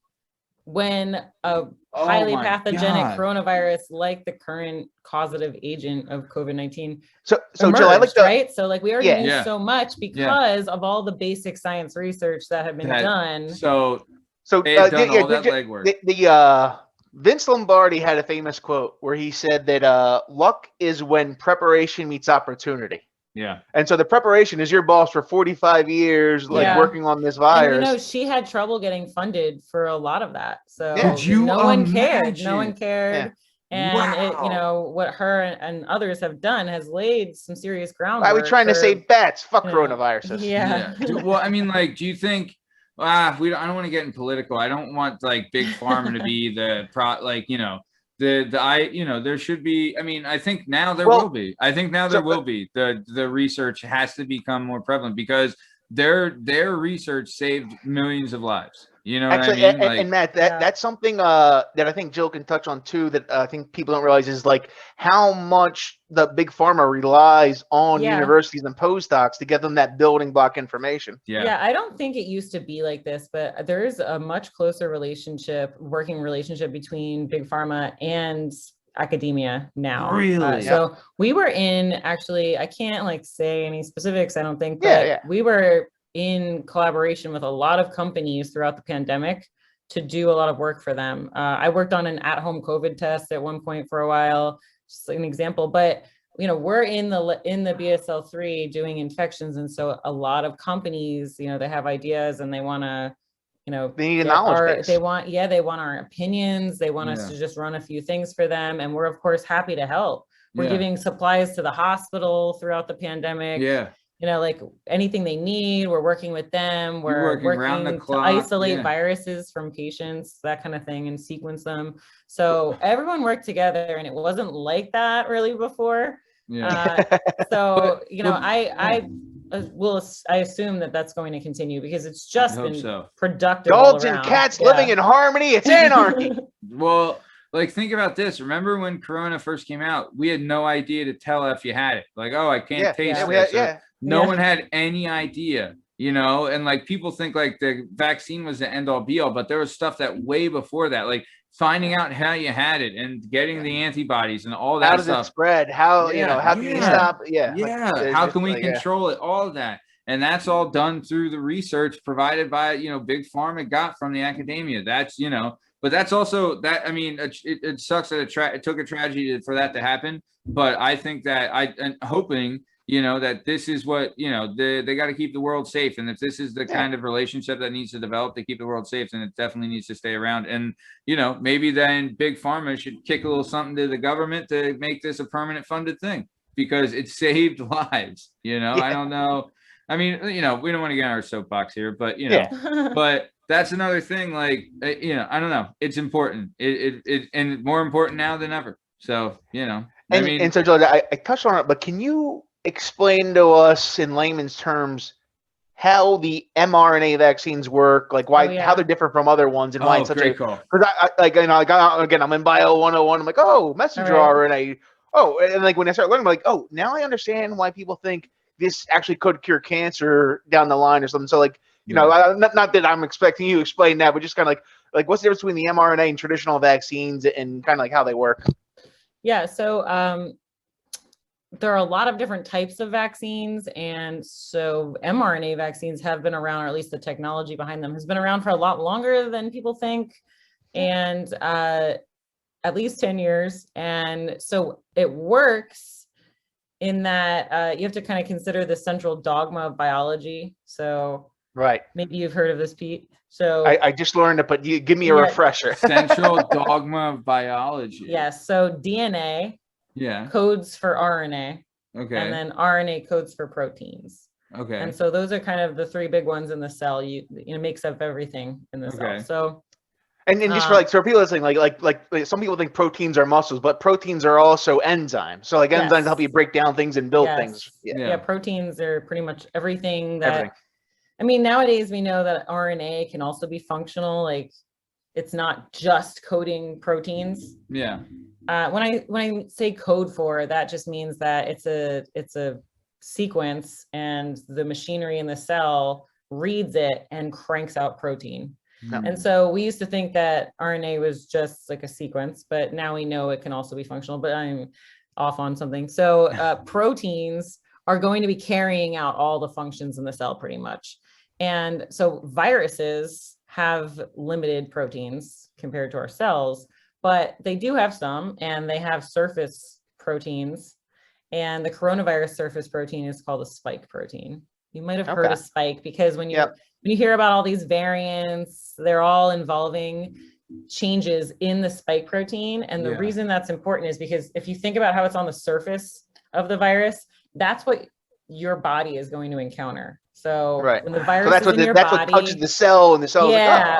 when a highly pathogenic coronavirus like the current causative agent of COVID-19 so emerged, Jill, I like right? So like we already knew so much because of all the basic science research that had been done. So they had done all that legwork. Vince Lombardi had a famous quote where he said that luck is when preparation meets opportunity. Yeah. And so the preparation is your boss for 45 years, working on this virus. And, she had trouble getting funded for a lot of that. So no one cared. No one cared. And it, what her and others have done has laid some serious groundwork. Why are we trying to save bats? Fuck coronaviruses. Yeah. Well, I mean, like, do you think? I don't want to get in political. I don't want like big pharma to be the there should be. I mean, I think now there will be. I think now there will be. The research has to become more prevalent because their research saved millions of lives. You know Actually, what I mean? And Matt, that's something that I think Jill can touch on too, that I think people don't realize is like how much the big pharma relies on universities and postdocs to get them that building block information. Yeah, I don't think it used to be like this, but there is a much closer working relationship between big pharma and academia now. Really? So we were in, actually, I can't like say any specifics, I don't think, but we were in collaboration with a lot of companies throughout the pandemic to do a lot of work for them. I worked on an at-home COVID test at one point for a while, just like an example, but you know, we're in the BSL-3 doing infections. And so a lot of companies, you know, they have ideas and they want to, you know, they need a knowledge base. They want our opinions. They want us to just run a few things for them. And we're of course happy to help. We're giving supplies to the hospital throughout the pandemic. You know, like anything they need, we're working with them. We're working around the clock to isolate viruses from patients, that kind of thing, and sequence them. So everyone worked together, and it wasn't like that really before. So you know, I assume that that's going to continue because it's just been productive. Dogs and cats living in harmony. It's anarchy. Well, like think about this. Remember when Corona first came out? We had no idea to tell if you had it. Like, oh, I can't taste this. No one had any idea, you know, and like people think like the vaccine was the end all be all, but there was stuff that way before that, like finding out how you had it and getting the antibodies and all that stuff. How does it spread? How, you know, how can you stop? How can we control it? All of that. And that's all done through the research provided by, you know, big pharma got from the academia. That's, you know, but that's also that, I mean, it sucks that it took a tragedy for that to happen. But I think that I'm hoping, you know, that this is what, you know, they got to keep the world safe. And if this is the kind of relationship that needs to develop to keep the world safe, then it definitely needs to stay around. And, you know, maybe then big pharma should kick a little something to the government to make this a permanent funded thing because it saved lives. You know, I don't know. I mean, you know, we don't want to get on our soapbox here, but, you know, but that's another thing. Like, you know, I don't know. It's important. And more important now than ever. So, you know, and so George, I touched on it, but can you explain to us in layman's terms how the mRNA vaccines work, like why, how they're different from other ones, and why it's such a cool. Because I like, you know, again, I'm in Bio 101. I'm like, oh, messenger RNA. Oh, and like when I start learning, I'm like, oh, now I understand why people think this actually could cure cancer down the line or something. So like, you know, not that I'm expecting you to explain that, but just kind of like what's the difference between the mRNA and traditional vaccines and kind of like how they work? Yeah. So there are a lot of different types of vaccines. And so mRNA vaccines have been around, or at least the technology behind them has been around for a lot longer than people think. And at least 10 years. And so it works in that you have to kind of consider the central dogma of biology. So maybe you've heard of this, Pete. So I just learned it, but you give me a refresher. Central dogma of biology. Yes. So DNA codes for RNA. Okay. And then RNA codes for proteins. Okay. And so those are kind of the three big ones in the cell. It makes up everything in the cell. So and just for for people listening, like some people think proteins are muscles, but proteins are also enzymes. So like enzymes help you break down things and build things. Yeah, proteins are pretty much everything that I mean, nowadays we know that RNA can also be functional. Like it's not just coding proteins. Yeah. When I say code for, that just means that it's a sequence and the machinery in the cell reads it and cranks out protein. And so we used to think that RNA was just like a sequence, but now we know it can also be functional, but I'm off on something. So proteins are going to be carrying out all the functions in the cell pretty much. And so viruses have limited proteins compared to our cells, but they do have some, and they have surface proteins. And the coronavirus surface protein is called a spike protein. You might have heard of spike because when you hear about all these variants, they're all involving changes in the spike protein. And the reason that's important is because if you think about how it's on the surface of the virus, that's what your body is going to encounter. So when the virus is in your body, what touches the cell, and the cell.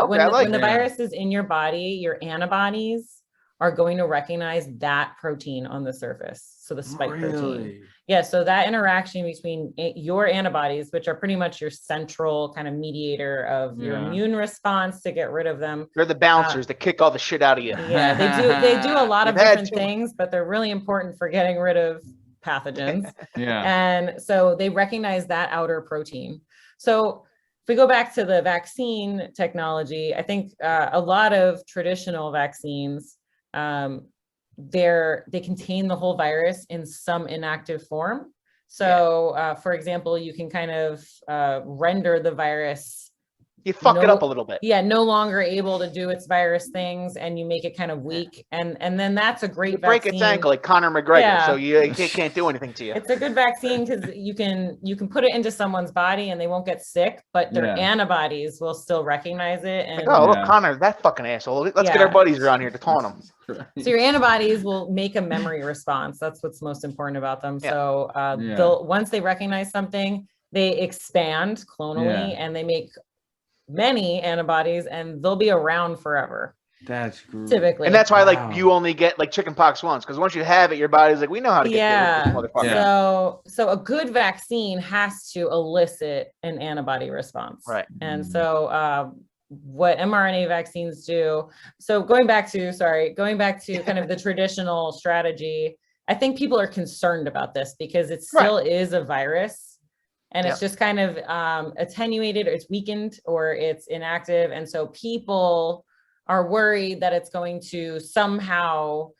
When the virus is in your body, your antibodies are going to recognize that protein on the surface. So the spike protein. Yeah, so that interaction between your antibodies, which are pretty much your central kind of mediator of your immune response to get rid of them. They're the bouncers that kick all the shit out of you. Yeah, they do a lot of different things, but they're really important for getting rid of pathogens. And so they recognize that outer protein. So if we go back to the vaccine technology, I think a lot of traditional vaccines, they contain the whole virus in some inactive form. So for example, you can kind of render the virus, you fuck it up a little bit. Yeah, no longer able to do its virus things, and you make it kind of weak, and then that's a great vaccine. Break its ankle like Conor McGregor, so you can't do anything to you. It's a good vaccine because you can put it into someone's body and they won't get sick, but their antibodies will still recognize it. And like, oh, look, Conor, that fucking asshole. Let's get our buddies around here to taunt him. So your antibodies will make a memory response. That's what's most important about them. So they'll, once they recognize something, they expand clonally and they make many antibodies, and they'll be around forever. That's great. Typically. And that's why like you only get like chickenpox once, because once you have it, your body's like, we know how to get rid of this motherfucker. So a good vaccine has to elicit an antibody response. Right. And so what mRNA vaccines do, so going back to kind of the traditional strategy, I think people are concerned about this because it still is a virus. And it's just kind of attenuated, or it's weakened, or it's inactive. And so people are worried that it's going to somehow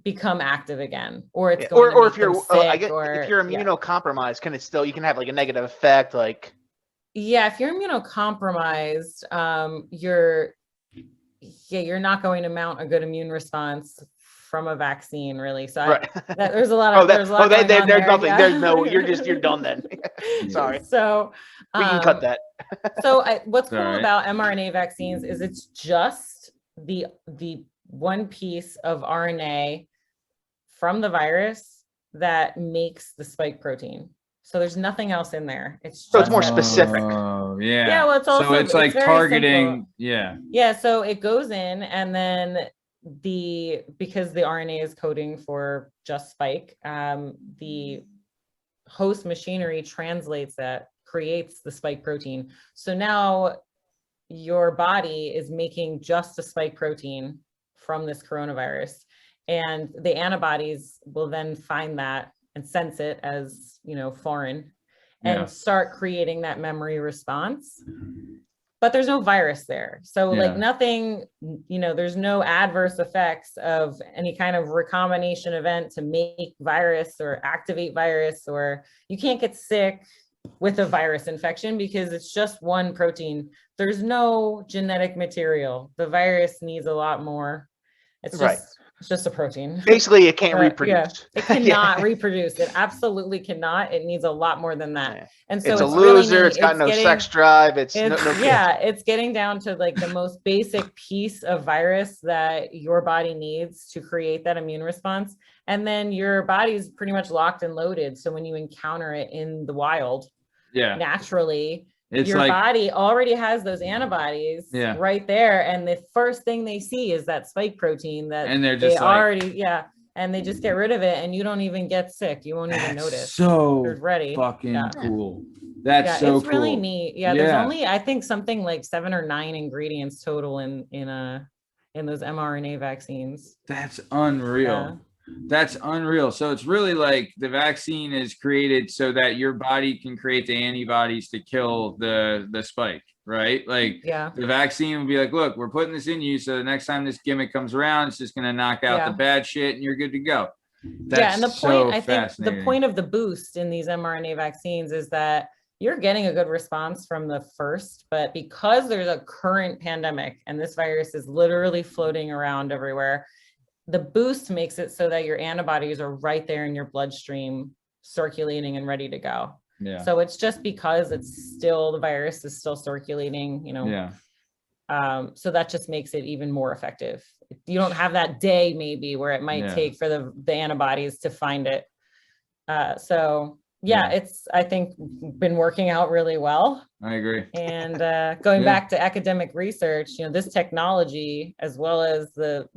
become active again, or it's going to if you're if you're immunocompromised, can it still, you can have like a negative effect, like if you're immunocompromised, you're not going to mount a good immune response from a vaccine, really. So there's a lot of there's nothing. You're done then. Sorry. So we can cut that. So what's cool about mRNA vaccines is it's just the one piece of RNA from the virus that makes the spike protein. So there's nothing else in there. It's more specific. Oh, yeah. Yeah. Well, it's also so it's like targeting. Simple. Yeah. Yeah. So it goes in, and then because the RNA is coding for just spike, the host machinery translates that, creates the spike protein. So now your body is making just a spike protein from this coronavirus, and the antibodies will then find that and sense it as, foreign, and start creating that memory response. But there's no virus there. So like nothing, there's no adverse effects of any kind of recombination event to make virus or activate virus, or you can't get sick with a virus infection because it's just one protein. There's no genetic material. The virus needs a lot more. It's just a protein. Basically, it can't reproduce. It cannot reproduce. It absolutely cannot. It needs a lot more than that. And so it's a loser. Really it's got no sex drive. It's getting down to like the most basic piece of virus that your body needs to create that immune response. And then your body's pretty much locked and loaded. So when you encounter it in the wild, naturally, your body already has those antibodies right there, and the first thing they see is that spike protein that and they're just and they just get rid of it, and you don't even get sick. You won't even notice. So you're ready. Fucking cool. That's so it's really neat. There's only, I think, something like 7 or 9 ingredients total in those mRNA vaccines. That's unreal. That's unreal. So it's really like the vaccine is created so that your body can create the antibodies to kill the spike, right? Like the vaccine will be like, look, we're putting this in you, so the next time this gimmick comes around, it's just going to knock out the bad shit and you're good to go. That's and the point, I think the point of the boost in these mRNA vaccines is that you're getting a good response from the first, but because there's a current pandemic and this virus is literally floating around everywhere, the boost makes it so that your antibodies are right there in your bloodstream, circulating and ready to go. So it's just because the virus is still circulating, so that just makes it even more effective. You don't have that day maybe where it might take for the antibodies to find it. It's, I think, been working out really well. I agree. And going back to academic research, this technology, as well as the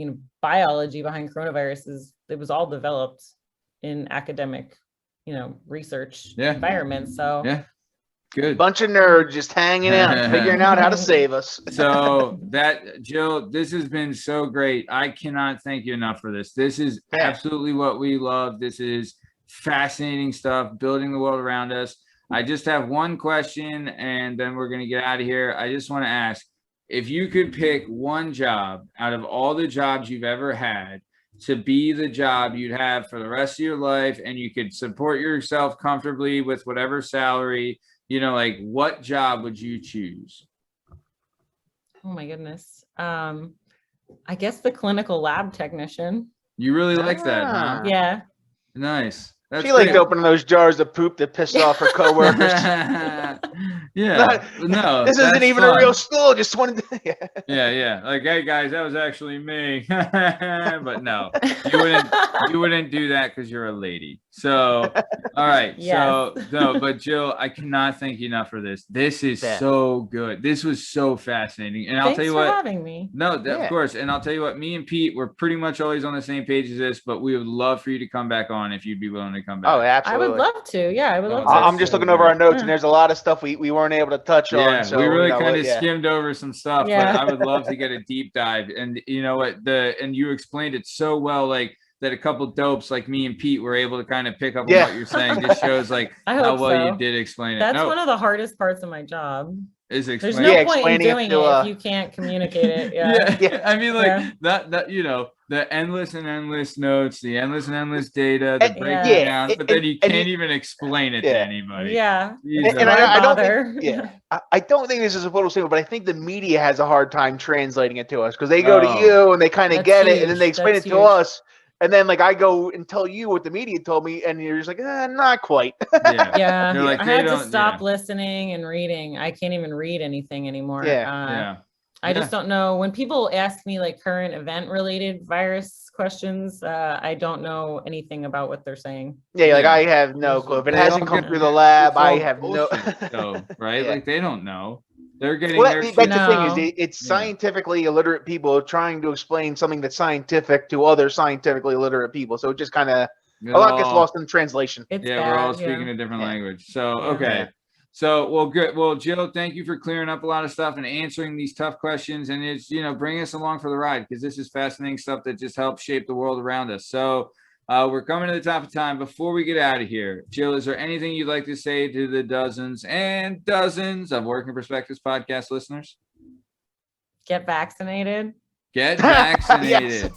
biology behind coronaviruses, it was all developed in academic research environment. So yeah. Good. Bunch of nerds just hanging out, figuring out how to save us. So Jill, this has been so great. I cannot thank you enough for this. This is absolutely what we love. This is fascinating stuff, building the world around us. I just have one question and then we're going to get out of here. I just want to ask, if you could pick one job out of all the jobs you've ever had to be the job you'd have for the rest of your life, and you could support yourself comfortably with whatever salary, like what job would you choose? Oh my goodness. I guess the clinical lab technician. You really like that, huh? Yeah. Nice. She liked opening those jars of poop that pissed off her coworkers. No, this isn't even a real school. Just wanted to. Yeah. Like, hey guys, that was actually me. But no, you wouldn't do that because you're a lady. So, all right. Yes. So no, but Jill, I cannot thank you enough for this. This is so good. This was so fascinating. And I'll tell you what. Thanks for having me. No, of course. And I'll tell you what. Me and Pete, we're pretty much always on the same page as this, but we would love for you to come back on if you'd be willing to come back. Oh, absolutely. I would love to. Yeah, I would love to. I'm just looking over our notes, and there's a lot of stuff we weren't able to touch on. So we really kind of skimmed over some stuff, but I would love to get a deep dive. And you know what? And you explained it so well, like that a couple dopes like me and Pete were able to kind of pick up on what you're saying. This shows like how well you did explain it. That's one of the hardest parts of my job. Is there's no point in doing it if you can't communicate it. Yeah. I mean, like that the endless notes, the endless data, the breakdown down, but then you can't even explain it to anybody. Yeah. And I don't think, I don't think this is a total single, but I think the media has a hard time translating it to us because they go to you and they kind of get it and then they explain it to us. And then like I go and tell you what the media told me and you're just like, not quite. Yeah. Like, I had to stop listening and reading. I can't even read anything anymore. I just don't know. When people ask me like current event related virus questions, I don't know anything about what they're saying. Like I have no clue. If it hasn't come through the lab, I have no right? Like they don't know. They're getting that's the thing is it's scientifically illiterate people trying to explain something that's scientific to other scientifically illiterate people. So it just kind of a lot gets lost in translation. We're all speaking a different language. So okay. So, well, good. Well, Jill, thank you for clearing up a lot of stuff and answering these tough questions. And it's, bringing us along for the ride because this is fascinating stuff that just helps shape the world around us. So we're coming to the top of time. Before we get out of here, Jill, is there anything you'd like to say to the dozens and dozens of Working Perspectives podcast listeners? Get vaccinated. Get vaccinated.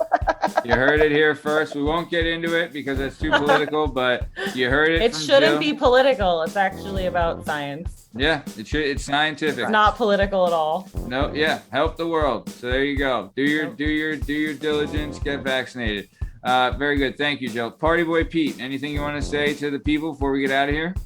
You heard it here first. We won't get into it because it's too political, but you heard it. It shouldn't be political. It's actually about science. Yeah, it's scientific. It's not political at all. No, help the world. So there you go. Do your diligence. Get vaccinated. Very good. Thank you, Jill. Party Boy Pete, anything you want to say to the people before we get out of here?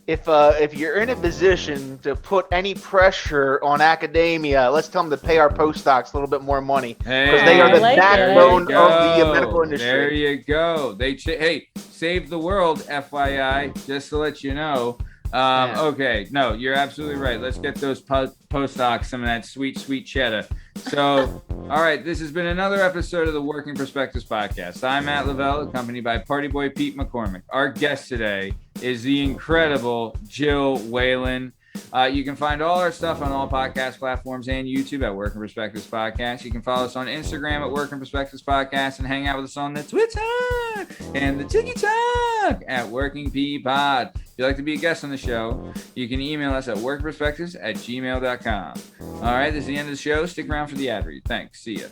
If you're in a position to put any pressure on academia, let's tell them to pay our postdocs a little bit more money because they are the backbone of the medical industry. There you go. Hey, save the world, FYI, just to let you know. Okay, no, you're absolutely right. Let's get those postdocs some of that sweet cheddar. So, all right, this has been another episode of the Working Perspectives podcast. I'm Matt Lavelle, accompanied by Party Boy Pete McCormick. Our guest today is the incredible Jill Whelan. You can find all our stuff on all podcast platforms and YouTube at Working Perspectives Podcast. You can follow us on Instagram at Working Perspectives Podcast and hang out with us on the Twitter and the TikTok at Working P Pod. If you'd like to be a guest on the show, you can email us at workperspectives@gmail.com. All right, this is the end of the show. Stick around for the ad read. Thanks. See ya.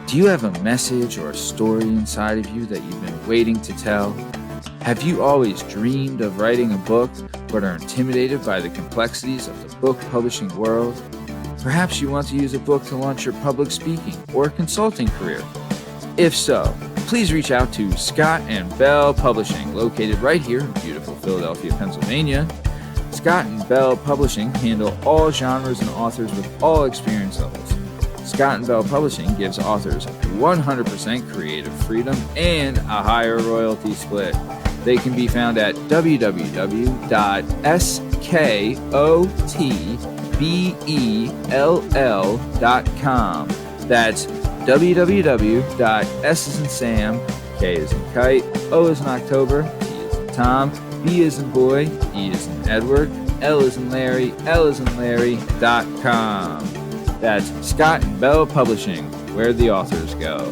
Do you have a message or a story inside of you that you've been waiting to tell? Have you always dreamed of writing a book, but are intimidated by the complexities of the book publishing world? Perhaps you want to use a book to launch your public speaking or consulting career. If so, please reach out to Scott and Bell Publishing, located right here in beautiful Philadelphia, Pennsylvania. Scott and Bell Publishing handle all genres and authors with all experience levels. Scott & Bell Publishing gives authors 100% creative freedom and a higher royalty split. They can be found at www.skot www.scotandbell.com. That's www.s as in Sam, K as in Kite, O as in October, T as in Tom, B as in Boy, E as in Edward, L as in Larry, L as in Larry.com. That's Scott and Bell Publishing, where the authors go.